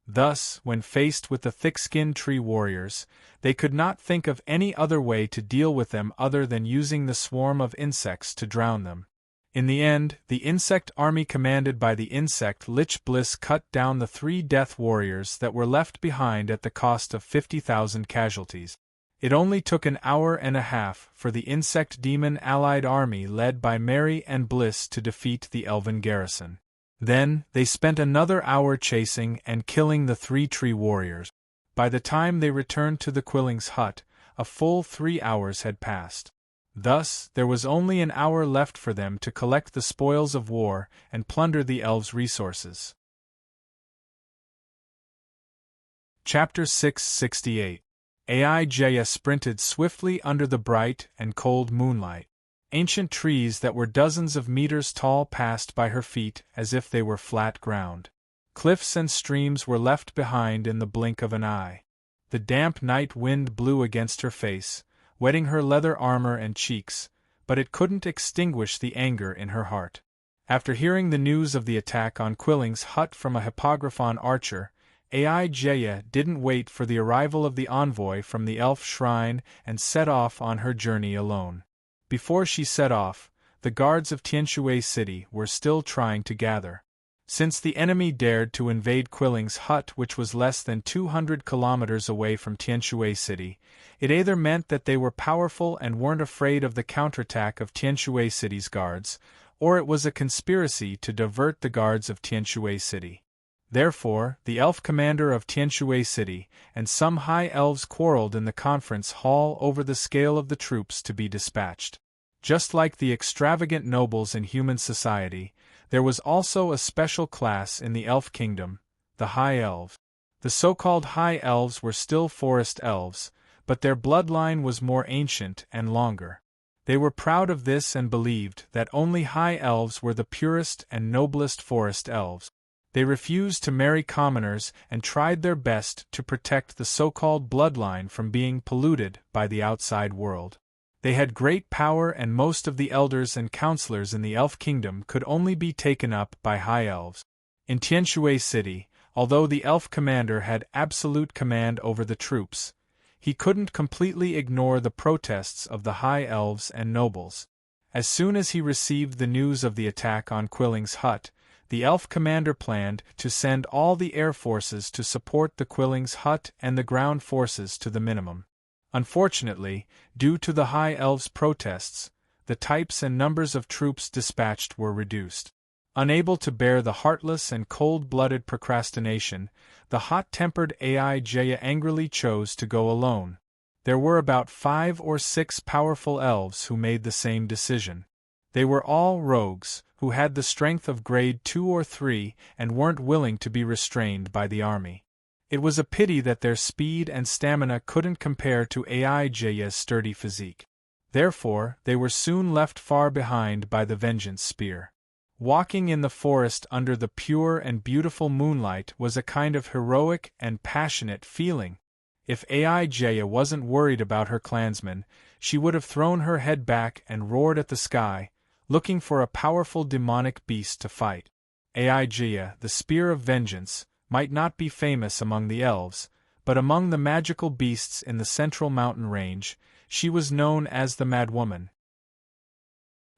Thus, when faced with the thick-skinned tree warriors, they could not think of any other way to deal with them other than using the swarm of insects to drown them. In the end, the insect army commanded by the insect Lich Bliss cut down the 3 death warriors that were left behind at the cost of 50,000 casualties. It only took an hour and a half for the insect demon allied army led by Mary and Bliss to defeat the elven garrison. Then, they spent another hour chasing and killing the 3 tree warriors. By the time they returned to the Quilling's hut, a full 3 hours had passed. Thus, there was only an hour left for them to collect the spoils of war and plunder the elves' resources. Chapter 668. Aijaya sprinted swiftly under the bright and cold moonlight. Ancient trees that were dozens of meters tall passed by her feet as if they were flat ground. Cliffs and streams were left behind in the blink of an eye. The damp night wind blew against her face, wetting her leather armor and cheeks, but it couldn't extinguish the anger in her heart. After hearing the news of the attack on Quilling's hut from a Hippogriphon archer, Aijaya didn't wait for the arrival of the envoy from the elf shrine and set off on her journey alone. Before she set off, the guards of Tianshui City were still trying to gather. Since the enemy dared to invade Quilling's hut, which was less than 200 kilometers away from Tianshui City, it either meant that they were powerful and weren't afraid of the counterattack of Tianshui City's guards, or it was a conspiracy to divert the guards of Tianshui City. Therefore, the elf commander of Tianshui City and some high elves quarreled in the conference hall over the scale of the troops to be dispatched. Just like the extravagant nobles in human society, there was also a special class in the elf kingdom, the high elves. The so-called high elves were still forest elves, but their bloodline was more ancient and longer. They were proud of this and believed that only high elves were the purest and noblest forest elves. They refused to marry commoners and tried their best to protect the so-called bloodline from being polluted by the outside world. They had great power, and most of the elders and counselors in the elf kingdom could only be taken up by high elves. In Tianshui City, although the elf commander had absolute command over the troops, he couldn't completely ignore the protests of the high elves and nobles. As soon as he received the news of the attack on Quilling's hut, the elf commander planned to send all the air forces to support the Quilling's hut and the ground forces to the minimum. Unfortunately, due to the high elves' protests, the types and numbers of troops dispatched were reduced. Unable to bear the heartless and cold-blooded procrastination, the hot-tempered Aijaya angrily chose to go alone. There were about 5 or 6 powerful elves who made the same decision. They were all rogues, who had the strength of grade 2 or 3 and weren't willing to be restrained by the army. It was a pity that their speed and stamina couldn't compare to Aijaya's sturdy physique. Therefore, they were soon left far behind by the vengeance spear. Walking in the forest under the pure and beautiful moonlight was a kind of heroic and passionate feeling. If Aijaya wasn't worried about her clansmen, she would have thrown her head back and roared at the sky, looking for a powerful demonic beast to fight. Aijaya, the Spear of Vengeance, might not be famous among the elves, but among the magical beasts in the central mountain range, she was known as the Mad Woman.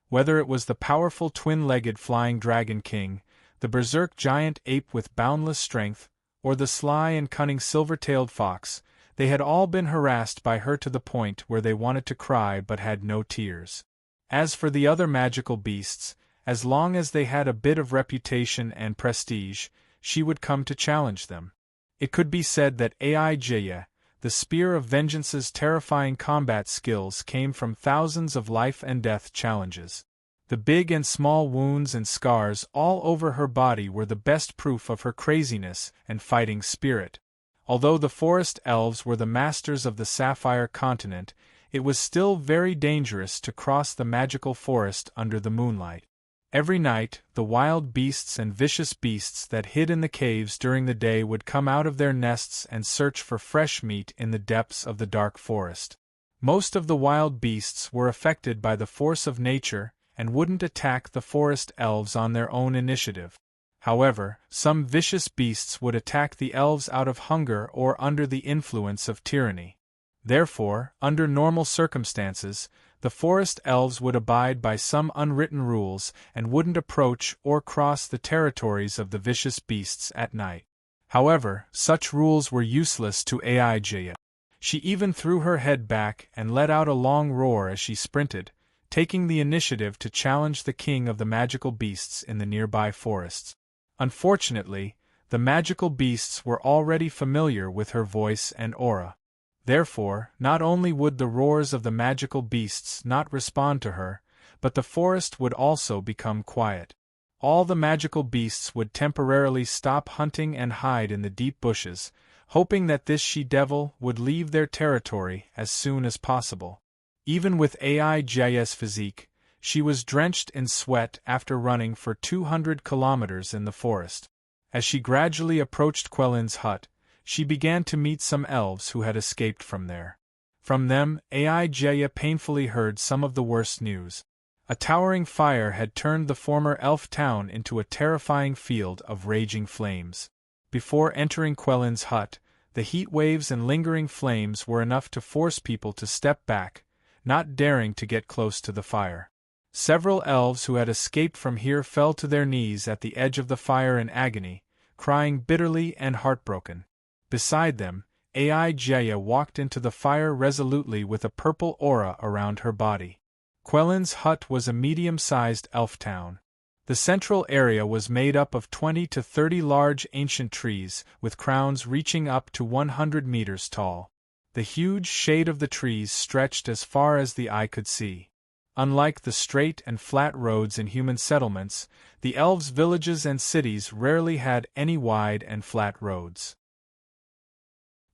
Whether it was the powerful twin-legged flying dragon king, the berserk giant ape with boundless strength, or the sly and cunning silver-tailed fox, they had all been harassed by her to the point where they wanted to cry but had no tears. As for the other magical beasts, as long as they had a bit of reputation and prestige, she would come to challenge them. It could be said that Aijaya, the Spear of Vengeance's terrifying combat skills came from thousands of life-and-death challenges. The big and small wounds and scars all over her body were the best proof of her craziness and fighting spirit. Although the forest elves were the masters of the Sapphire Continent, it was still very dangerous to cross the magical forest under the moonlight. Every night, the wild beasts and vicious beasts that hid in the caves during the day would come out of their nests and search for fresh meat in the depths of the dark forest. Most of the wild beasts were affected by the force of nature and wouldn't attack the forest elves on their own initiative. However, some vicious beasts would attack the elves out of hunger or under the influence of tyranny. Therefore, under normal circumstances, the forest elves would abide by some unwritten rules and wouldn't approach or cross the territories of the vicious beasts at night. However, such rules were useless to Aijaya. She even threw her head back and let out a long roar as she sprinted, taking the initiative to challenge the king of the magical beasts in the nearby forests. Unfortunately, the magical beasts were already familiar with her voice and aura. Therefore, not only would the roars of the magical beasts not respond to her, but the forest would also become quiet. All the magical beasts would temporarily stop hunting and hide in the deep bushes, hoping that this she-devil would leave their territory as soon as possible. Even with Aijaya's physique, she was drenched in sweat after running for 200 kilometers in the forest. As she gradually approached Quellin's hut, she began to meet some elves who had escaped from there. From them, Aijaya painfully heard some of the worst news. A towering fire had turned the former elf town into a terrifying field of raging flames. Before entering Quellin's hut, the heat waves and lingering flames were enough to force people to step back, not daring to get close to the fire. Several elves who had escaped from here fell to their knees at the edge of the fire in agony, crying bitterly and heartbroken. Beside them, Aijaya walked into the fire resolutely with a purple aura around her body. Quellin's hut was a medium-sized elf town. The central area was made up of 20 to 30 large ancient trees with crowns reaching up to 100 meters tall. The huge shade of the trees stretched as far as the eye could see. Unlike the straight and flat roads in human settlements, the elves' villages and cities rarely had any wide and flat roads.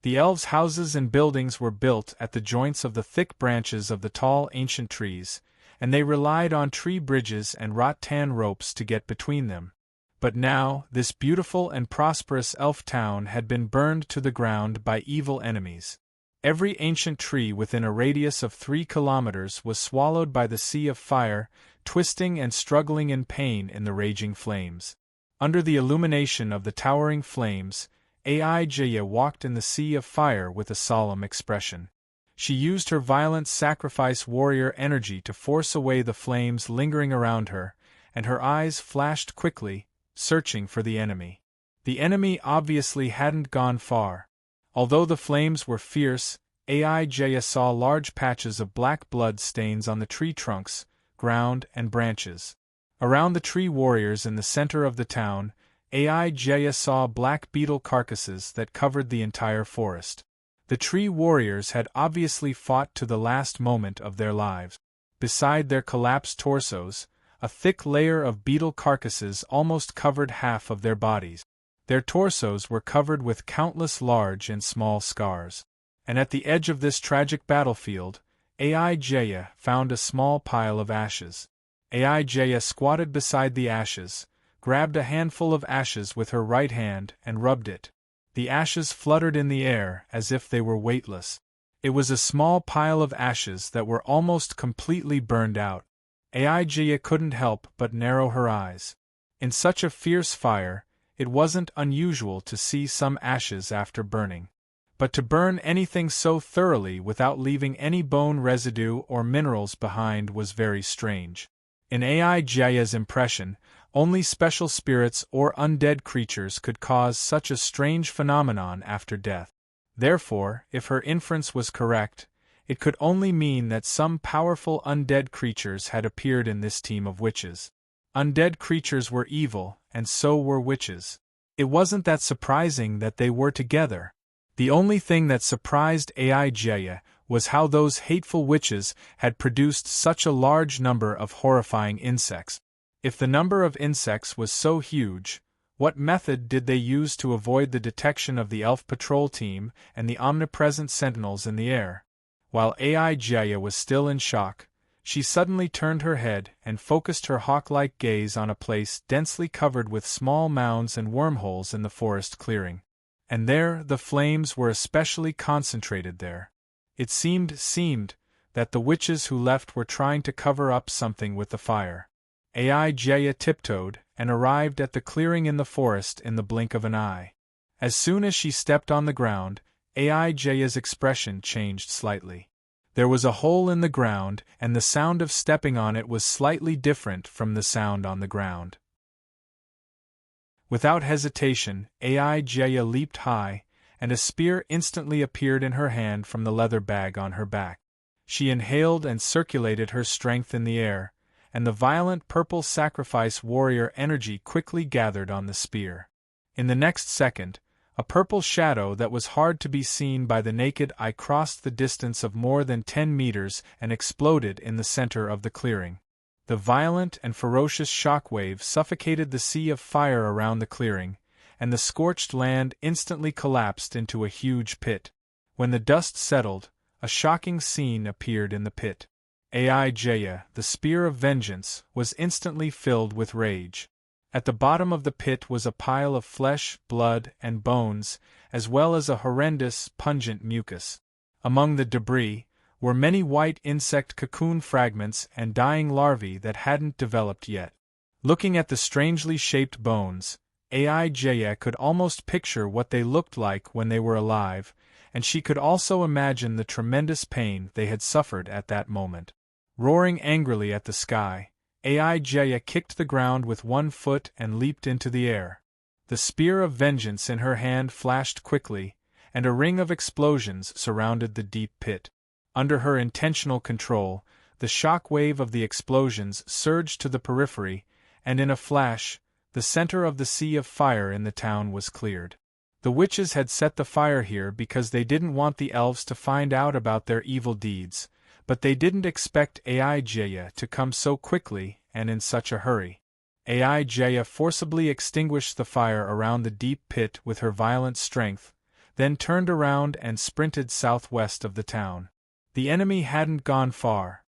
The elves' houses and buildings were built at the joints of the thick branches of the tall ancient trees, and they relied on tree bridges and rattan ropes to get between them. But now, this beautiful and prosperous elf town had been burned to the ground by evil enemies. Every ancient tree within a radius of 3 kilometers was swallowed by the sea of fire, twisting and struggling in pain in the raging flames. Under the illumination of the towering flames, Aijaya walked in the sea of fire with a solemn expression. She used her violent sacrifice warrior energy to force away the flames lingering around her, and her eyes flashed quickly, searching for the enemy. The enemy obviously hadn't gone far. Although the flames were fierce, Aijaya saw large patches of black blood stains on the tree trunks, ground, and branches. Around the tree warriors in the center of the town, Aijaya saw black beetle carcasses that covered the entire forest. The tree warriors had obviously fought to the last moment of their lives. Beside their collapsed torsos, a thick layer of beetle carcasses almost covered half of their bodies. Their torsos were covered with countless large and small scars. And at the edge of this tragic battlefield, Aijaya found a small pile of ashes. Aijaya squatted beside the ashes, grabbed a handful of ashes with her right hand and rubbed it. The ashes fluttered in the air as if they were weightless. It was a small pile of ashes that were almost completely burned out. Aijaya couldn't help but narrow her eyes. In such a fierce fire, it wasn't unusual to see some ashes after burning. But to burn anything so thoroughly without leaving any bone residue or minerals behind was very strange. In Aijaya's impression, only special spirits or undead creatures could cause such a strange phenomenon after death. Therefore, if her inference was correct, it could only mean that some powerful undead creatures had appeared in this team of witches. Undead creatures were evil, and so were witches. It wasn't that surprising that they were together. The only thing that surprised Aijaya was how those hateful witches had produced such a large number of horrifying insects. If the number of insects was so huge, what method did they use to avoid the detection of the elf patrol team and the omnipresent sentinels in the air? While Aijaya was still in shock, she suddenly turned her head and focused her hawk-like gaze on a place densely covered with small mounds and wormholes in the forest clearing. And there the flames were especially concentrated there. It seemed that the witches who left were trying to cover up something with the fire. Aijaya tiptoed and arrived at the clearing in the forest in the blink of an eye. As soon as she stepped on the ground, Aijaya's expression changed slightly. There was a hole in the ground, and the sound of stepping on it was slightly different from the sound on the ground. Without hesitation, Aijaya leaped high, and a spear instantly appeared in her hand from the leather bag on her back. She inhaled and circulated her strength in the air, and the violent purple sacrifice warrior energy quickly gathered on the spear. In the next second, a purple shadow that was hard to be seen by the naked eye crossed the distance of more than 10 meters and exploded in the center of the clearing. The violent and ferocious shockwave suffocated the sea of fire around the clearing, and the scorched land instantly collapsed into a huge pit. When the dust settled, a shocking scene appeared in the pit. Aijaya, the spear of vengeance, was instantly filled with rage. At the bottom of the pit was a pile of flesh, blood, and bones, as well as a horrendous, pungent mucus. Among the debris were many white insect cocoon fragments and dying larvae that hadn't developed yet. Looking at the strangely shaped bones, Aijaya could almost picture what they looked like when they were alive, and she could also imagine the tremendous pain they had suffered at that moment. Roaring angrily at the sky, Aijaya kicked the ground with one foot and leaped into the air. The spear of vengeance in her hand flashed quickly, and a ring of explosions surrounded the deep pit. Under her intentional control, the shock wave of the explosions surged to the periphery, and in a flash, the center of the sea of fire in the town was cleared. The witches had set the fire here because they didn't want the elves to find out about their evil deeds, but they didn't expect Aijaya to come so quickly and in such a hurry. Aijaya forcibly extinguished the fire around the deep pit with her violent strength, then turned around and sprinted southwest of the town. The enemy hadn't gone far.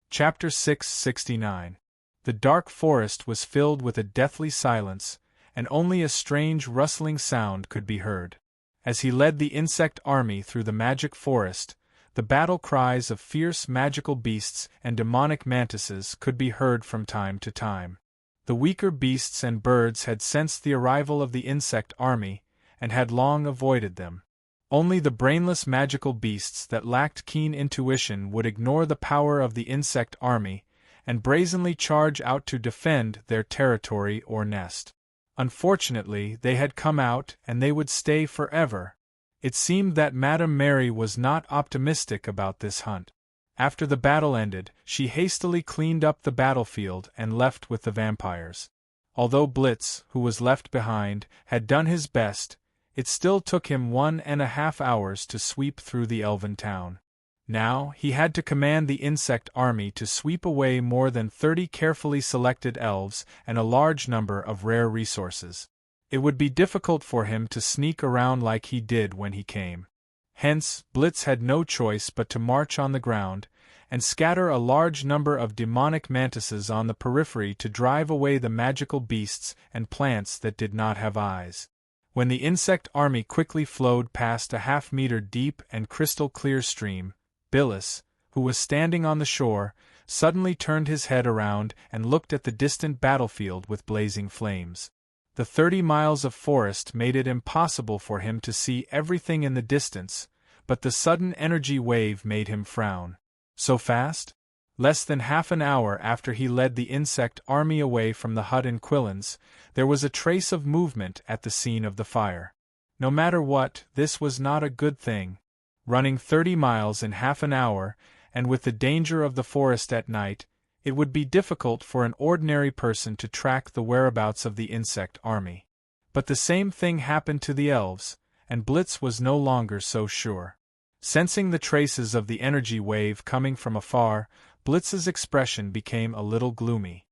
Chapter 669. The dark forest was filled with a deathly silence, and only a strange rustling sound could be heard. As he led the insect army through the magic forest, The battle cries of fierce magical beasts and demonic mantises could be heard from time to time. The weaker beasts and birds had sensed the arrival of the insect army, and had long avoided them. Only the brainless magical beasts that lacked keen intuition would ignore the power of the insect army, and brazenly charge out to defend their territory or nest. Unfortunately, they had come out, and they would stay forever. It seemed that Madame Mary was not optimistic about this hunt. After the battle ended, she hastily cleaned up the battlefield and left with the vampires. Although Blitz, who was left behind, had done his best, it still took him 1.5 hours to sweep through the elven town. Now, he had to command the insect army to sweep away more than 30 carefully selected elves and a large number of rare resources. It would be difficult for him to sneak around like he did when he came. Hence, Blitz had no choice but to march on the ground, and scatter a large number of demonic mantises on the periphery to drive away the magical beasts and plants that did not have eyes. When the insect army quickly flowed past a half-meter deep and crystal-clear stream, Billis, who was standing on the shore, suddenly turned his head around and looked at the distant battlefield with blazing flames. The 30 miles of forest made it impossible for him to see everything in the distance, but the sudden energy wave made him frown. So fast? Less than half an hour after he led the insect army away from the hut in Quillins, there was a trace of movement at the scene of the fire. No matter what, this was not a good thing. Running 30 miles in half an hour, and with the danger of the forest at night, it would be difficult for an ordinary person to track the whereabouts of the insect army. But the same thing happened to the elves, and Blitz was no longer so sure. Sensing the traces of the energy wave coming from afar, Blitz's expression became a little gloomy.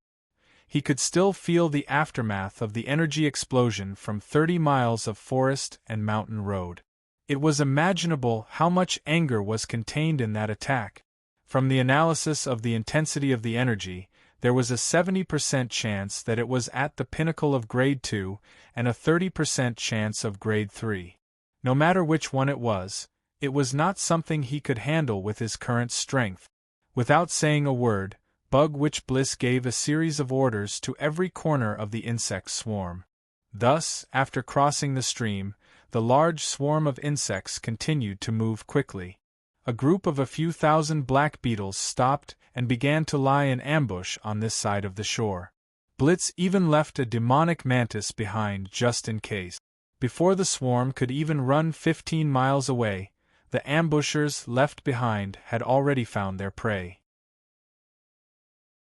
He could still feel the aftermath of the energy explosion from 30 miles of forest and mountain road. It was imaginable how much anger was contained in that attack. From the analysis of the intensity of the energy, there was a 70% chance that it was at the pinnacle of Grade 2 and a 30% chance of Grade 3. No matter which one it was not something he could handle with his current strength. Without saying a word, Bug Witch Bliss gave a series of orders to every corner of the insect swarm. Thus, after crossing the stream, the large swarm of insects continued to move quickly. A group of a few thousand black beetles stopped and began to lie in ambush on this side of the shore. Blitz even left a demonic mantis behind just in case. Before the swarm could even run 15 miles away, the ambushers left behind had already found their prey.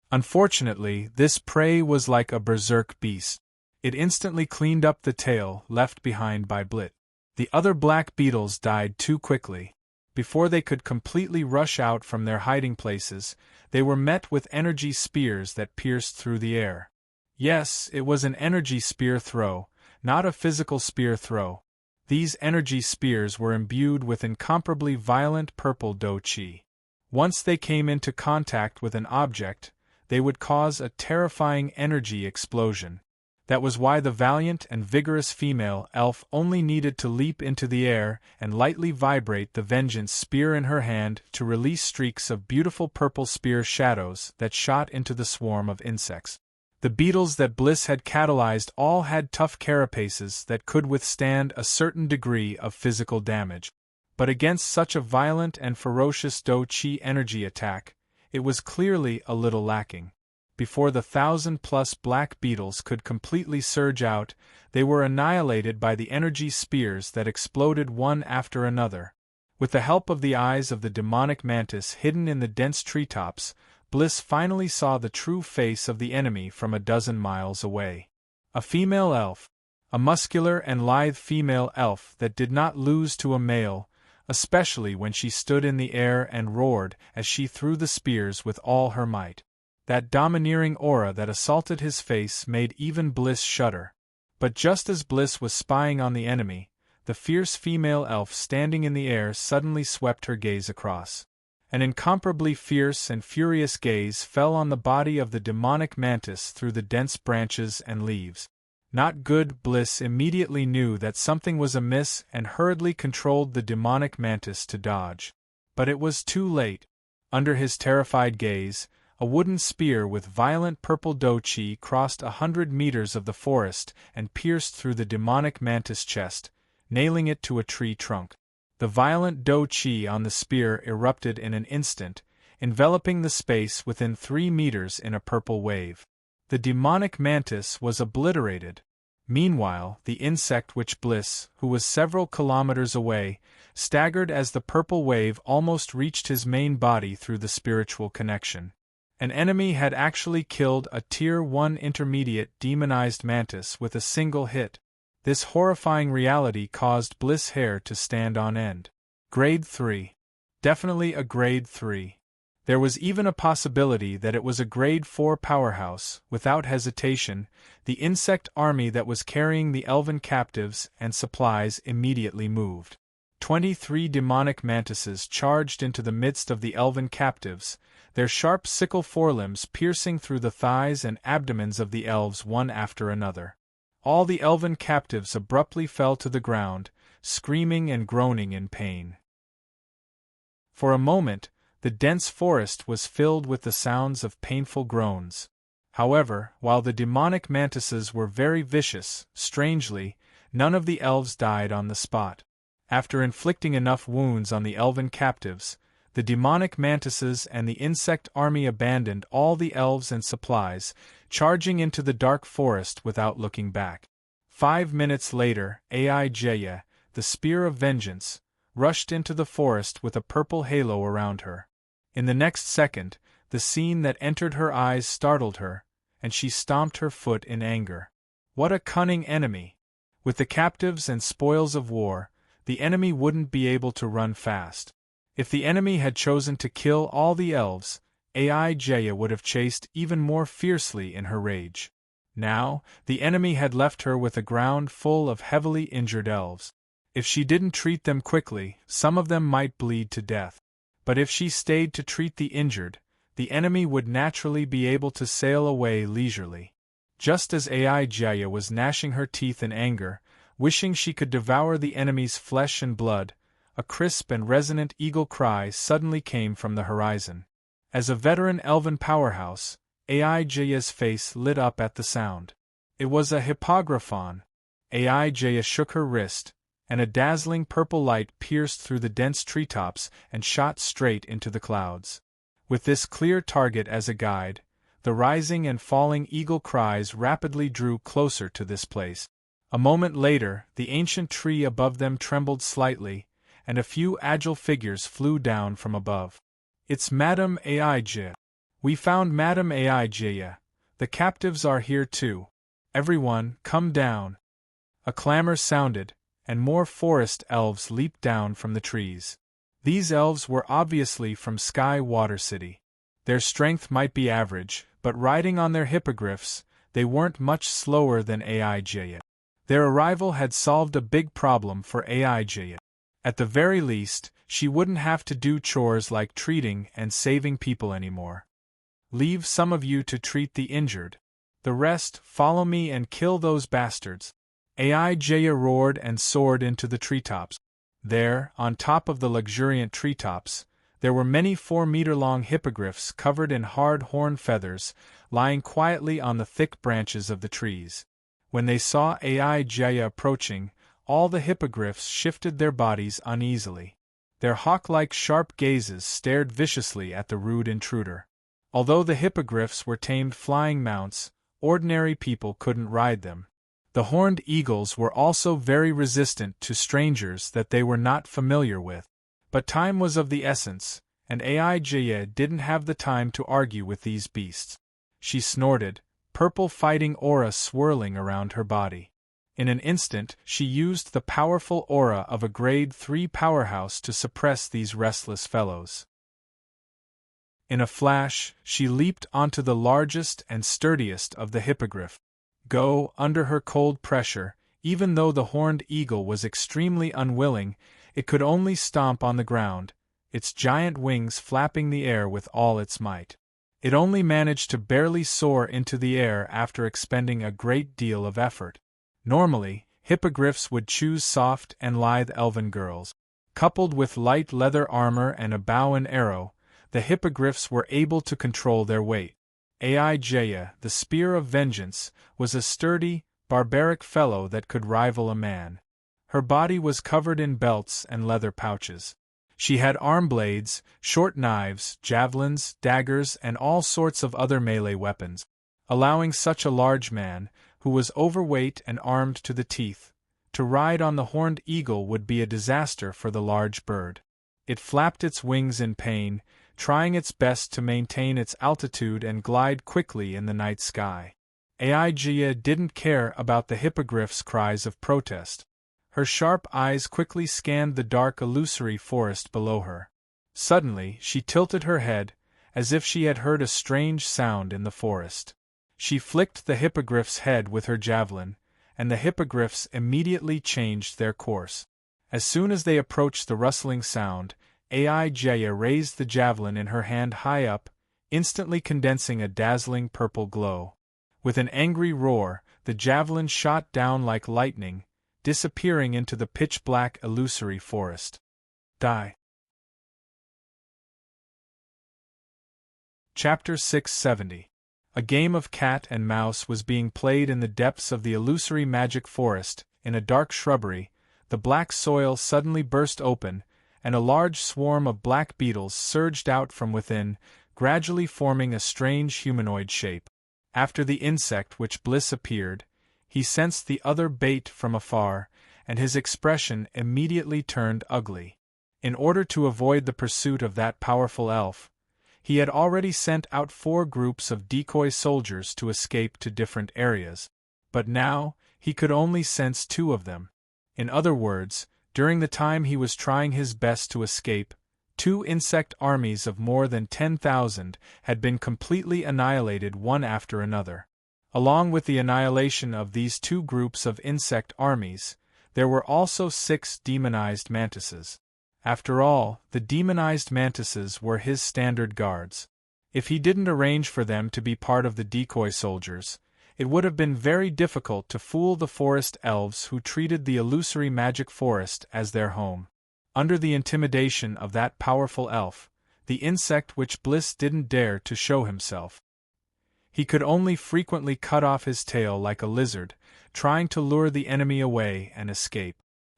Unfortunately, this prey was like a berserk beast. It instantly cleaned up the tail left behind by Blitz. The other black beetles died too quickly. Before they could completely rush out from their hiding places, they were met with energy spears that pierced through the air. Yes, it was an energy spear throw, not a physical spear throw. These energy spears were imbued with incomparably violent purple do-chi. Once they came into contact with an object, they would cause a terrifying energy explosion. That was why the valiant and vigorous female elf only needed to leap into the air and lightly vibrate the vengeance spear in her hand to release streaks of beautiful purple spear shadows that shot into the swarm of insects. The beetles that Bliss had catalyzed all had tough carapaces that could withstand a certain degree of physical damage. But against such a violent and ferocious do-chi energy attack, it was clearly a little lacking. Before the 1,000+ black beetles could completely surge out, they were annihilated by the energy spears that exploded one after another. With the help of the eyes of the demonic mantis hidden in the dense treetops, Bliss finally saw the true face of the enemy from a dozen miles away. A female elf. A muscular and lithe female elf that did not lose to a male, especially when she stood in the air and roared as she threw the spears with all her might. That domineering aura that assaulted his face made even Bliss shudder. But just as Bliss was spying on the enemy, the fierce female elf standing in the air suddenly swept her gaze across. An incomparably fierce and furious gaze fell on the body of the demonic mantis through the dense branches and leaves. Not good. Bliss immediately knew that something was amiss and hurriedly controlled the demonic mantis to dodge. But it was too late. Under his terrified gaze, a wooden spear with violent purple dough-chi crossed 100 meters of the forest and pierced through the demonic mantis chest, nailing it to a tree trunk. The violent dough-chi on the spear erupted in an instant, enveloping the space within 3 meters in a purple wave. The demonic mantis was obliterated. Meanwhile, the insect witch Bliss, who was several kilometers away, staggered as the purple wave almost reached his main body through the spiritual connection. An enemy had actually killed a Tier 1 intermediate demonized mantis with a single hit. This horrifying reality caused Bliss' hair to stand on end. Grade 3. Definitely a Grade 3. There was even a possibility that it was a Grade 4 powerhouse. Without hesitation, the insect army that was carrying the elven captives and supplies immediately moved. 23 demonic mantises charged into the midst of the elven captives, their sharp sickle forelimbs piercing through the thighs and abdomens of the elves one after another. All the elven captives abruptly fell to the ground, screaming and groaning in pain. For a moment, the dense forest was filled with the sounds of painful groans. However, while the demonic mantises were very vicious, strangely, none of the elves died on the spot. After inflicting enough wounds on the elven captives, the demonic mantises and the insect army abandoned all the elves and supplies, charging into the dark forest without looking back. 5 minutes later, Aijaya, the Spear of Vengeance, rushed into the forest with a purple halo around her. In the next second, the scene that entered her eyes startled her, and she stomped her foot in anger. What a cunning enemy! With the captives and spoils of war, the enemy wouldn't be able to run fast. If the enemy had chosen to kill all the elves, Aijaya would have chased even more fiercely in her rage. Now, the enemy had left her with a ground full of heavily injured elves. If she didn't treat them quickly, some of them might bleed to death. But if she stayed to treat the injured, the enemy would naturally be able to sail away leisurely. Just as Aijaya was gnashing her teeth in anger, wishing she could devour the enemy's flesh and blood, a crisp and resonant eagle cry suddenly came from the horizon. As a veteran elven powerhouse, Aijaya's face lit up at the sound. It was a hippogriphon. Aijaya shook her wrist, and a dazzling purple light pierced through the dense treetops and shot straight into the clouds. With this clear target as a guide, the rising and falling eagle cries rapidly drew closer to this place. A moment later, the ancient tree above them trembled slightly, and a few agile figures flew down from above. "It's Madame Aijaya. We found Madame Aijaya. The captives are here too. Everyone, come down." A clamor sounded, and more forest elves leaped down from the trees. These elves were obviously from Sky Water City. Their strength might be average, but riding on their hippogriffs, they weren't much slower than Aijaya. Their arrival had solved a big problem for Aijaya. At the very least, she wouldn't have to do chores like treating and saving people anymore. "Leave some of you to treat the injured. The rest, follow me and kill those bastards." Aijaya roared and soared into the treetops. There, on top of the luxuriant treetops, there were many 4-meter-long hippogriffs covered in hard horn feathers, lying quietly on the thick branches of the trees. When they saw Aijaya approaching, all the hippogriffs shifted their bodies uneasily. Their hawk-like sharp gazes stared viciously at the rude intruder. Although the hippogriffs were tamed flying mounts, ordinary people couldn't ride them. The horned eagles were also very resistant to strangers that they were not familiar with. But time was of the essence, and Aijaya didn't have the time to argue with these beasts. She snorted, purple fighting aura swirling around her body. In an instant, she used the powerful aura of a Grade 3 powerhouse to suppress these restless fellows. In a flash, she leaped onto the largest and sturdiest of the hippogriff. Go, under her cold pressure, even though the horned eagle was extremely unwilling, it could only stomp on the ground, its giant wings flapping the air with all its might. It only managed to barely soar into the air after expending a great deal of effort. Normally, hippogriffs would choose soft and lithe elven girls. Coupled with light leather armor and a bow and arrow, the hippogriffs were able to control their weight. Aijaya, the spear of vengeance, was a sturdy, barbaric fellow that could rival a man. Her body was covered in belts and leather pouches. She had arm blades, short knives, javelins, daggers, and all sorts of other melee weapons. Allowing such a large man, who was overweight and armed to the teeth, to ride on the horned eagle would be a disaster for the large bird. It flapped its wings in pain, trying its best to maintain its altitude and glide quickly in the night sky. Aijia didn't care about the hippogriff's cries of protest. Her sharp eyes quickly scanned the dark illusory forest below her. Suddenly, she tilted her head, as if she had heard a strange sound in the forest. She flicked the hippogriff's head with her javelin, and the hippogriffs immediately changed their course. As soon as they approached the rustling sound, Aijaya raised the javelin in her hand high up, instantly condensing a dazzling purple glow. With an angry roar, the javelin shot down like lightning, disappearing into the pitch-black illusory forest. Die. Chapter 670. A game of cat and mouse was being played in the depths of the illusory magic forest. In a dark shrubbery, the black soil suddenly burst open, and a large swarm of black beetles surged out from within, gradually forming a strange humanoid shape. After the insect which Bliss appeared, he sensed the other bait from afar, and his expression immediately turned ugly. In order to avoid the pursuit of that powerful elf, he had already sent out 4 groups of decoy soldiers to escape to different areas, but now he could only sense 2 of them. In other words, during the time he was trying his best to escape, 2 insect armies of more than 10,000 had been completely annihilated one after another. Along with the annihilation of these 2 groups of insect armies, there were also 6 demonized mantises. After all, the demonized mantises were his standard guards. If he didn't arrange for them to be part of the decoy soldiers, it would have been very difficult to fool the forest elves who treated the illusory magic forest as their home. Under the intimidation of that powerful elf, the insect which Bliss didn't dare to show himself. He could only frequently cut off his tail like a lizard, trying to lure the enemy away and escape.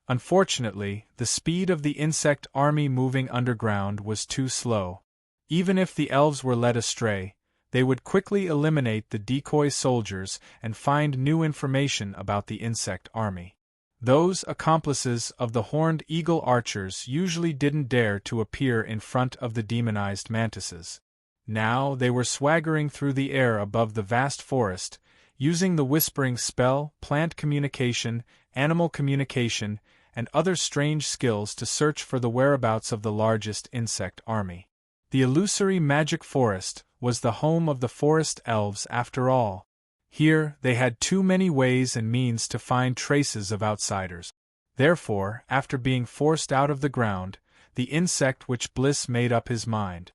Unfortunately, the speed of the insect army moving underground was too slow. Even if the elves were led astray, they would quickly eliminate the decoy soldiers and find new information about the insect army. Those accomplices of the horned eagle archers usually didn't dare to appear in front of the demonized mantises. Now they were swaggering through the air above the vast forest, using the whispering spell, plant communication, animal communication, and other strange skills to search for the whereabouts of the largest insect army. The illusory magic forest was the home of the forest elves after all. Here they had too many ways and means to find traces of outsiders. Therefore, after being forced out of the ground, the insect which Bliss made up his mind.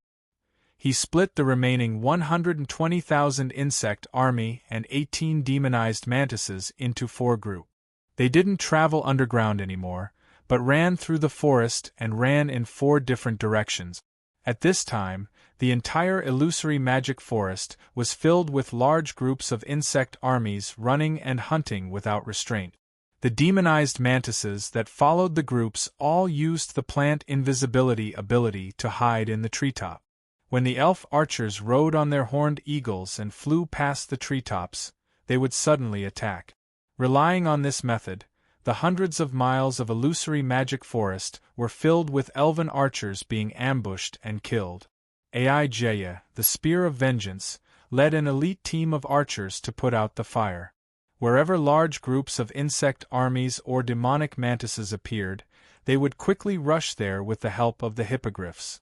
He split the remaining 120,000 insect army and 18 demonized mantises into 4 groups. They didn't travel underground anymore, but ran through the forest and ran in 4 different directions. At this time, the entire illusory magic forest was filled with large groups of insect armies running and hunting without restraint. The demonized mantises that followed the groups all used the plant invisibility ability to hide in the treetop. When the elf archers rode on their horned eagles and flew past the treetops, they would suddenly attack. Relying on this method, the hundreds of miles of illusory magic forest were filled with elven archers being ambushed and killed. Aijaya, the spear of vengeance, led an elite team of archers to put out the fire. Wherever large groups of insect armies or demonic mantises appeared, they would quickly rush there with the help of the hippogriffs.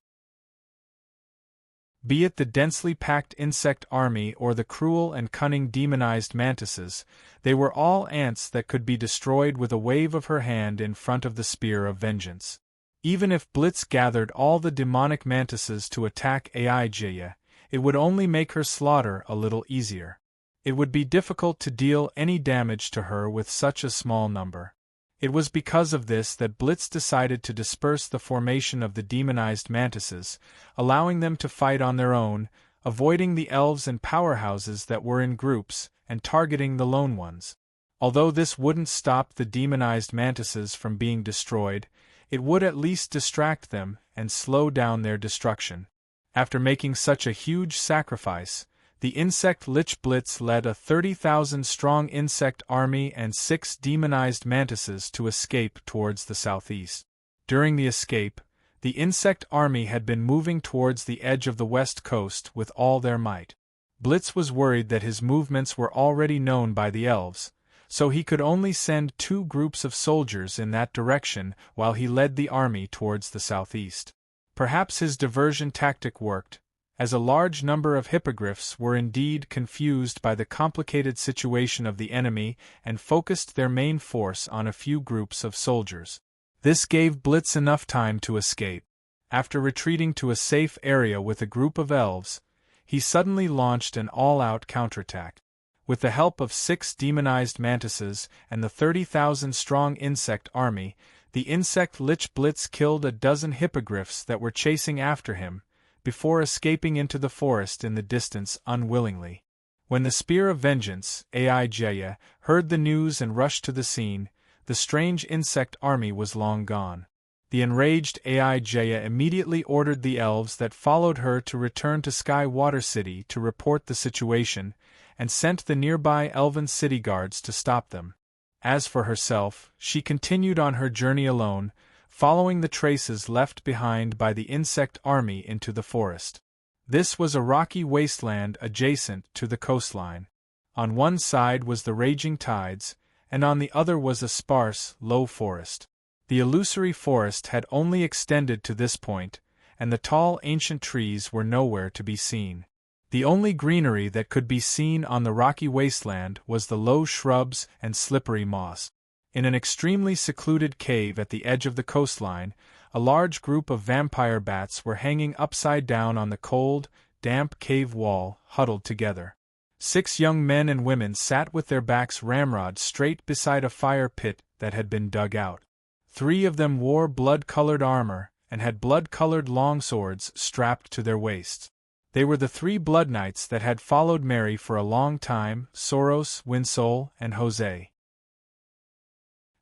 Be it the densely packed insect army or the cruel and cunning demonized mantises, they were all ants that could be destroyed with a wave of her hand in front of the spear of vengeance. Even if Blitz gathered all the demonic mantises to attack Aijaya, it would only make her slaughter a little easier. It would be difficult to deal any damage to her with such a small number. It was because of this that Blitz decided to disperse the formation of the demonized mantises, allowing them to fight on their own, avoiding the elves and powerhouses that were in groups, and targeting the lone ones. Although this wouldn't stop the demonized mantises from being destroyed, it would at least distract them and slow down their destruction. After making such a huge sacrifice, the insect Lich Blitz led a 30,000-strong insect army and 6 demonized mantises to escape towards the southeast. During the escape, the insect army had been moving towards the edge of the west coast with all their might. Blitz was worried that his movements were already known by the elves, so he could only send 2 groups of soldiers in that direction while he led the army towards the southeast. Perhaps his diversion tactic worked, as a large number of hippogriffs were indeed confused by the complicated situation of the enemy and focused their main force on a few groups of soldiers. This gave Blitz enough time to escape. After retreating to a safe area with a group of elves, he suddenly launched an all-out counterattack. With the help of 6 demonized mantises and the 30,000-strong insect army, the insect Lich Blitz killed a dozen hippogriffs that were chasing after him, before escaping into the forest in the distance unwillingly. When the Spear of Vengeance, Aijaya, heard the news and rushed to the scene, the strange insect army was long gone. The enraged Aijaya immediately ordered the elves that followed her to return to Sky Water City to report the situation, and sent the nearby elven city guards to stop them. As for herself, she continued on her journey alone, following the traces left behind by the insect army into the forest. This was a rocky wasteland adjacent to the coastline. On one side was the raging tides, and on the other was a sparse, low forest. The illusory forest had only extended to this point, and the tall ancient trees were nowhere to be seen. The only greenery that could be seen on the rocky wasteland was the low shrubs and slippery moss. In an extremely secluded cave at the edge of the coastline, a large group of vampire bats were hanging upside down on the cold, damp cave wall, huddled together. 6 young men and women sat with their backs ramrod straight beside a fire pit that had been dug out. 3 of them wore blood-colored armor and had blood-colored longswords strapped to their waists. They were the 3 Blood Knights that had followed Mary for a long time, Soros, Winsole, and Jose.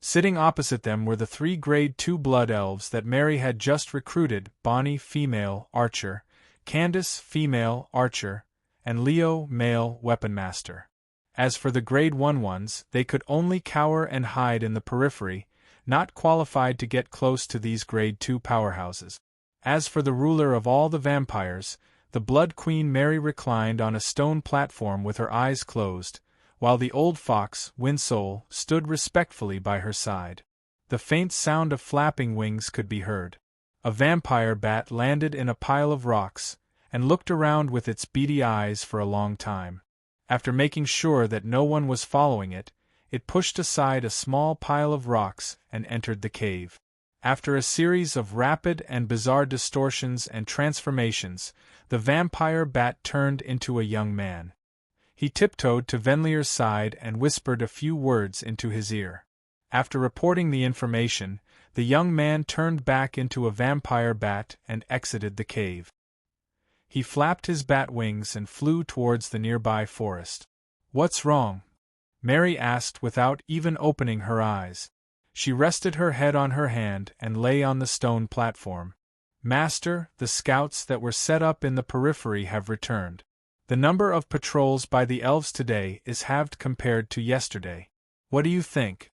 Sitting opposite them were the 3 Grade 2 Blood Elves that Mary had just recruited, Bonnie, female, archer, Candace, female, archer, and Leo, male, weapon master. As for the Grade 1 ones, they could only cower and hide in the periphery, not qualified to get close to these Grade 2 powerhouses. As for the ruler of all the vampires, the Blood Queen Mary reclined on a stone platform with her eyes closed, while the old fox, Winsole, stood respectfully by her side. The faint sound of flapping wings could be heard. A vampire bat landed in a pile of rocks, and looked around with its beady eyes for a long time. After making sure that no one was following it, it pushed aside a small pile of rocks and entered the cave. After a series of rapid and bizarre distortions and transformations, the vampire bat turned into a young man. He tiptoed to Venlier's side and whispered a few words into his ear. After reporting the information, the young man turned back into a vampire bat and exited the cave. He flapped his bat wings and flew towards the nearby forest. "What's wrong?" Mary asked without even opening her eyes. She rested her head on her hand and lay on the stone platform. "Master, the scouts that were set up in the periphery have returned. The number of patrols by the elves today is halved compared to yesterday. What do you think?"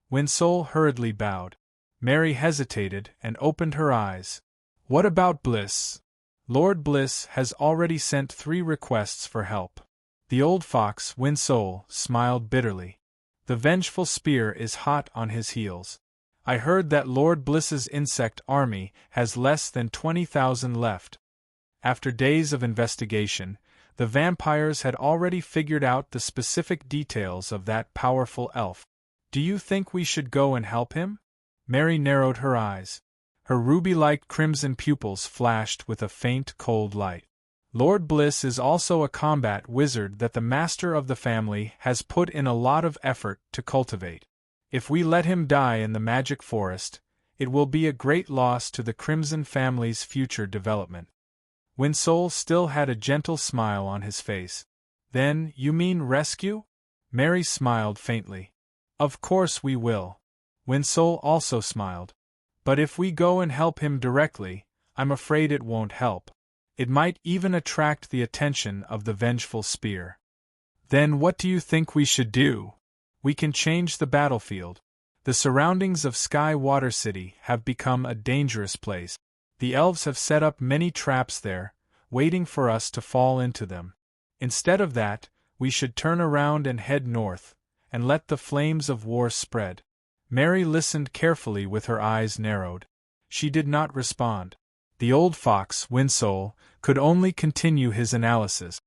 Winsole hurriedly bowed. Mary hesitated and opened her eyes. "What about Bliss?" "Lord Bliss has already sent 3 requests for help." The old fox, Winsole, smiled bitterly. "The vengeful spear is hot on his heels. I heard that Lord Bliss's insect army has less than 20,000 left." After days of investigation, the vampires had already figured out the specific details of that powerful elf. "Do you think we should go and help him?" Mary narrowed her eyes. Her ruby-like crimson pupils flashed with a faint cold light. "Lord Bliss is also a combat wizard that the master of the family has put in a lot of effort to cultivate. If we let him die in the magic forest, it will be a great loss to the Crimson family's future development. Winsoul still had a gentle smile on his face. Then, you mean rescue? Mary smiled faintly. Of course we will. Winsoul also smiled. But if we go and help him directly, I'm afraid it won't help. It might even attract the attention of the vengeful spear. Then what do you think we should do? We can change the battlefield. The surroundings of Sky Water City have become a dangerous place. The elves have set up many traps there, waiting for us to fall into them. Instead of that, we should turn around and head north, and let the flames of war spread. Mary listened carefully with her eyes narrowed. She did not respond. The old fox, Winsoul, could only continue his analysis.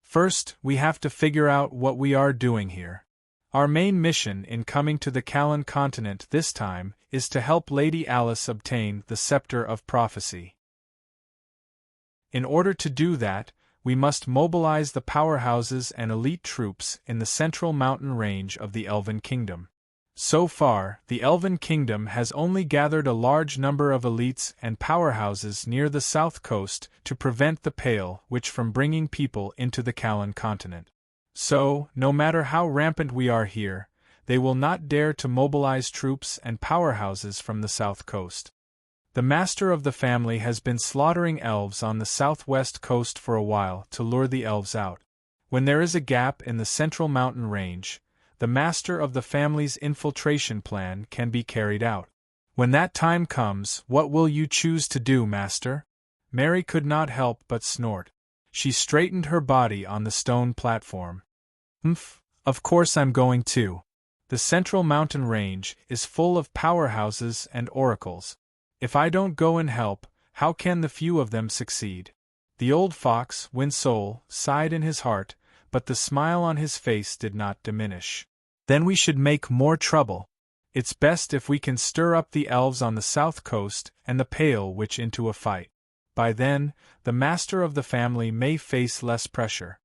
First, we have to figure out what we are doing here. Our main mission in coming to the Callan continent this time is to help Lady Alice obtain the Scepter of Prophecy. In order to do that, we must mobilize the powerhouses and elite troops in the central mountain range of the Elven Kingdom. So far, the Elven Kingdom has only gathered a large number of elites and powerhouses near the south coast to prevent the Pale Witch from bringing people into the Callan continent. So, no matter how rampant we are here, they will not dare to mobilize troops and powerhouses from the south coast. The master of the family has been slaughtering elves on the southwest coast for a while to lure the elves out. When there is a gap in the central mountain range, the master of the family's infiltration plan can be carried out. When that time comes, what will you choose to do, master? Mary could not help but snort. She straightened her body on the stone platform. Of course I'm going to. The central mountain range is full of powerhouses and oracles. If I don't go and help, how can the few of them succeed? The old fox, Winsoul, sighed in his heart, but the smile on his face did not diminish. Then we should make more trouble. It's best if we can stir up the elves on the south coast and the Pale Witch into a fight. By then, the master of the family may face less pressure.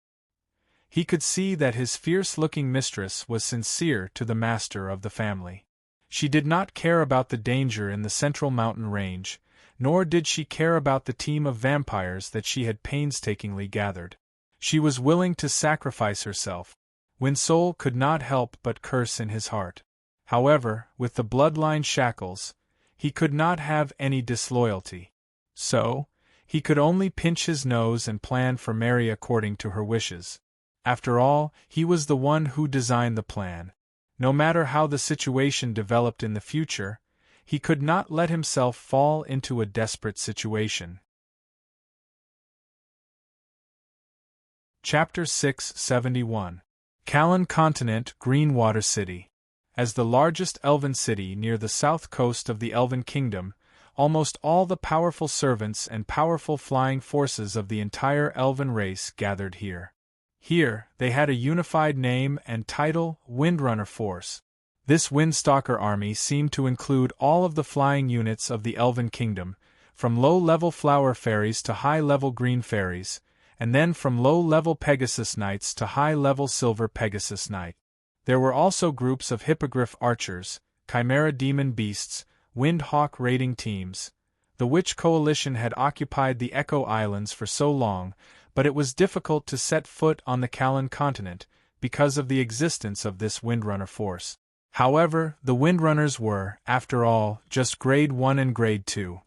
He could see that his fierce-looking mistress was sincere to the master of the family. She did not care about the danger in the central mountain range, nor did she care about the team of vampires that she had painstakingly gathered. She was willing to sacrifice herself. Winsoul could not help but curse in his heart. However, with the bloodline shackles, he could not have any disloyalty. So, he could only pinch his nose and plan for Mary according to her wishes. After all, he was the one who designed the plan. No matter how the situation developed in the future, he could not let himself fall into a desperate situation. Chapter 671. Callan Continent, Greenwater City. As the largest elven city near the south coast of the Elven Kingdom, almost all the powerful servants and powerful flying forces of the entire elven race gathered here. Here, they had a unified name and title, Windrunner Force. This Windstalker army seemed to include all of the flying units of the Elven Kingdom, from low-level flower fairies to high-level green fairies, and then from low-level Pegasus Knights to high-level Silver Pegasus Knight. There were also groups of Hippogriff Archers, Chimera Demon Beasts, Windhawk raiding teams. The Witch Coalition had occupied the Echo Islands for so long, but it was difficult to set foot on the Callan continent because of the existence of this Windrunner force. However, the Windrunners were, after all, just Grade 1 and Grade 2.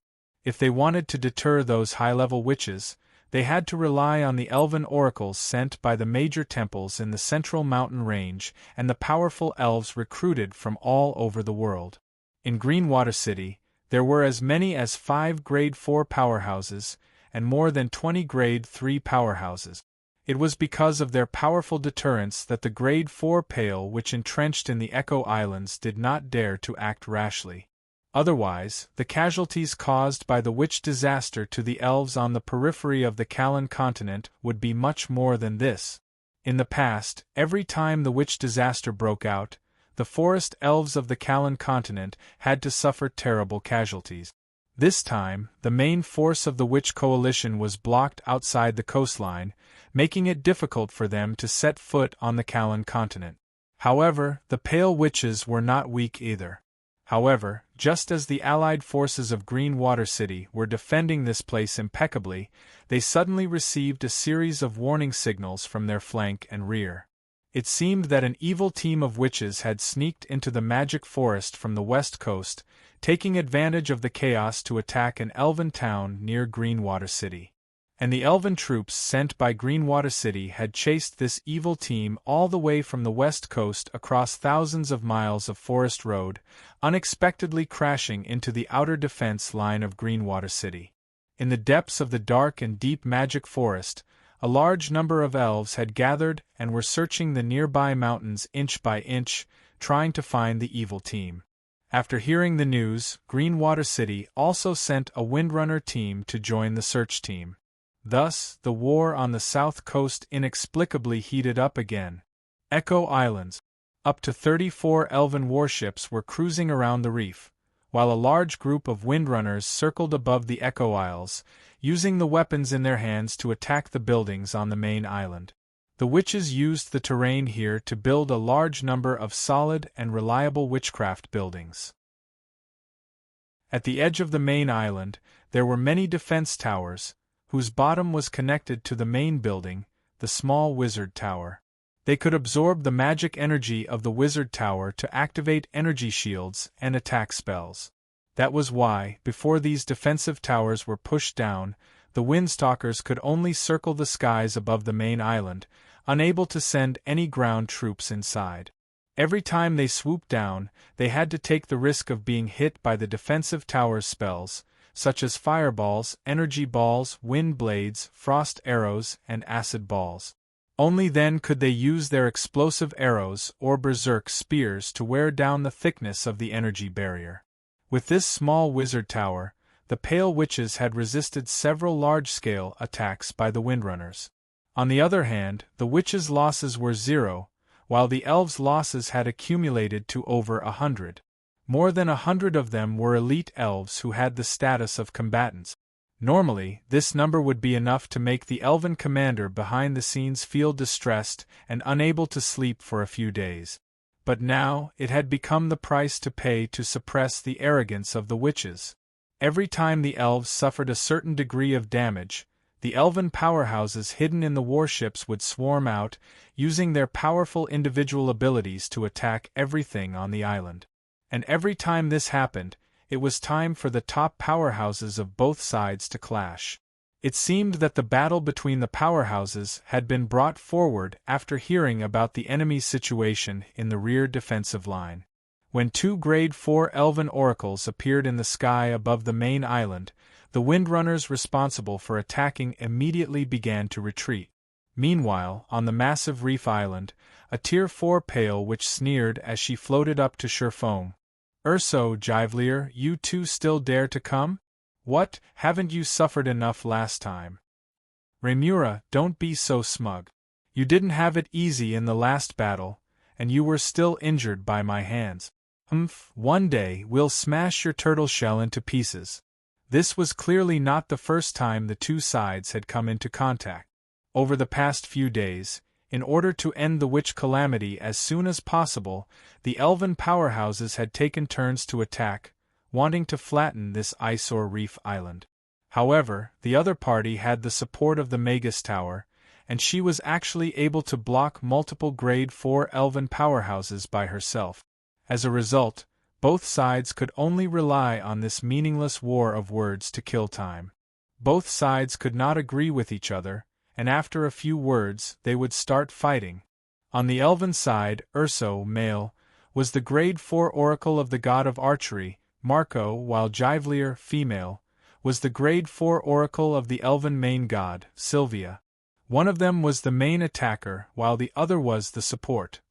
If they wanted to deter those high-level witches, they had to rely on the elven oracles sent by the major temples in the central mountain range and the powerful elves recruited from all over the world. In Greenwater City, there were as many as 5 Grade 4 powerhouses, and more than 20 Grade 3 powerhouses. It was because of their powerful deterrence that the Grade 4 Pale Witch entrenched in the Echo Islands did not dare to act rashly. Otherwise, the casualties caused by the witch disaster to the elves on the periphery of the Callan continent would be much more than this. In the past, every time the witch disaster broke out, the forest elves of the Callan continent had to suffer terrible casualties. This time, the main force of the Witch Coalition was blocked outside the coastline, making it difficult for them to set foot on the Callan continent. However, the pale witches were not weak either. However, just as the allied forces of Greenwater City were defending this place impeccably, they suddenly received a series of warning signals from their flank and rear. It seemed that an evil team of witches had sneaked into the magic forest from the west coast, taking advantage of the chaos to attack an elven town near Greenwater City. And the elven troops sent by Greenwater City had chased this evil team all the way from the west coast across thousands of miles of forest road, unexpectedly crashing into the outer defense line of Greenwater City. In the depths of the dark and deep magic forest, a large number of elves had gathered and were searching the nearby mountains inch by inch, trying to find the evil team. After hearing the news, Greenwater City also sent a Windrunner team to join the search team. Thus, the war on the south coast inexplicably heated up again. Echo Islands. Up to 34 elven warships were cruising around the reef, while a large group of Windrunners circled above the Echo Isles, using the weapons in their hands to attack the buildings on the main island. The witches used the terrain here to build a large number of solid and reliable witchcraft buildings. At the edge of the main island, there were many defense towers, whose bottom was connected to the main building, the small wizard tower. They could absorb the magic energy of the wizard tower to activate energy shields and attack spells. That was why, before these defensive towers were pushed down, the Windstalkers could only circle the skies above the main island, unable to send any ground troops inside. Every time they swooped down, they had to take the risk of being hit by the defensive tower's spells, such as fireballs, energy balls, wind blades, frost arrows, and acid balls. Only then could they use their explosive arrows or berserk spears to wear down the thickness of the energy barrier. With this small wizard tower, the Pale Witches had resisted several large-scale attacks by the Windrunners. On the other hand, the witches' losses were 0, while the elves' losses had accumulated to over 100. More than 100 of them were elite elves who had the status of combatants. Normally, this number would be enough to make the elven commander behind the scenes feel distressed and unable to sleep for a few days. But now, it had become the price to pay to suppress the arrogance of the witches. Every time the elves suffered a certain degree of damage, the elven powerhouses hidden in the warships would swarm out, using their powerful individual abilities to attack everything on the island. And every time this happened, it was time for the top powerhouses of both sides to clash. It seemed that the battle between the powerhouses had been brought forward after hearing about the enemy's situation in the rear defensive line. When 2 Grade 4 elven oracles appeared in the sky above the main island, the Windrunners responsible for attacking immediately began to retreat. Meanwhile, on the massive reef island, a Tier 4 Pale Witch sneered as she floated up to Sherfoam. "Urso, Jivelier, you two still dare to come? What, haven't you suffered enough last time? Remura, don't be so smug. You didn't have it easy in the last battle, and you were still injured by my hands. One day we'll smash your turtle shell into pieces." This was clearly not the first time the two sides had come into contact. Over the past few days, in order to end the witch calamity as soon as possible, the elven powerhouses had taken turns to attack, wanting to flatten this eyesore reef island. However, the other party had the support of the Magus Tower, and she was actually able to block multiple Grade 4 elven powerhouses by herself. As a result, both sides could only rely on this meaningless war of words to kill time. Both sides could not agree with each other, and after a few words they would start fighting. On the elven side, Urso, male, was the Grade 4 oracle of the god of archery, Marco, while Jivelier, female, was the Grade 4 oracle of the elven main god, Sylvia. One of them was the main attacker while the other was the support.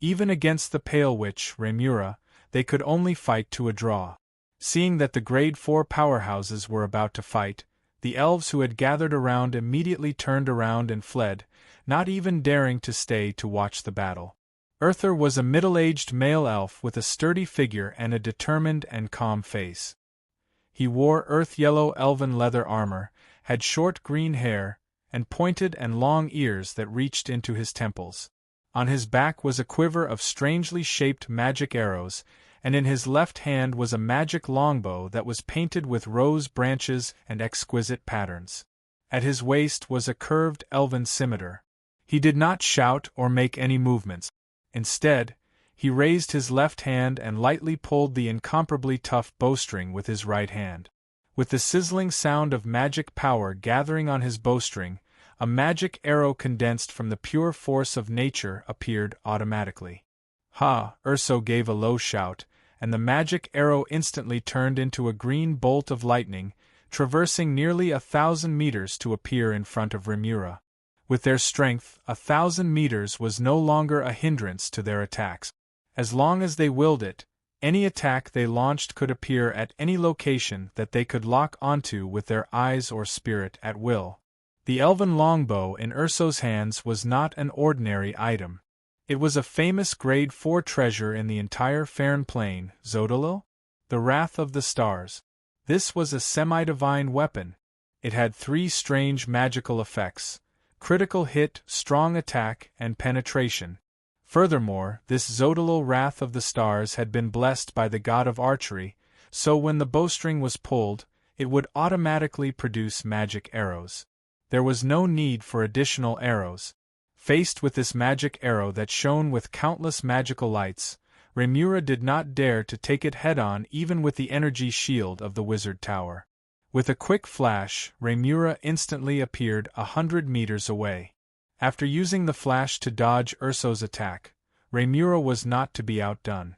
Even against the Pale Witch, Remura, they could only fight to a draw. Seeing that the Grade 4 powerhouses were about to fight, the elves who had gathered around immediately turned around and fled, not even daring to stay to watch the battle. Urther was a middle-aged male elf with a sturdy figure and a determined and calm face. He wore earth-yellow elven leather armor, had short green hair, and pointed and long ears that reached into his temples. On his back was a quiver of strangely shaped magic arrows, and in his left hand was a magic longbow that was painted with rose branches and exquisite patterns. At his waist was a curved elven scimitar. He did not shout or make any movements. Instead, he raised his left hand and lightly pulled the incomparably tough bowstring with his right hand. With the sizzling sound of magic power gathering on his bowstring, a magic arrow condensed from the pure force of nature appeared automatically. Ha! Urso gave a low shout, and the magic arrow instantly turned into a green bolt of lightning, traversing nearly 1,000 meters to appear in front of Remura. With their strength, 1,000 meters was no longer a hindrance to their attacks. As long as they willed it, any attack they launched could appear at any location that they could lock onto with their eyes or spirit at will. The elven longbow in Urso's hands was not an ordinary item. It was a famous Grade 4 treasure in the entire Faern Plain, Zodalil, the Wrath of the Stars. This was a semi-divine weapon. It had 3 strange magical effects: critical hit, strong attack, and penetration. Furthermore, this Zodalil Wrath of the Stars had been blessed by the god of archery, so when the bowstring was pulled, it would automatically produce magic arrows. There was no need for additional arrows. Faced with this magic arrow that shone with countless magical lights, Remura did not dare to take it head-on even with the energy shield of the wizard tower. With a quick flash, Remura instantly appeared 100 meters away. After using the flash to dodge Urso's attack, Remura was not to be outdone.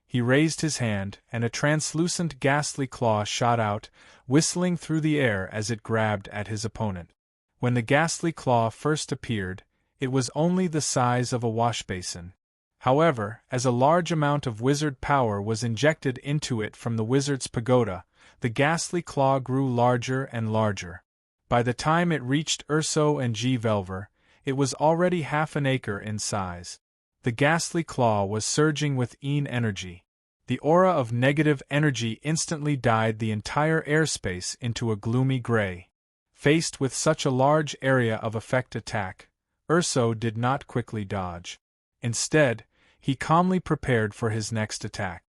He raised his hand, and a translucent ghastly claw shot out, whistling through the air as it grabbed at his opponent. When the ghastly claw first appeared, it was only the size of a washbasin. However, as a large amount of wizard power was injected into it from the wizard's pagoda, the ghastly claw grew larger and larger. By the time it reached Urso and G-Velver, it was already half an acre in size. The ghastly claw was surging with energy. The aura of negative energy instantly dyed the entire airspace into a gloomy gray. Faced with such a large area of effect attack, Urso did not quickly dodge. Instead, he calmly prepared for his next attack.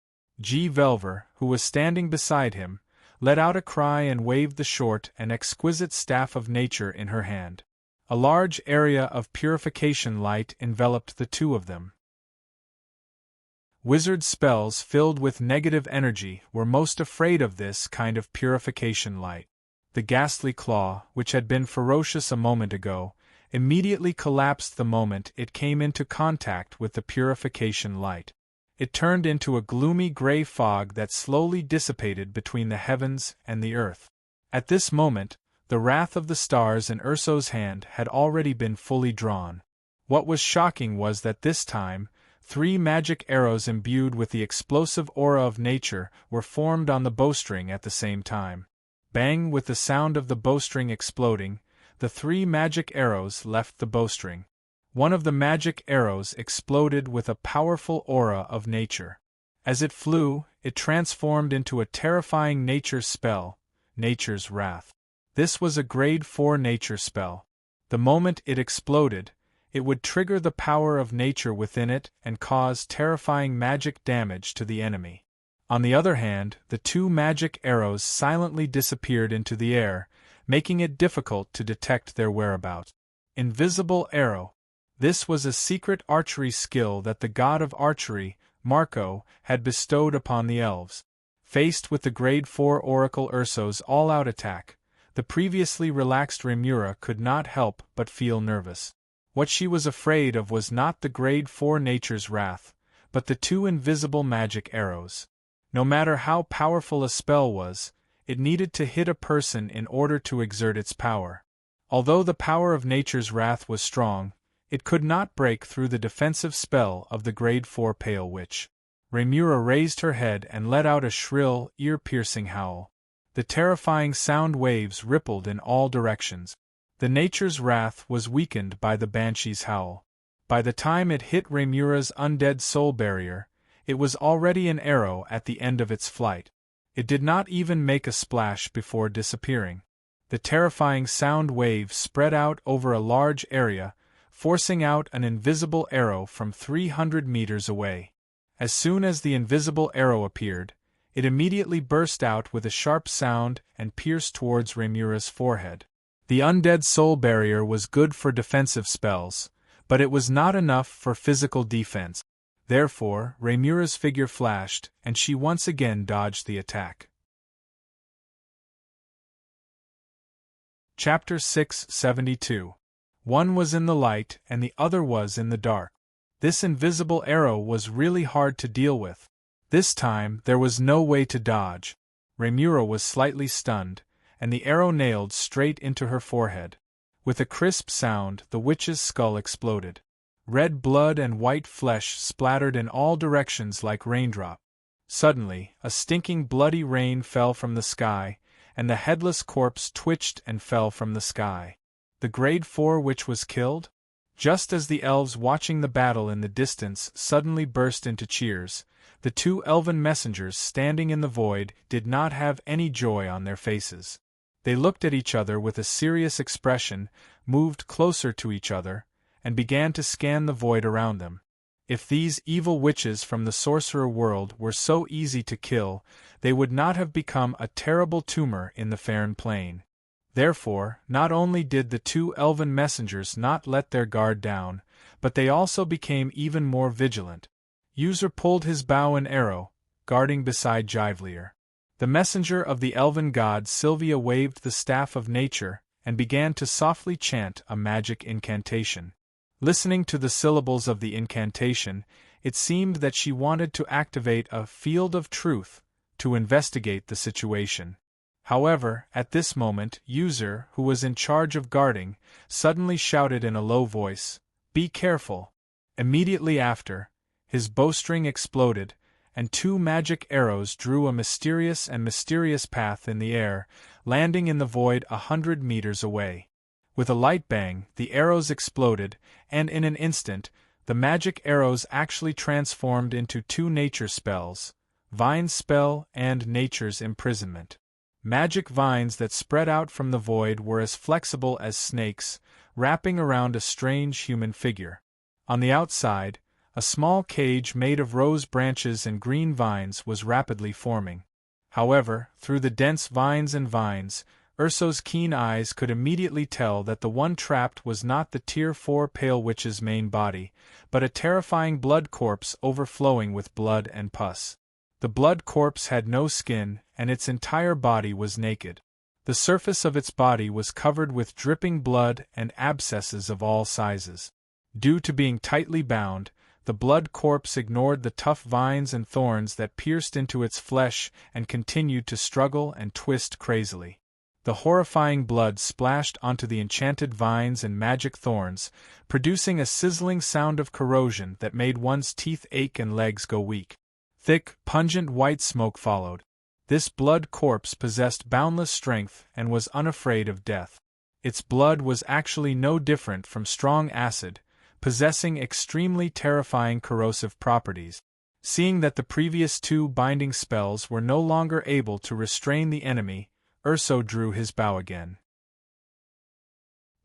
G-Velver, who was standing beside him, let out a cry and waved the short and exquisite staff of nature in her hand. A large area of purification light enveloped the two of them. Wizard spells filled with negative energy were most afraid of this kind of purification light. The ghastly claw, which had been ferocious a moment ago, immediately collapsed the moment it came into contact with the purification light. It turned into a gloomy gray fog that slowly dissipated between the heavens and the earth. At this moment, the Wrath of the Stars in Urso's hand had already been fully drawn. What was shocking was that this time, 3 magic arrows imbued with the explosive aura of nature were formed on the bowstring at the same time. Bang! With the sound of the bowstring exploding, the 3 magic arrows left the bowstring. One of the magic arrows exploded with a powerful aura of nature. As it flew, it transformed into a terrifying nature spell, Nature's Wrath. This was a Grade 4 nature spell. The moment it exploded, it would trigger the power of nature within it and cause terrifying magic damage to the enemy. On the other hand, the 2 magic arrows silently disappeared into the air, making it difficult to detect their whereabouts. Invisible arrow. This was a secret archery skill that the god of archery, Marco, had bestowed upon the elves. Faced with the Grade 4 Oracle Urso's all-out attack, the previously relaxed Remura could not help but feel nervous. What she was afraid of was not the Grade 4 Nature's Wrath, but the 2 invisible magic arrows. No matter how powerful a spell was, it needed to hit a person in order to exert its power. Although the power of Nature's Wrath was strong, it could not break through the defensive spell of the Grade 4 Pale Witch. Remura raised her head and let out a shrill, ear-piercing howl. The terrifying sound waves rippled in all directions. The Nature's Wrath was weakened by the Banshee's howl. By the time it hit Remura's undead soul barrier, it was already an arrow at the end of its flight. It did not even make a splash before disappearing. The terrifying sound waves spread out over a large area, forcing out an invisible arrow from 300 meters away. As soon as the invisible arrow appeared, it immediately burst out with a sharp sound and pierced towards Reimura's forehead. The undead soul barrier was good for defensive spells, but it was not enough for physical defense. Therefore, Reimura's figure flashed, and she once again dodged the attack. Chapter 672. One was in the light and the other was in the dark. This invisible arrow was really hard to deal with. This time there was no way to dodge. Reimura was slightly stunned, and the arrow nailed straight into her forehead. With a crisp sound, the witch's skull exploded. Red blood and white flesh splattered in all directions like raindrops. Suddenly, a stinking bloody rain fell from the sky, and the headless corpse twitched and fell from the sky. The Grade 4 witch was killed? Just as the elves watching the battle in the distance suddenly burst into cheers, the two elven messengers standing in the void did not have any joy on their faces. They looked at each other with a serious expression, moved closer to each other, and began to scan the void around them. If these evil witches from the sorcerer world were so easy to kill, they would not have become a terrible tumor in the Faerun Plain. Therefore, not only did the two elven messengers not let their guard down, but they also became even more vigilant. User pulled his bow and arrow, guarding beside Jivelier. The messenger of the elven god Sylvia waved the staff of nature, and began to softly chant a magic incantation. Listening to the syllables of the incantation, it seemed that she wanted to activate a field of truth to investigate the situation. However, at this moment, User, who was in charge of guarding, suddenly shouted in a low voice, "Be careful!" Immediately after, his bowstring exploded, and two magic arrows drew a mysterious path in the air, landing in the void 100 meters away. With a light bang, the arrows exploded, and in an instant, the magic arrows actually transformed into two nature spells, Vine's Spell and Nature's Imprisonment. Magic vines that spread out from the void were as flexible as snakes, wrapping around a strange human figure. On the outside, a small cage made of rose branches and green vines was rapidly forming. However, through the dense vines, Urso's keen eyes could immediately tell that the one trapped was not the Tier 4 Pale Witch's main body, but a terrifying blood corpse overflowing with blood and pus. The blood corpse had no skin, and its entire body was naked. The surface of its body was covered with dripping blood and abscesses of all sizes. Due to being tightly bound, the blood corpse ignored the tough vines and thorns that pierced into its flesh and continued to struggle and twist crazily. The horrifying blood splashed onto the enchanted vines and magic thorns, producing a sizzling sound of corrosion that made one's teeth ache and legs go weak. Thick, pungent white smoke followed. This blood corpse possessed boundless strength and was unafraid of death. Its blood was actually no different from strong acid, possessing extremely terrifying corrosive properties. Seeing that the previous two binding spells were no longer able to restrain the enemy, Urso drew his bow again.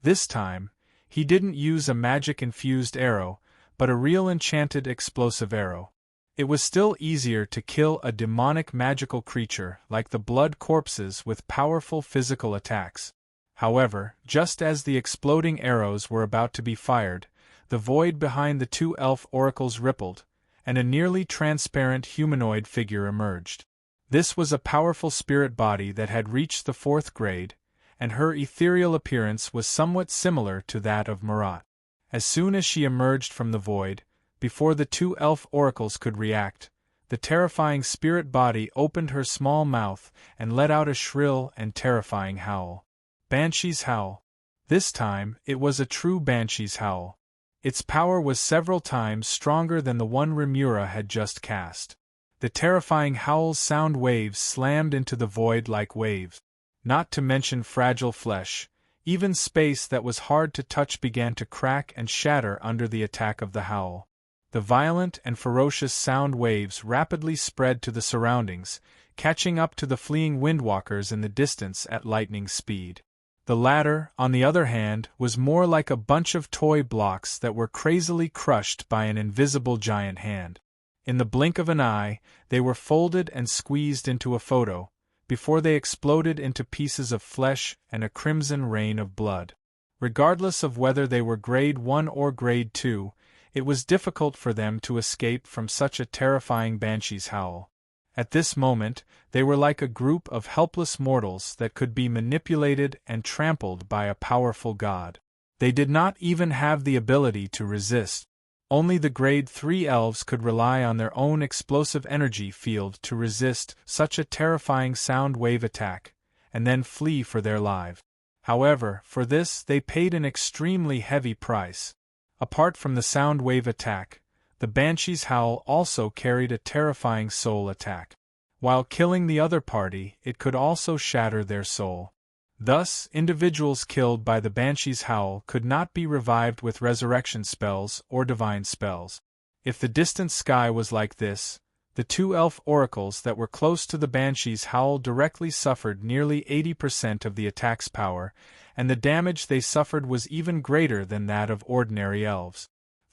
This time, he didn't use a magic-infused arrow, but a real enchanted explosive arrow. It was still easier to kill a demonic magical creature like the blood corpses with powerful physical attacks. However, just as the exploding arrows were about to be fired, the void behind the two elf oracles rippled, and a nearly transparent humanoid figure emerged. This was a powerful spirit body that had reached the 4th grade, and her ethereal appearance was somewhat similar to that of Marat. As soon as she emerged from the void, before the two elf oracles could react, the terrifying spirit body opened her small mouth and let out a shrill and terrifying howl. Banshee's howl. This time, it was a true banshee's howl. Its power was several times stronger than the one Reimura had just cast. The terrifying howl's sound waves slammed into the void like waves. Not to mention fragile flesh, even space that was hard to touch began to crack and shatter under the attack of the howl. The violent and ferocious sound waves rapidly spread to the surroundings, catching up to the fleeing windwalkers in the distance at lightning speed. The latter, on the other hand, was more like a bunch of toy blocks that were crazily crushed by an invisible giant hand. In the blink of an eye, they were folded and squeezed into a photo, before they exploded into pieces of flesh and a crimson rain of blood. Regardless of whether they were Grade 1 or Grade 2, it was difficult for them to escape from such a terrifying banshee's howl. At this moment, they were like a group of helpless mortals that could be manipulated and trampled by a powerful god. They did not even have the ability to resist. Only the Grade 3 elves could rely on their own explosive energy field to resist such a terrifying sound wave attack, and then flee for their lives. However, for this they paid an extremely heavy price. Apart from the sound wave attack, the Banshee's howl also carried a terrifying soul attack. While killing the other party, it could also shatter their soul. Thus, individuals killed by the Banshee's howl could not be revived with resurrection spells or divine spells. If the distant sky was like this, the two elf oracles that were close to the Banshee's howl directly suffered nearly 80% of the attack's power, and the damage they suffered was even greater than that of ordinary elves.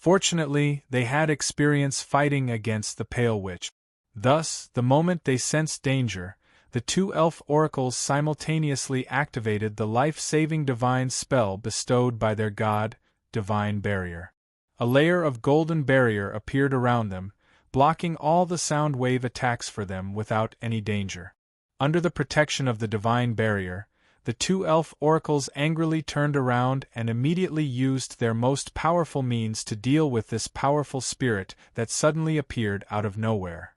Fortunately, they had experience fighting against the Pale Witch. Thus, the moment they sensed danger, the two elf oracles simultaneously activated the life-saving divine spell bestowed by their god, Divine Barrier. A layer of golden barrier appeared around them, blocking all the sound wave attacks for them without any danger. Under the protection of the Divine Barrier, the two elf oracles angrily turned around and immediately used their most powerful means to deal with this powerful spirit that suddenly appeared out of nowhere.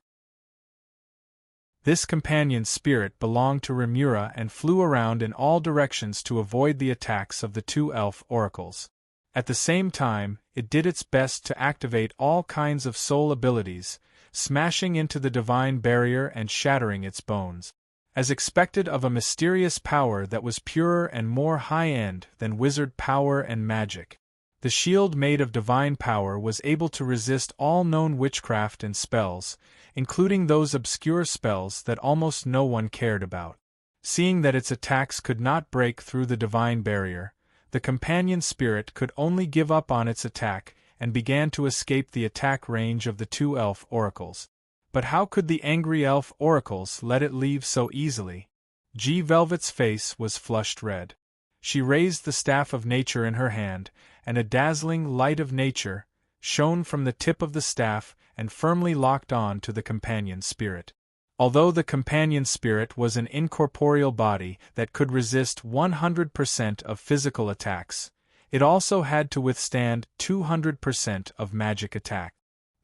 This companion spirit belonged to Remura and flew around in all directions to avoid the attacks of the two elf oracles. At the same time, it did its best to activate all kinds of soul abilities, smashing into the Divine Barrier and shattering its bones. As expected of a mysterious power that was purer and more high-end than wizard power and magic, the shield made of divine power was able to resist all known witchcraft and spells, including those obscure spells that almost no one cared about. Seeing that its attacks could not break through the Divine Barrier, the companion spirit could only give up on its attack and began to escape the attack range of the two elf oracles. But how could the angry elf oracles let it leave so easily? G. Velvet's face was flushed red. She raised the staff of nature in her hand, and a dazzling light of nature shone from the tip of the staff and firmly locked on to the companion spirit. Although the companion spirit was an incorporeal body that could resist 100% of physical attacks, it also had to withstand 200% of magic attack.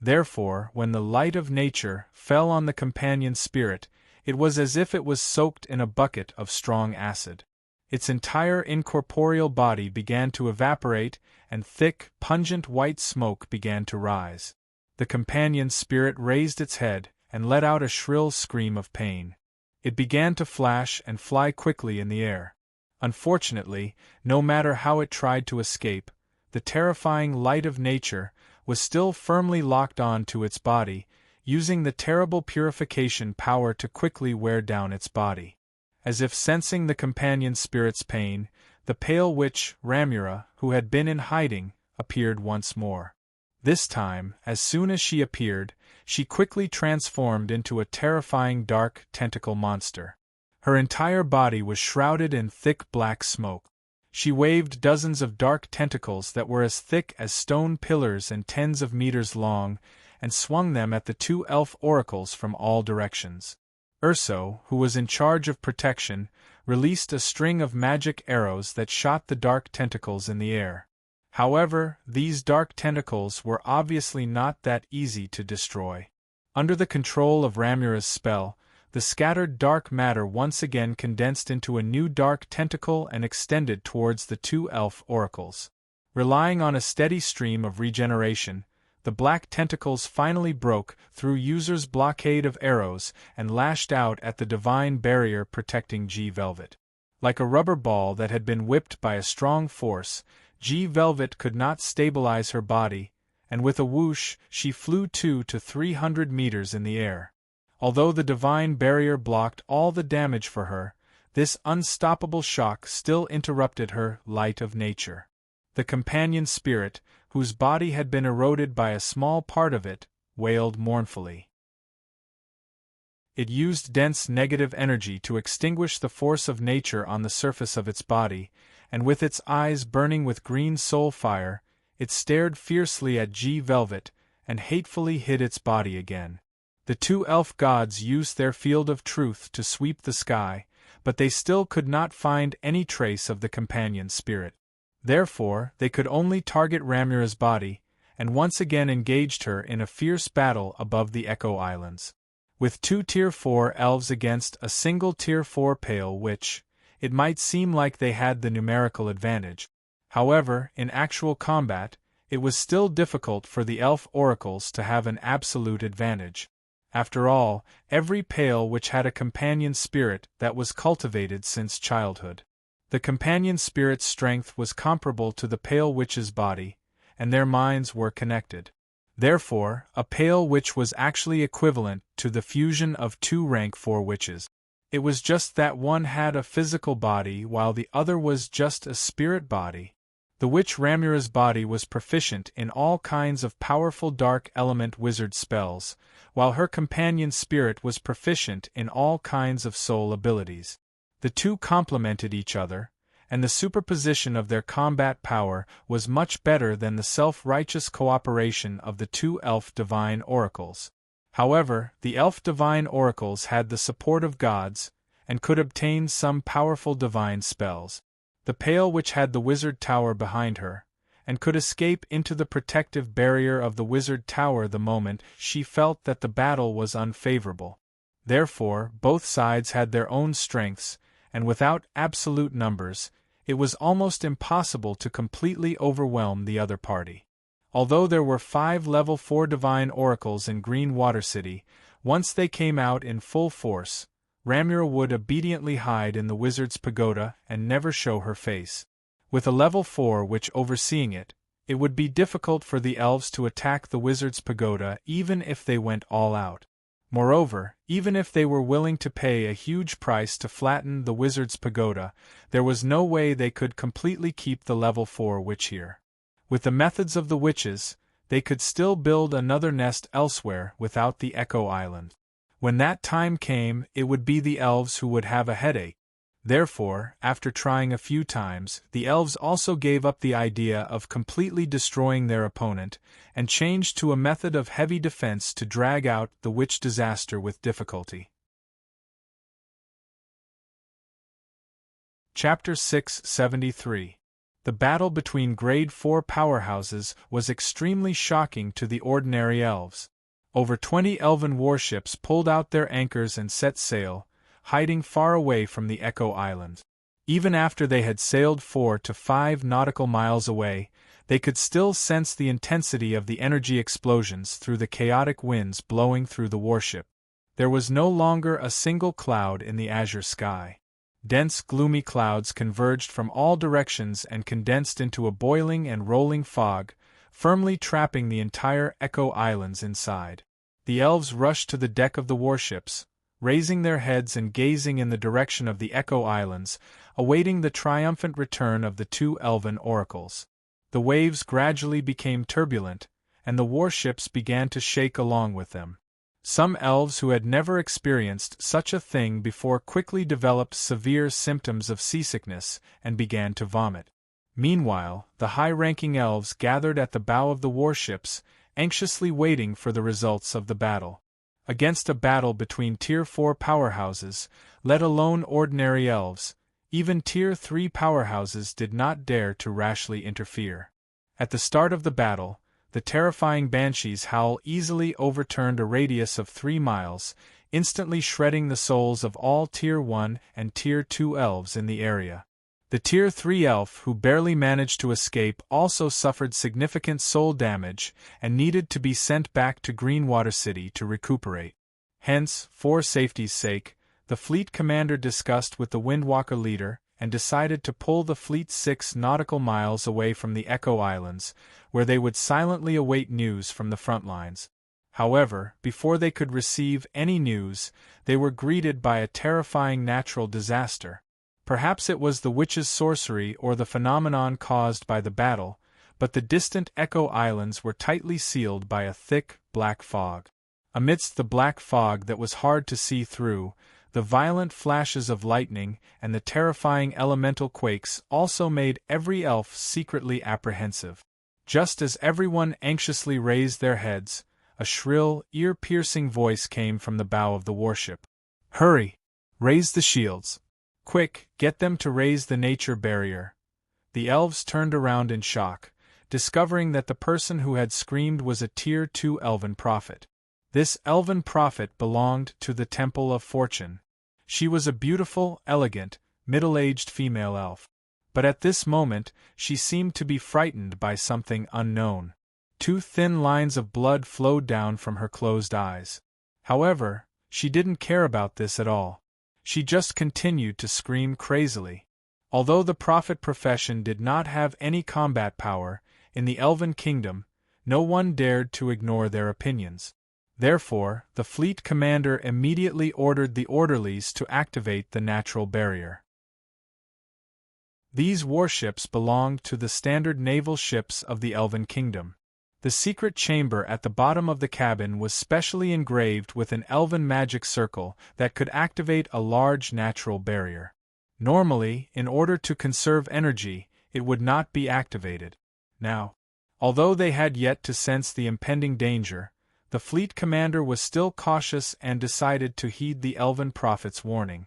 Therefore, when the light of nature fell on the companion spirit, it was as if it was soaked in a bucket of strong acid. Its entire incorporeal body began to evaporate, and thick, pungent white smoke began to rise. The companion spirit raised its head and let out a shrill scream of pain. It began to flash and fly quickly in the air. Unfortunately, no matter how it tried to escape, the terrifying light of nature was still firmly locked on to its body, using the terrible purification power to quickly wear down its body. As if sensing the companion spirit's pain, the Pale Witch, Ramura, who had been in hiding, appeared once more. This time, as soon as she appeared, she quickly transformed into a terrifying dark tentacle monster. Her entire body was shrouded in thick black smoke. She waved dozens of dark tentacles that were as thick as stone pillars and tens of meters long, and swung them at the two elf oracles from all directions. Urso, who was in charge of protection, released a string of magic arrows that shot the dark tentacles in the air. However, these dark tentacles were obviously not that easy to destroy. Under the control of Ramura's spell, the scattered dark matter once again condensed into a new dark tentacle and extended towards the two elf oracles. Relying on a steady stream of regeneration, the black tentacles finally broke through User's blockade of arrows and lashed out at the divine barrier protecting G. Velvet. Like a rubber ball that had been whipped by a strong force, G. Velvet could not stabilize her body, and with a whoosh she flew 200 to 300 meters in the air. Although the divine barrier blocked all the damage for her, This unstoppable shock still interrupted her light of nature. The companion spirit, whose body had been eroded by a small part of it, wailed mournfully. It used dense negative energy to extinguish the force of nature on the surface of its body, and with its eyes burning with green soul fire, it stared fiercely at G-Velvet, and hatefully hid its body again. The two elf gods used their field of truth to sweep the sky, but they still could not find any trace of the companion spirit. Therefore, they could only target Ramura's body, and once again engaged her in a fierce battle above the Echo Islands. With two Tier 4 elves against a single Tier 4 Pale Witch, it might seem like they had the numerical advantage. However, in actual combat, it was still difficult for the elf oracles to have an absolute advantage. After all, every Pale Witch had a companion spirit that was cultivated since childhood. The companion spirit's strength was comparable to the Pale Witch's body, and their minds were connected. Therefore, a Pale Witch was actually equivalent to the fusion of two rank 4 witches. It was just that one had a physical body while the other was just a spirit body. The witch Ramura's body was proficient in all kinds of powerful dark element wizard spells, while her companion spirit was proficient in all kinds of soul abilities. The two complemented each other, and the superposition of their combat power was much better than the self-righteous cooperation of the two elf divine oracles. However, the elf divine oracles had the support of gods, and could obtain some powerful divine spells. The Pale Witch had the wizard tower behind her, and could escape into the protective barrier of the wizard tower the moment she felt that the battle was unfavorable. Therefore, both sides had their own strengths, and without absolute numbers, it was almost impossible to completely overwhelm the other party. Although there were 5 level 4 divine oracles in Green Water City, once they came out in full force, Ramura would obediently hide in the wizard's pagoda and never show her face. With a level 4 witch overseeing it, it would be difficult for the elves to attack the wizard's pagoda even if they went all out. Moreover, even if they were willing to pay a huge price to flatten the wizard's pagoda, there was no way they could completely keep the level 4 witch here. With the methods of the witches, they could still build another nest elsewhere without the Echo Island. When that time came, it would be the elves who would have a headache. Therefore, after trying a few times, the elves also gave up the idea of completely destroying their opponent, and changed to a method of heavy defense to drag out the witch disaster with difficulty. Chapter 673. The battle between Grade 4 powerhouses was extremely shocking to the ordinary elves. Over 20 elven warships pulled out their anchors and set sail, hiding far away from the Echo Island. Even after they had sailed 4 to 5 nautical miles away, they could still sense the intensity of the energy explosions through the chaotic winds blowing through the warship. There was no longer a single cloud in the azure sky. Dense, gloomy clouds converged from all directions and condensed into a boiling and rolling fog, firmly trapping the entire Echo Islands inside. The elves rushed to the deck of the warships, raising their heads and gazing in the direction of the Echo Islands, awaiting the triumphant return of the 2 elven oracles. The waves gradually became turbulent, and the warships began to shake along with them. Some elves who had never experienced such a thing before quickly developed severe symptoms of seasickness and began to vomit. Meanwhile, the high-ranking elves gathered at the bow of the warships, anxiously waiting for the results of the battle. Against a battle between Tier 4 powerhouses, let alone ordinary elves, even Tier 3 powerhouses did not dare to rashly interfere. At the start of the battle, the terrifying banshee's howl easily overturned a radius of 3 miles, instantly shredding the souls of all Tier 1 and Tier 2 elves in the area. The Tier 3 elf who barely managed to escape also suffered significant soul damage and needed to be sent back to Greenwater City to recuperate. Hence, for safety's sake, the fleet commander discussed with the Windwalker leader and decided to pull the fleet 6 nautical miles away from the Echo Islands, where they would silently await news from the front lines. However, before they could receive any news, they were greeted by a terrifying natural disaster. Perhaps it was the witch's sorcery or the phenomenon caused by the battle, but the distant Echo Islands were tightly sealed by a thick, black fog. Amidst the black fog that was hard to see through, the violent flashes of lightning and the terrifying elemental quakes also made every elf secretly apprehensive. Just as everyone anxiously raised their heads, a shrill, ear-piercing voice came from the bow of the warship. "Hurry! Raise the shields! Quick, get them to raise the nature barrier!" The elves turned around in shock, discovering that the person who had screamed was a Tier 2 elven prophet. This elven prophet belonged to the Temple of Fortune. She was a beautiful, elegant, middle-aged female elf. But at this moment, she seemed to be frightened by something unknown. 2 thin lines of blood flowed down from her closed eyes. However, she didn't care about this at all. She just continued to scream crazily. Although the prophet profession did not have any combat power, in the Elven Kingdom, no one dared to ignore their opinions. Therefore, the fleet commander immediately ordered the orderlies to activate the natural barrier. These warships belonged to the standard naval ships of the Elven Kingdom. The secret chamber at the bottom of the cabin was specially engraved with an elven magic circle that could activate a large natural barrier. Normally, in order to conserve energy, it would not be activated. Now, although they had yet to sense the impending danger, the fleet commander was still cautious and decided to heed the elven prophet's warning.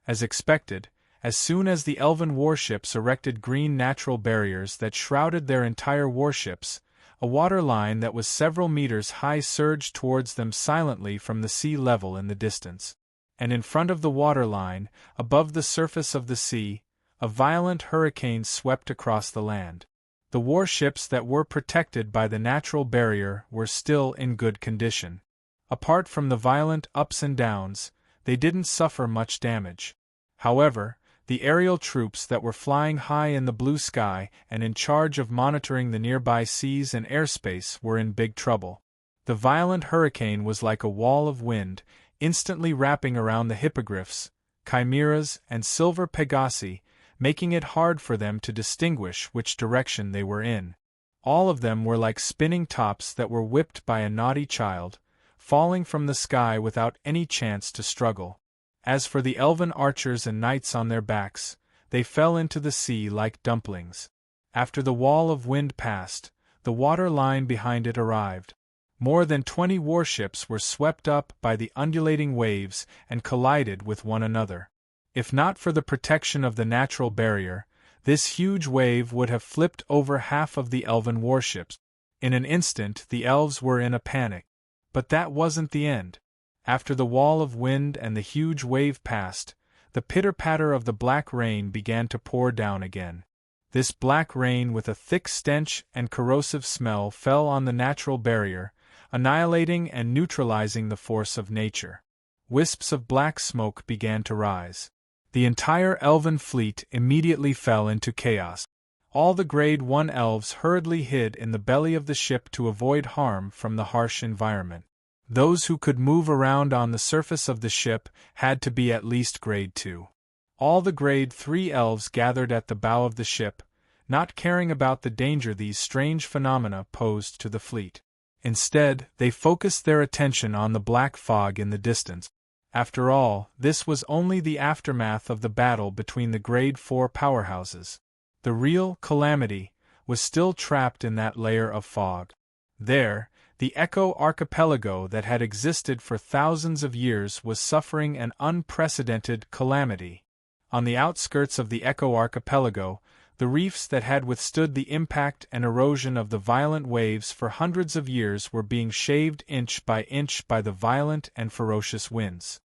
As expected, as soon as the elven warships erected green natural barriers that shrouded their entire warships, a water line that was several meters high surged towards them silently from the sea level in the distance. And in front of the water line, above the surface of the sea, a violent hurricane swept across the land. The warships that were protected by the natural barrier were still in good condition. Apart from the violent ups and downs, they didn't suffer much damage. However, the aerial troops that were flying high in the blue sky and in charge of monitoring the nearby seas and airspace were in big trouble. The violent hurricane was like a wall of wind, instantly wrapping around the hippogriffs, chimeras, and silver pegasi, making it hard for them to distinguish which direction they were in. All of them were like spinning tops that were whipped by a naughty child, falling from the sky without any chance to struggle. As for the elven archers and knights on their backs, they fell into the sea like dumplings. After the wall of wind passed, the water line behind it arrived. More than 20 warships were swept up by the undulating waves and collided with one another. If not for the protection of the natural barrier, this huge wave would have flipped over half of the elven warships. In an instant the elves were in a panic. But that wasn't the end. After the wall of wind and the huge wave passed, the pitter-patter of the black rain began to pour down again. This black rain with a thick stench and corrosive smell fell on the natural barrier, annihilating and neutralizing the force of nature. Wisps of black smoke began to rise. The entire elven fleet immediately fell into chaos. All the Grade 1 elves hurriedly hid in the belly of the ship to avoid harm from the harsh environment. Those who could move around on the surface of the ship had to be at least Grade 2. All the Grade 3 elves gathered at the bow of the ship, not caring about the danger these strange phenomena posed to the fleet. Instead, they focused their attention on the black fog in the distance. After all, this was only the aftermath of the battle between the Grade 4 powerhouses. The real calamity was still trapped in that layer of fog. There, the Echo Archipelago that had existed for thousands of years was suffering an unprecedented calamity. On the outskirts of the Echo Archipelago, the reefs that had withstood the impact and erosion of the violent waves for hundreds of years were being shaved inch by the violent and ferocious winds.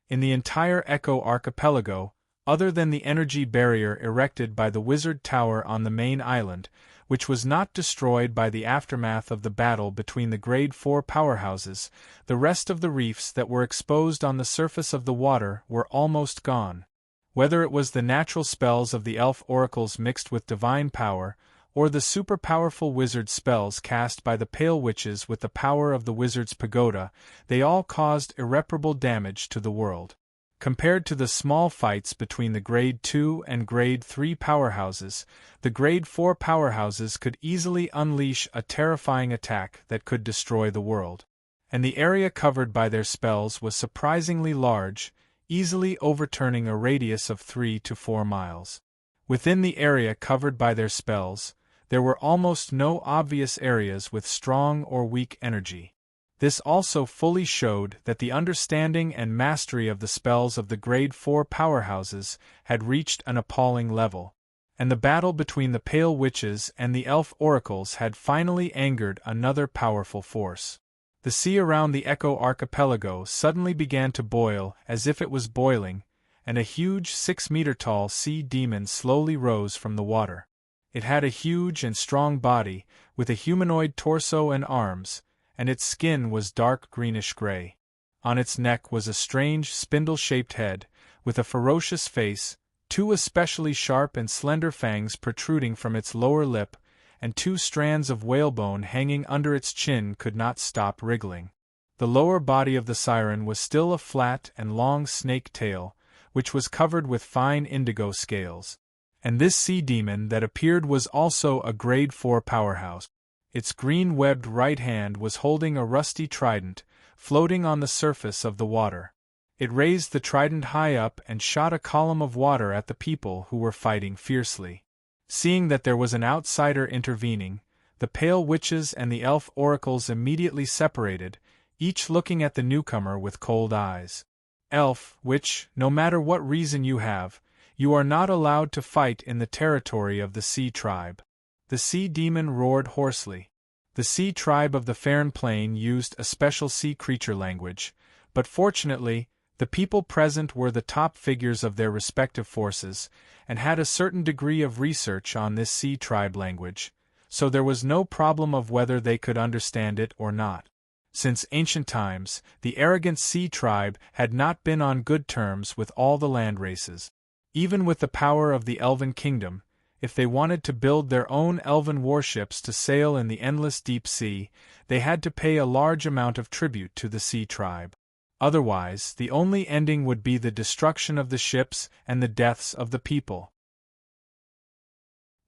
In the entire Echo Archipelago, other than the energy barrier erected by the Wizard Tower on the main island, which was not destroyed by the aftermath of the battle between the Grade 4 powerhouses, the rest of the reefs that were exposed on the surface of the water were almost gone. Whether it was the natural spells of the elf oracles mixed with divine power, or the super-powerful wizard spells cast by the Pale Witches with the power of the Wizard's Pagoda, they all caused irreparable damage to the world. Compared to the small fights between the Grade 2 and Grade 3 powerhouses, the Grade 4 powerhouses could easily unleash a terrifying attack that could destroy the world. And the area covered by their spells was surprisingly large, easily overturning a radius of 3 to 4 miles. Within the area covered by their spells, there were almost no obvious areas with strong or weak energy. This also fully showed that the understanding and mastery of the spells of the Grade 4 powerhouses had reached an appalling level, and the battle between the Pale Witches and the Elf Oracles had finally angered another powerful force. The sea around the Echo Archipelago suddenly began to boil as if it was boiling, and a huge 6-meter-tall sea demon slowly rose from the water. It had a huge and strong body, with a humanoid torso and arms, and its skin was dark greenish-gray. On its neck was a strange spindle-shaped head, with a ferocious face, 2 especially sharp and slender fangs protruding from its lower lip, and 2 strands of whalebone hanging under its chin could not stop wriggling. The lower body of the siren was still a flat and long snake tail, which was covered with fine indigo scales. And this sea demon that appeared was also a Grade 4 powerhouse. Its green-webbed right hand was holding a rusty trident, floating on the surface of the water. It raised the trident high up and shot a column of water at the people who were fighting fiercely. Seeing that there was an outsider intervening, the Pale Witches and the Elf Oracles immediately separated, each looking at the newcomer with cold eyes. Elf, Witch, no matter what reason you have, you are not allowed to fight in the territory of the Sea Tribe. The sea demon roared hoarsely. The Sea Tribe of the Fern Plain used a special sea creature language, but fortunately, the people present were the top figures of their respective forces, and had a certain degree of research on this Sea Tribe language, so there was no problem of whether they could understand it or not. Since ancient times, the arrogant Sea Tribe had not been on good terms with all the land races. Even with the power of the Elven Kingdom, if they wanted to build their own elven warships to sail in the endless deep sea, they had to pay a large amount of tribute to the Sea Tribe. Otherwise, the only ending would be the destruction of the ships and the deaths of the people.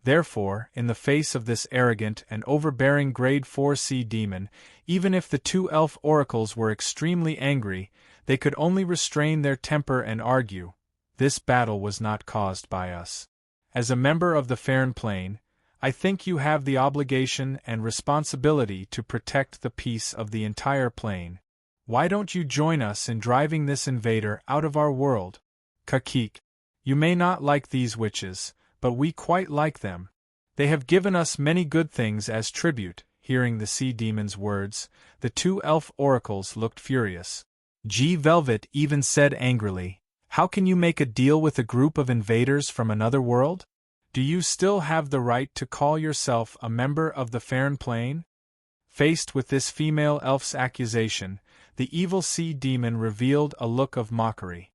Therefore, in the face of this arrogant and overbearing Grade 4 sea demon, even if the 2 elf oracles were extremely angry, they could only restrain their temper and argue, "This battle was not caused by us. As a member of the Fern Plain, I think you have the obligation and responsibility to protect the peace of the entire plain. Why don't you join us in driving this invader out of our world? Kakik. You may not like these witches, but we quite like them. They have given us many good things as tribute." Hearing the sea demon's words, the 2 elf oracles looked furious. G. Velvet even said angrily, "How can you make a deal with a group of invaders from another world? Do you still have the right to call yourself a member of the Fern Plain?" Faced with this female elf's accusation, the evil sea demon revealed a look of mockery.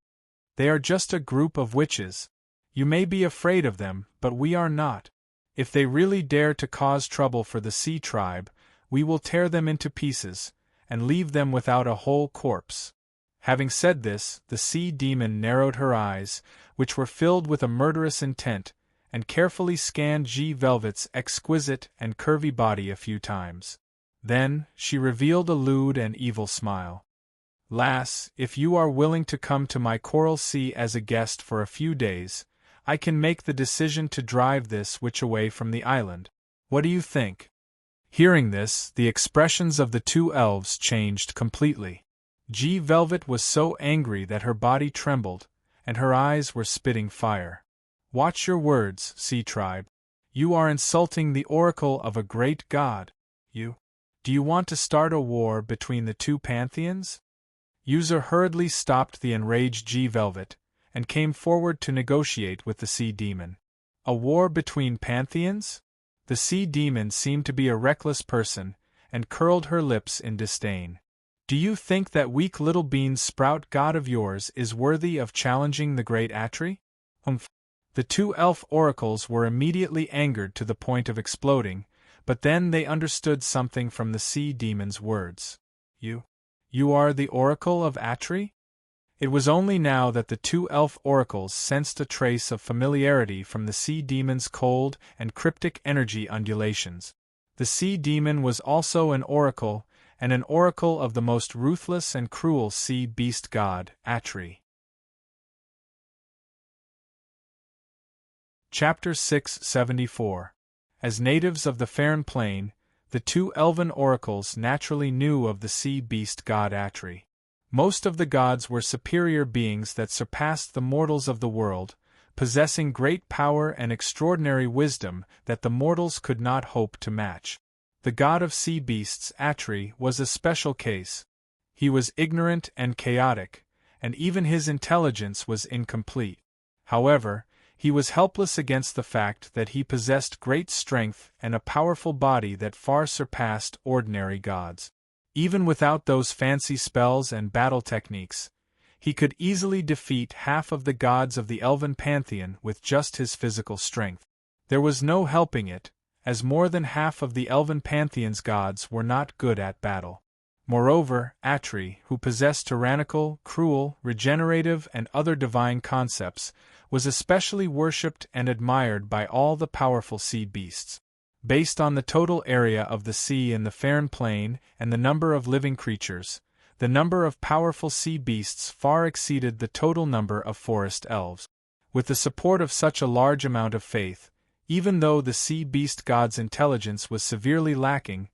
"They are just a group of witches. You may be afraid of them, but we are not. If they really dare to cause trouble for the Sea Tribe, we will tear them into pieces, and leave them without a whole corpse." Having said this, the sea demon narrowed her eyes, which were filled with a murderous intent, and carefully scanned G. Velvet's exquisite and curvy body a few times. Then, she revealed a lewd and evil smile. "Lass, if you are willing to come to my Coral Sea as a guest for a few days, I can make the decision to drive this witch away from the island. What do you think?" Hearing this, the expressions of the 2 elves changed completely. G. Velvet was so angry that her body trembled, and her eyes were spitting fire. "Watch your words, Sea Tribe. You are insulting the oracle of a great god. Do you want to start a war between the 2 pantheons?" User hurriedly stopped the enraged G. Velvet, and came forward to negotiate with the sea demon. A war between pantheons? The sea demon seemed to be a reckless person, and curled her lips in disdain. "Do you think that weak little bean sprout god of yours is worthy of challenging the great Atri?" The 2 elf oracles were immediately angered to the point of exploding, but then they understood something from the sea demon's words. You are the oracle of Atri?" It was only now that the two elf oracles sensed a trace of familiarity from the sea demon's cold and cryptic energy undulations. The sea demon was also an oracle, and an oracle of the most ruthless and cruel sea beast god, Atri. Chapter 674. As natives of the Farron Plain, the two elven oracles naturally knew of the sea beast god Atri. Most of the gods were superior beings that surpassed the mortals of the world, possessing great power and extraordinary wisdom that the mortals could not hope to match. The god of sea beasts, Atri, was a special case. He was ignorant and chaotic, and even his intelligence was incomplete. However, he was helpless against the fact that he possessed great strength and a powerful body that far surpassed ordinary gods. Even without those fancy spells and battle techniques, he could easily defeat half of the gods of the elven pantheon with just his physical strength. There was no helping it, as more than half of the elven pantheon's gods were not good at battle. Moreover, Atri, who possessed tyrannical, cruel, regenerative, and other divine concepts, was especially worshipped and admired by all the powerful sea beasts. Based on the total area of the sea in the Farron Plain and the number of living creatures, the number of powerful sea beasts far exceeded the total number of forest elves. With the support of such a large amount of faith, even though the sea beast god's intelligence was severely lacking,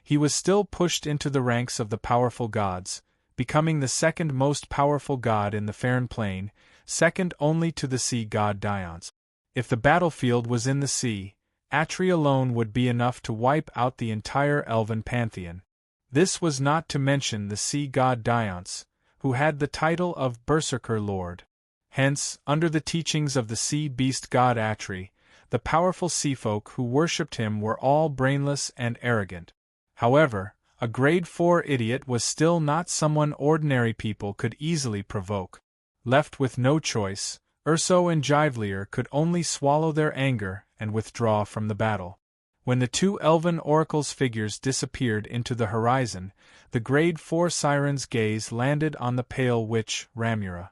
he was still pushed into the ranks of the powerful gods, becoming the second most powerful god in the Farron Plain, second only to the sea god Dions. If the battlefield was in the sea, Atri alone would be enough to wipe out the entire elven pantheon. This was not to mention the sea god Dions, who had the title of Berserker Lord. Hence, under the teachings of the sea beast god Atri, the powerful seafolk who worshipped him were all brainless and arrogant. However, a grade 4 idiot was still not someone ordinary people could easily provoke. Left with no choice, Urso and Givelier could only swallow their anger and withdraw from the battle. When the two elven oracles' figures disappeared into the horizon, the grade 4 siren's gaze landed on the pale witch, Ramura.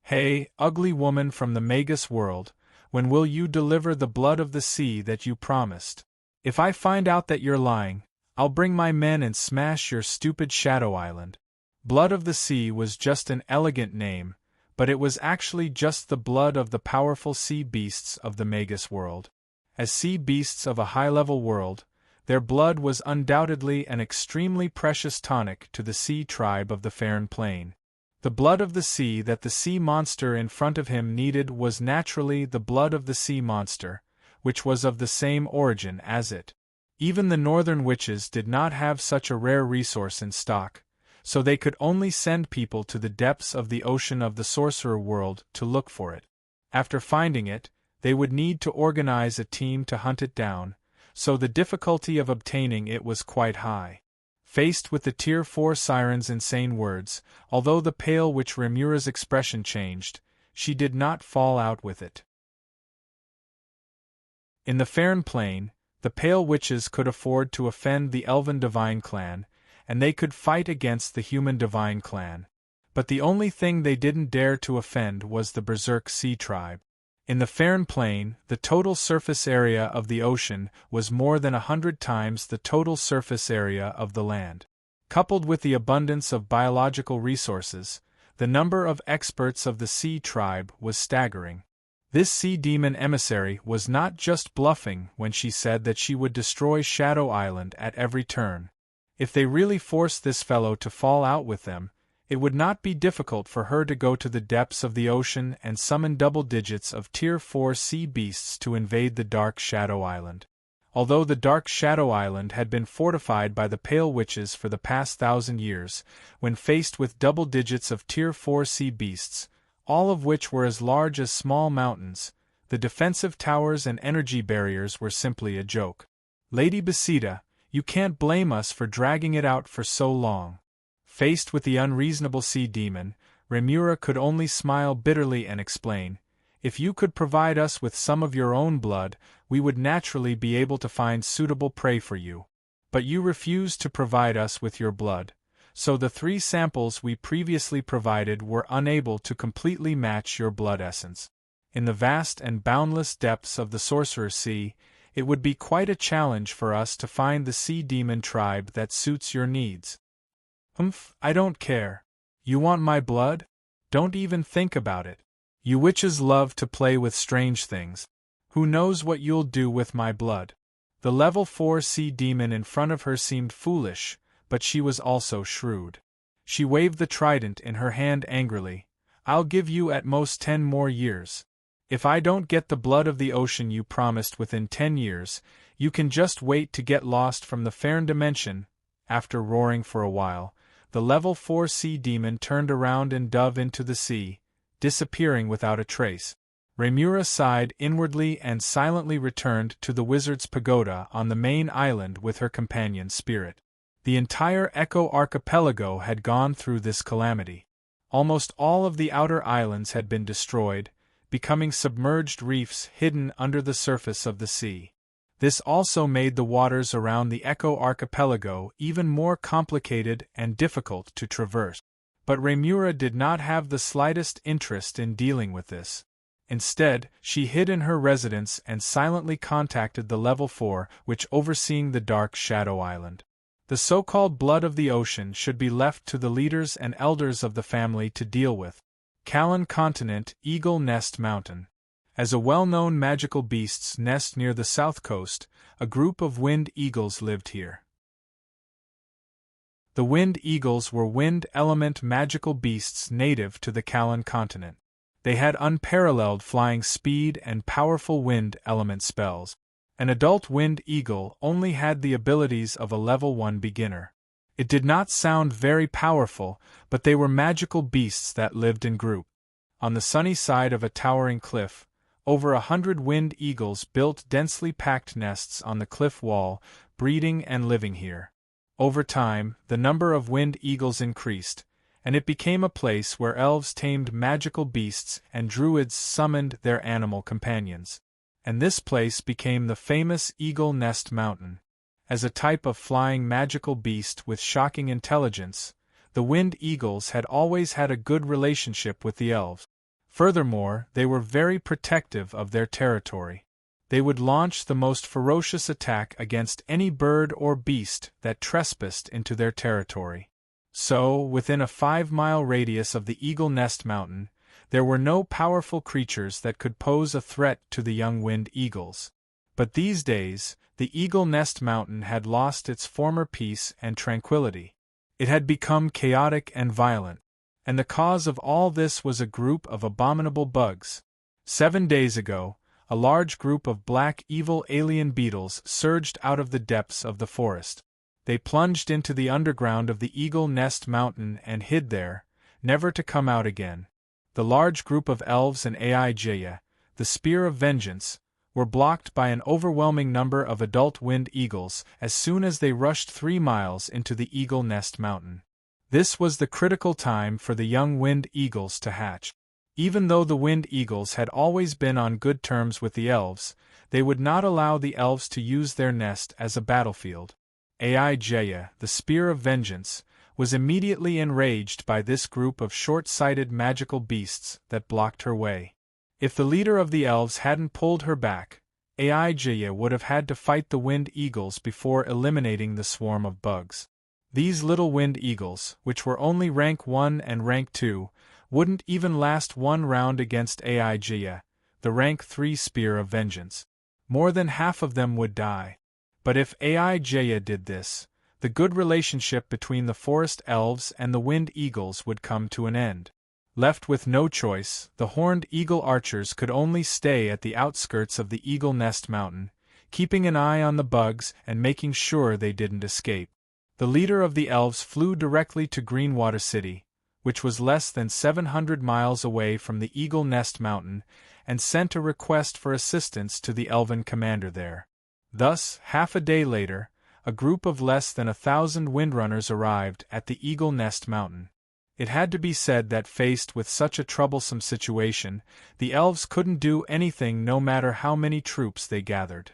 "Hey, ugly woman from the Magus world, when will you deliver the blood of the sea that you promised? If I find out that you're lying, I'll bring my men and smash your stupid Shadow Island." Blood of the Sea was just an elegant name, but it was actually just the blood of the powerful sea beasts of the Magus world. As sea beasts of a high-level world, their blood was undoubtedly an extremely precious tonic to the sea tribe of the Farron Plain. The blood of the sea that the sea monster in front of him needed was naturally the blood of the sea monster, which was of the same origin as it. Even the northern witches did not have such a rare resource in stock, so they could only send people to the depths of the ocean of the sorcerer world to look for it. After finding it, they would need to organize a team to hunt it down, so the difficulty of obtaining it was quite high. Faced with the Tier 4 siren's insane words, although the pale witch Ramura's expression changed, she did not fall out with it. In the Farron Plain, the pale witches could afford to offend the elven divine clan, and they could fight against the human divine clan. But the only thing they didn't dare to offend was the Berserk Sea tribe. In the Farron Plain, the total surface area of the ocean was more than 100 times the total surface area of the land. Coupled with the abundance of biological resources, the number of experts of the sea tribe was staggering. This sea demon emissary was not just bluffing when she said that she would destroy Shadow Island at every turn. If they really forced this fellow to fall out with them, it would not be difficult for her to go to the depths of the ocean and summon double digits of Tier 4 sea beasts to invade the Dark Shadow Island. Although the Dark Shadow Island had been fortified by the Pale Witches for the past 1,000 years, when faced with double digits of Tier 4 sea beasts, all of which were as large as small mountains, the defensive towers and energy barriers were simply a joke. "Lady Besida, you can't blame us for dragging it out for so long." Faced with the unreasonable sea demon, Ramura could only smile bitterly and explain, "If you could provide us with some of your own blood, we would naturally be able to find suitable prey for you. But you refuse to provide us with your blood, so the 3 samples we previously provided were unable to completely match your blood essence. In the vast and boundless depths of the Sorcerer's Sea, it would be quite a challenge for us to find the sea demon tribe that suits your needs. I don't care. You want my blood? Don't even think about it. You witches love to play with strange things. Who knows what you'll do with my blood? The level 4 sea demon in front of her seemed foolish, but she was also shrewd. She waved the trident in her hand angrily. I'll give you at most 10 more years. If I don't get the blood of the ocean you promised within 10 years, you can just wait to get lost from the Fairn dimension. After roaring for a while, the level 4 sea demon turned around and dove into the sea, disappearing without a trace. Remura sighed inwardly and silently returned to the wizard's pagoda on the main island with her companion Spirit. The entire Echo archipelago had gone through this calamity. Almost all of the outer islands had been destroyed, becoming submerged reefs hidden under the surface of the sea. This also made the waters around the Echo archipelago even more complicated and difficult to traverse. But Remura did not have the slightest interest in dealing with this. Instead, she hid in her residence and silently contacted the Level 4, which overseeing the Dark Shadow Island. The so-called blood of the ocean should be left to the leaders and elders of the family to deal with. Callan Continent, Eagle Nest Mountain. As a well-known magical beasts nest near the south coast, a group of wind eagles lived here. The wind eagles were wind element magical beasts native to the Callan Continent. They had unparalleled flying speed and powerful wind element spells. An adult wind eagle only had the abilities of a level 1 beginner. It did not sound very powerful, but they were magical beasts that lived in group. On the sunny side of a towering cliff, over 100 wind eagles built densely packed nests on the cliff wall, breeding and living here. Over time, the number of wind eagles increased, and it became a place where elves tamed magical beasts and druids summoned their animal companions. And this place became the famous Eagle Nest Mountain. As a type of flying magical beast with shocking intelligence, the wind eagles had always had a good relationship with the elves. Furthermore, they were very protective of their territory. They would launch the most ferocious attack against any bird or beast that trespassed into their territory. So, within a 5-mile radius of the Eagle Nest Mountain, there were no powerful creatures that could pose a threat to the young wind eagles. But these days, the Eagle Nest Mountain had lost its former peace and tranquility. It had become chaotic and violent, and the cause of all this was a group of abominable bugs. 7 days ago, a large group of black evil alien beetles surged out of the depths of the forest. They plunged into the underground of the Eagle Nest Mountain and hid there, never to come out again. The large group of elves and Aijaya, the Spear of Vengeance, were blocked by an overwhelming number of adult wind eagles as soon as they rushed 3 miles into the Eagle Nest Mountain. This was the critical time for the young wind eagles to hatch. Even though the wind eagles had always been on good terms with the elves, they would not allow the elves to use their nest as a battlefield. Aijaya, the Spear of Vengeance, was immediately enraged by this group of short-sighted magical beasts that blocked her way. If the leader of the elves hadn't pulled her back, Aijaya would have had to fight the wind eagles before eliminating the swarm of bugs. These little wind eagles, which were only rank 1 and rank 2, wouldn't even last 1 round against Aijaya, the rank 3 Spear of Vengeance. More than half of them would die. But if Aijaya did this, the good relationship between the forest elves and the wind eagles would come to an end. Left with no choice, the horned eagle archers could only stay at the outskirts of the Eagle Nest Mountain, keeping an eye on the bugs and making sure they didn't escape. The leader of the elves flew directly to Greenwater City, which was less than 700 miles away from the Eagle Nest Mountain, and sent a request for assistance to the elven commander there. Thus, half a day later, a group of less than 1,000 windrunners arrived at the Eagle Nest Mountain. It had to be said that faced with such a troublesome situation, the elves couldn't do anything no matter how many troops they gathered.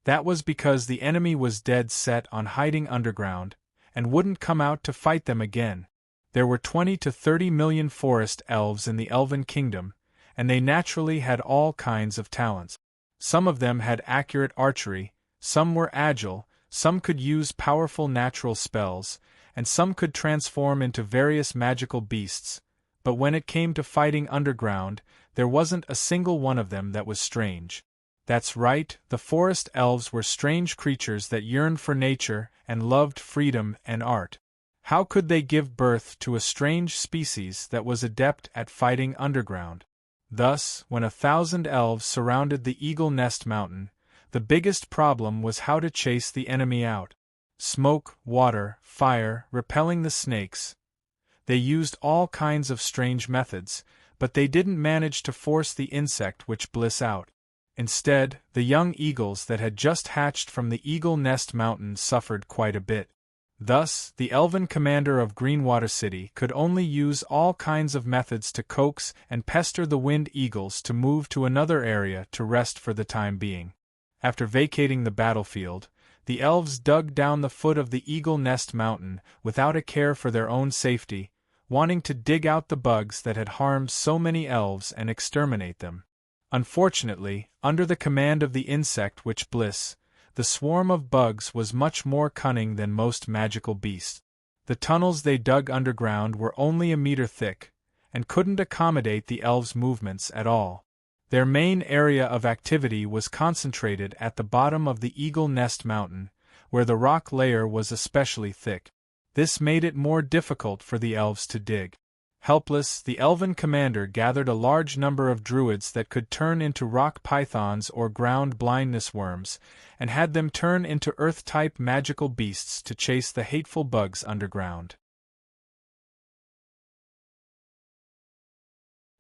That was because the enemy was dead set on hiding underground, and wouldn't come out to fight them again. There were 20 to 30 million forest elves in the Elven Kingdom, and they naturally had all kinds of talents. Some of them had accurate archery, some were agile, some could use powerful natural spells, and some could transform into various magical beasts, but when it came to fighting underground, there wasn't a single one of them that was strange. That's right, the forest elves were strange creatures that yearned for nature and loved freedom and art. How could they give birth to a strange species that was adept at fighting underground? Thus, when 1,000 elves surrounded the Eagle Nest Mountain, the biggest problem was how to chase the enemy out. Smoke, water, fire, repelling the snakes. They used all kinds of strange methods, but they didn't manage to force the insect witch Bliss out. Instead, the young eagles that had just hatched from the Eagle Nest Mountain suffered quite a bit. Thus, the elven commander of Greenwater City could only use all kinds of methods to coax and pester the wind eagles to move to another area to rest for the time being. After vacating the battlefield, the elves dug down the foot of the Eagle Nest Mountain without a care for their own safety, wanting to dig out the bugs that had harmed so many elves and exterminate them. Unfortunately, under the command of the insect witch Bliss, the swarm of bugs was much more cunning than most magical beasts. The tunnels they dug underground were only a meter thick, and couldn't accommodate the elves' movements at all. Their main area of activity was concentrated at the bottom of the Eagle Nest Mountain, where the rock layer was especially thick. This made it more difficult for the elves to dig. Helpless, the elven commander gathered a large number of druids that could turn into rock pythons or ground blindness worms, and had them turn into earth-type magical beasts to chase the hateful bugs underground.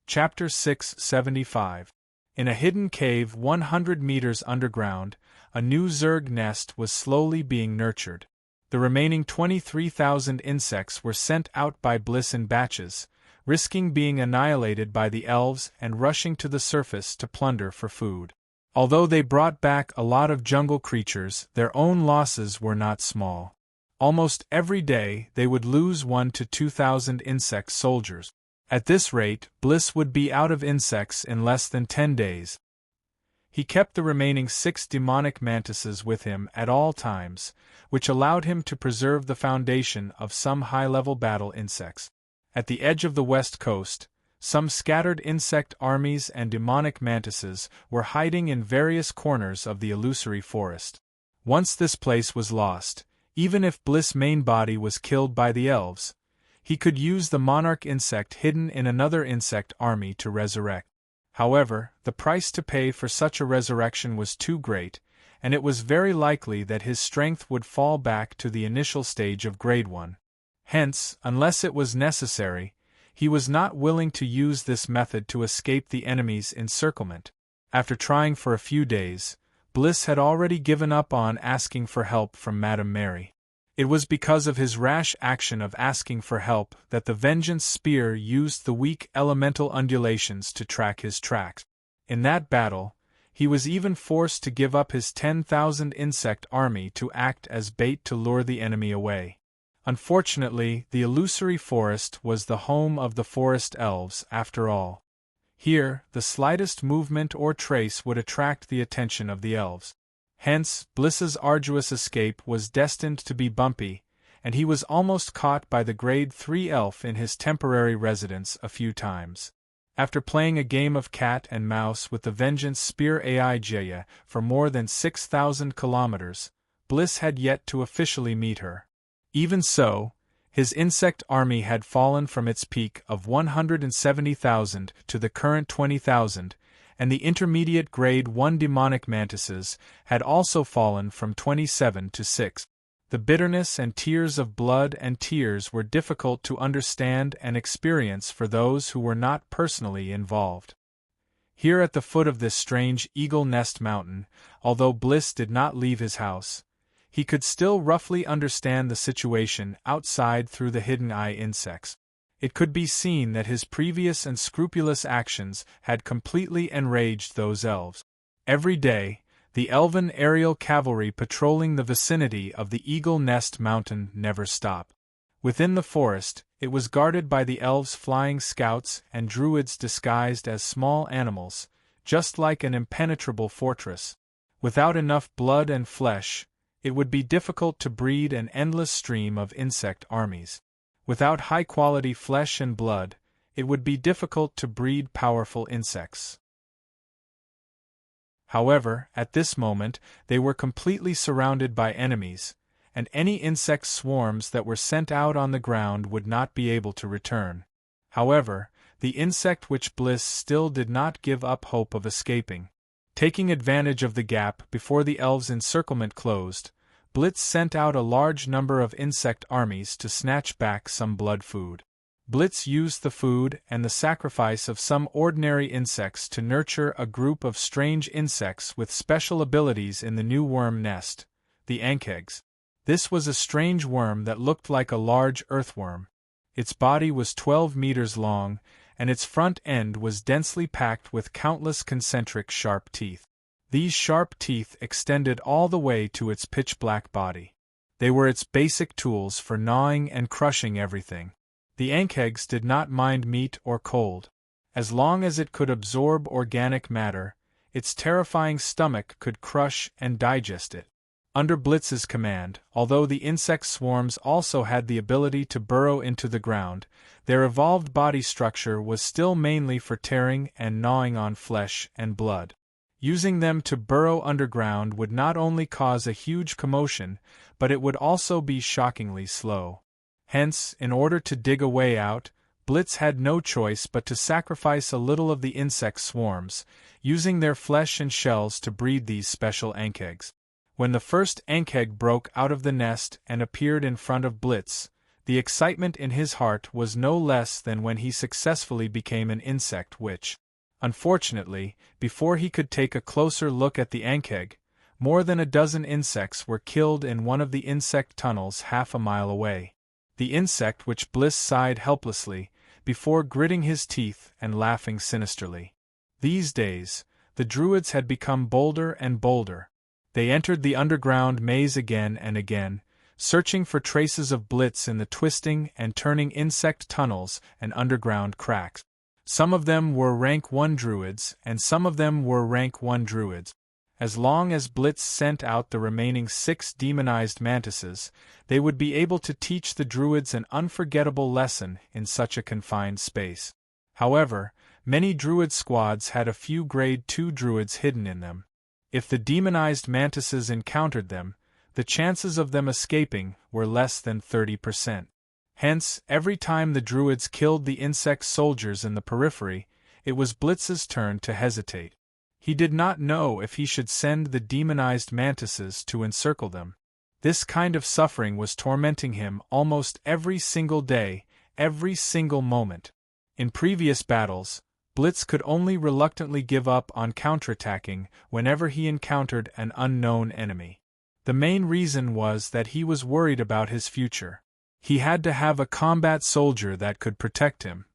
Chapter 675. In a hidden cave 100 meters underground, a new Zerg nest was slowly being nurtured. The remaining 23,000 insects were sent out by Bliss in batches, risking being annihilated by the elves and rushing to the surface to plunder for food. Although they brought back a lot of jungle creatures, their own losses were not small. Almost every day they would lose 1,000 to 2,000 insect soldiers. At this rate, Bliss would be out of insects in less than 10 days. He kept the remaining 6 demonic mantises with him at all times, which allowed him to preserve the foundation of some high-level battle insects. At the edge of the west coast, some scattered insect armies and demonic mantises were hiding in various corners of the illusory forest. Once this place was lost, even if Bliss' main body was killed by the elves, he could use the monarch insect hidden in another insect army to resurrect. However, the price to pay for such a resurrection was too great, and it was very likely that his strength would fall back to the initial stage of Grade 1. Hence, unless it was necessary, he was not willing to use this method to escape the enemy's encirclement. After trying for a few days, Bliss had already given up on asking for help from Madame Mary. It was because of his rash action of asking for help that the Vengeance Spear used the weak elemental undulations to track his tracks. In that battle, he was even forced to give up his 10,000 insect army to act as bait to lure the enemy away. Unfortunately, the illusory forest was the home of the forest elves after all. Here, the slightest movement or trace would attract the attention of the elves. Hence, Bliss's arduous escape was destined to be bumpy, and he was almost caught by the Grade 3 elf in his temporary residence a few times. After playing a game of cat and mouse with the Vengeance Spear AI Jaya for more than 6,000 kilometers, Bliss had yet to officially meet her. Even so, his insect army had fallen from its peak of 170,000 to the current 20,000, and the intermediate Grade 1 demonic mantises had also fallen from 27 to 6. The bitterness and tears of blood and tears were difficult to understand and experience for those who were not personally involved. Here at the foot of this strange Eagle Nest Mountain, although Bliss did not leave his house, he could still roughly understand the situation outside through the hidden eye insects. It could be seen that his previous and scrupulous actions had completely enraged those elves. Every day, The elven aerial cavalry patrolling the vicinity of the Eagle Nest Mountain never stop. Within the forest, it was guarded by the elves' flying scouts and druids disguised as small animals, just like an impenetrable fortress. Without enough blood and flesh, it would be difficult to breed an endless stream of insect armies. Without high-quality flesh and blood, it would be difficult to breed powerful insects. However, at this moment, they were completely surrounded by enemies, and any insect swarms that were sent out on the ground would not be able to return. However, the insect witch Bliss still did not give up hope of escaping. Taking advantage of the gap before the elves' encirclement closed, Blitz sent out a large number of insect armies to snatch back some blood food. Blitz used the food and the sacrifice of some ordinary insects to nurture a group of strange insects with special abilities in the new worm nest, the ankegs. This was a strange worm that looked like a large earthworm. Its body was 12 meters long, and its front end was densely packed with countless concentric sharp teeth. These sharp teeth extended all the way to its pitch-black body. They were its basic tools for gnawing and crushing everything. The ankegs did not mind meat or cold. As long as it could absorb organic matter, its terrifying stomach could crush and digest it. Under Blitz's command, although the insect swarms also had the ability to burrow into the ground, their evolved body structure was still mainly for tearing and gnawing on flesh and blood. Using them to burrow underground would not only cause a huge commotion, but it would also be shockingly slow. Hence, in order to dig a way out, Blitz had no choice but to sacrifice a little of the insect swarms, using their flesh and shells to breed these special ankegs. When the first ankeg broke out of the nest and appeared in front of Blitz, the excitement in his heart was no less than when he successfully became an insect witch. Unfortunately, before he could take a closer look at the ankeg, more than a dozen insects were killed in one of the insect tunnels half a mile away. The insect witch Bliss sighed helplessly, before gritting his teeth and laughing sinisterly. These days, the druids had become bolder and bolder. They entered the underground maze again and again, searching for traces of Blitz in the twisting and turning insect tunnels and underground cracks. Some of them were rank 1 druids, and some of them were rank 1 druids. As long as Blitz sent out the remaining 6 demonized mantises, they would be able to teach the druids an unforgettable lesson in such a confined space. However, many druid squads had a few grade 2 druids hidden in them. If the demonized mantises encountered them, the chances of them escaping were less than 30%. Hence, every time the druids killed the insect soldiers in the periphery, it was Blitz's turn to hesitate. He did not know if he should send the demonized mantises to encircle them. This kind of suffering was tormenting him almost every single day, every single moment. In previous battles, Blitz could only reluctantly give up on counterattacking whenever he encountered an unknown enemy. The main reason was that he was worried about his future. He had to have a combat soldier that could protect him.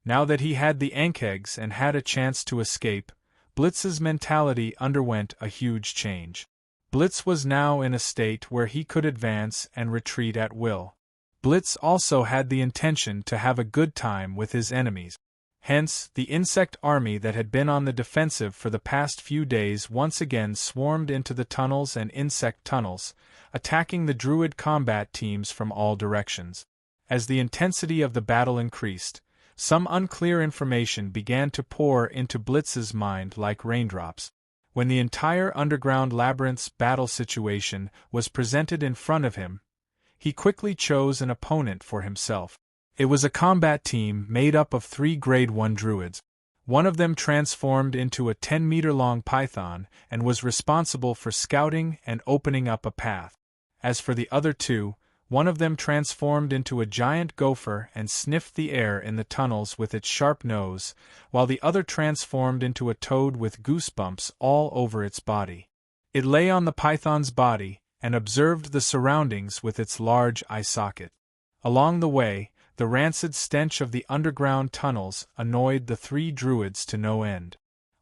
Now that he had the ankegs and had a chance to escape, Blitz's mentality underwent a huge change. Blitz was now in a state where he could advance and retreat at will. Blitz also had the intention to have a good time with his enemies. Hence, the insect army that had been on the defensive for the past few days once again swarmed into the tunnels and insect tunnels, attacking the druid combat teams from all directions. As the intensity of the battle increased, some unclear information began to pour into Blitz's mind like raindrops. When the entire underground labyrinth's battle situation was presented in front of him, he quickly chose an opponent for himself. It was a combat team made up of 3 grade 1 druids. One of them transformed into a 10-meter-long python and was responsible for scouting and opening up a path. As for the other 2, one of them transformed into a giant gopher and sniffed the air in the tunnels with its sharp nose, while the other transformed into a toad with goosebumps all over its body. It lay on the python's body and observed the surroundings with its large eye socket. Along the way, the rancid stench of the underground tunnels annoyed the 3 druids to no end.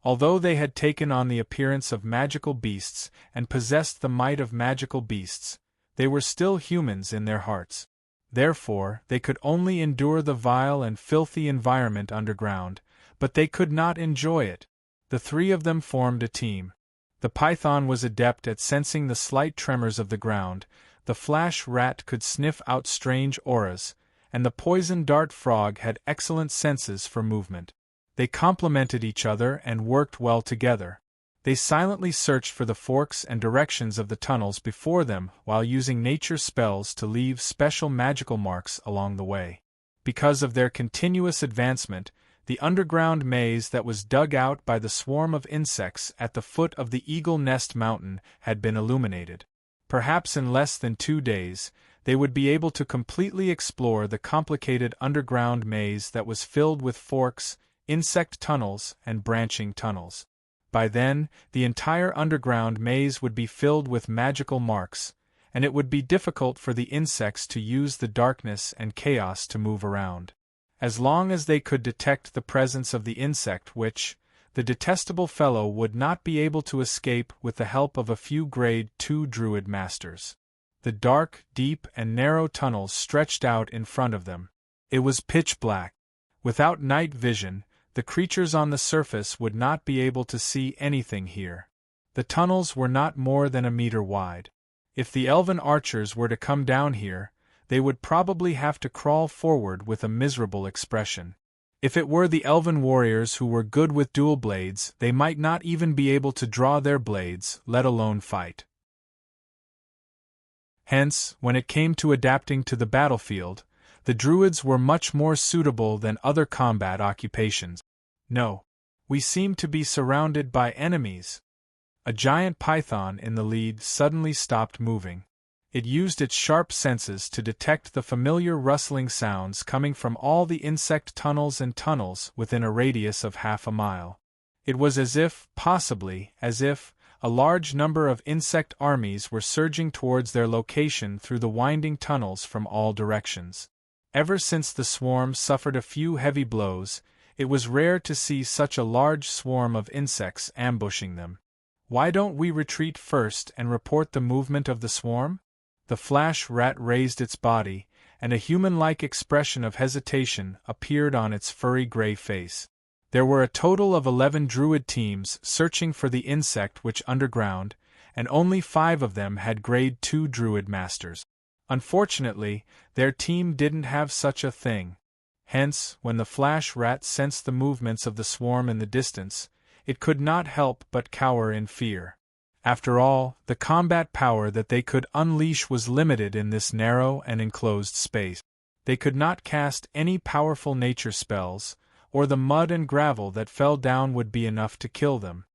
Although they had taken on the appearance of magical beasts and possessed the might of magical beasts, they were still humans in their hearts. Therefore, they could only endure the vile and filthy environment underground, but they could not enjoy it. The three of them formed a team. The python was adept at sensing the slight tremors of the ground, the flash rat could sniff out strange auras, and the poison dart frog had excellent senses for movement. They complemented each other and worked well together. They silently searched for the forks and directions of the tunnels before them while using nature spells to leave special magical marks along the way. Because of their continuous advancement, the underground maze that was dug out by the swarm of insects at the foot of the Eagle Nest Mountain had been illuminated. Perhaps in less than 2 days, they would be able to completely explore the complicated underground maze that was filled with forks, insect tunnels, and branching tunnels. By then, the entire underground maze would be filled with magical marks, and it would be difficult for the insects to use the darkness and chaos to move around. As long as they could detect the presence of the insect which, the detestable fellow would not be able to escape with the help of a few Grade 2 Druid Masters. The dark, deep, and narrow tunnels stretched out in front of them. It was pitch black. Without night vision, the creatures on the surface would not be able to see anything here. The tunnels were not more than a meter wide. If the elven archers were to come down here, they would probably have to crawl forward with a miserable expression. If it were the elven warriors who were good with dual blades, they might not even be able to draw their blades, let alone fight. Hence, when it came to adapting to the battlefield, the druids were much more suitable than other combat occupations. No. We seem to be surrounded by enemies. A giant python in the lead suddenly stopped moving. It used its sharp senses to detect the familiar rustling sounds coming from all the insect tunnels and tunnels within a radius of half a mile. It was as if, a large number of insect armies were surging towards their location through the winding tunnels from all directions. Ever since the swarm suffered a few heavy blows, it was rare to see such a large swarm of insects ambushing them. Why don't we retreat first and report the movement of the swarm? The flash rat raised its body, and a human-like expression of hesitation appeared on its furry gray face. There were a total of 11 druid teams searching for the insect witch underground, and only 5 of them had Grade 2 druid masters. Unfortunately, their team didn't have such a thing. Hence, when the flash rat sensed the movements of the swarm in the distance, it could not help but cower in fear. After all, the combat power that they could unleash was limited in this narrow and enclosed space. They could not cast any powerful nature spells, or the mud and gravel that fell down would be enough to kill them.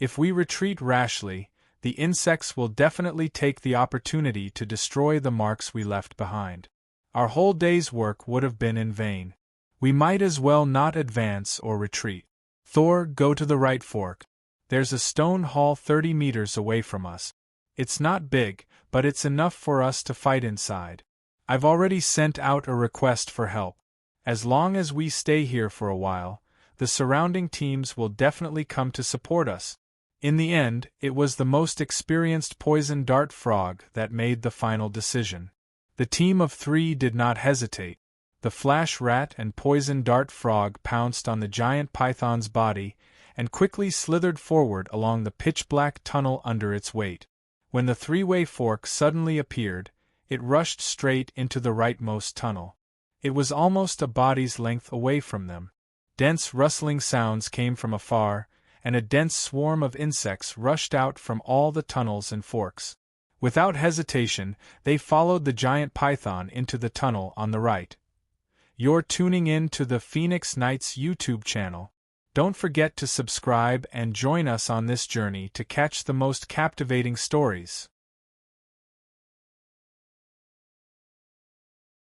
If we retreat rashly, the insects will definitely take the opportunity to destroy the marks we left behind. Our whole day's work would have been in vain. We might as well not advance or retreat. Thor, go to the right fork. There's a stone hall 30 meters away from us. It's not big, but it's enough for us to fight inside. I've already sent out a request for help. As long as we stay here for a while, the surrounding teams will definitely come to support us. In the end, it was the most experienced poison dart frog that made the final decision. The team of 3 did not hesitate. The flash rat and poison dart frog pounced on the giant python's body and quickly slithered forward along the pitch-black tunnel under its weight. When the 3-way fork suddenly appeared, it rushed straight into the rightmost tunnel. It was almost a body's length away from them. Dense rustling sounds came from afar, and a dense swarm of insects rushed out from all the tunnels and forks. Without hesitation, they followed the giant python into the tunnel on the right. You're tuning in to the Phoenix Knights YouTube channel. Don't forget to subscribe and join us on this journey to catch the most captivating stories.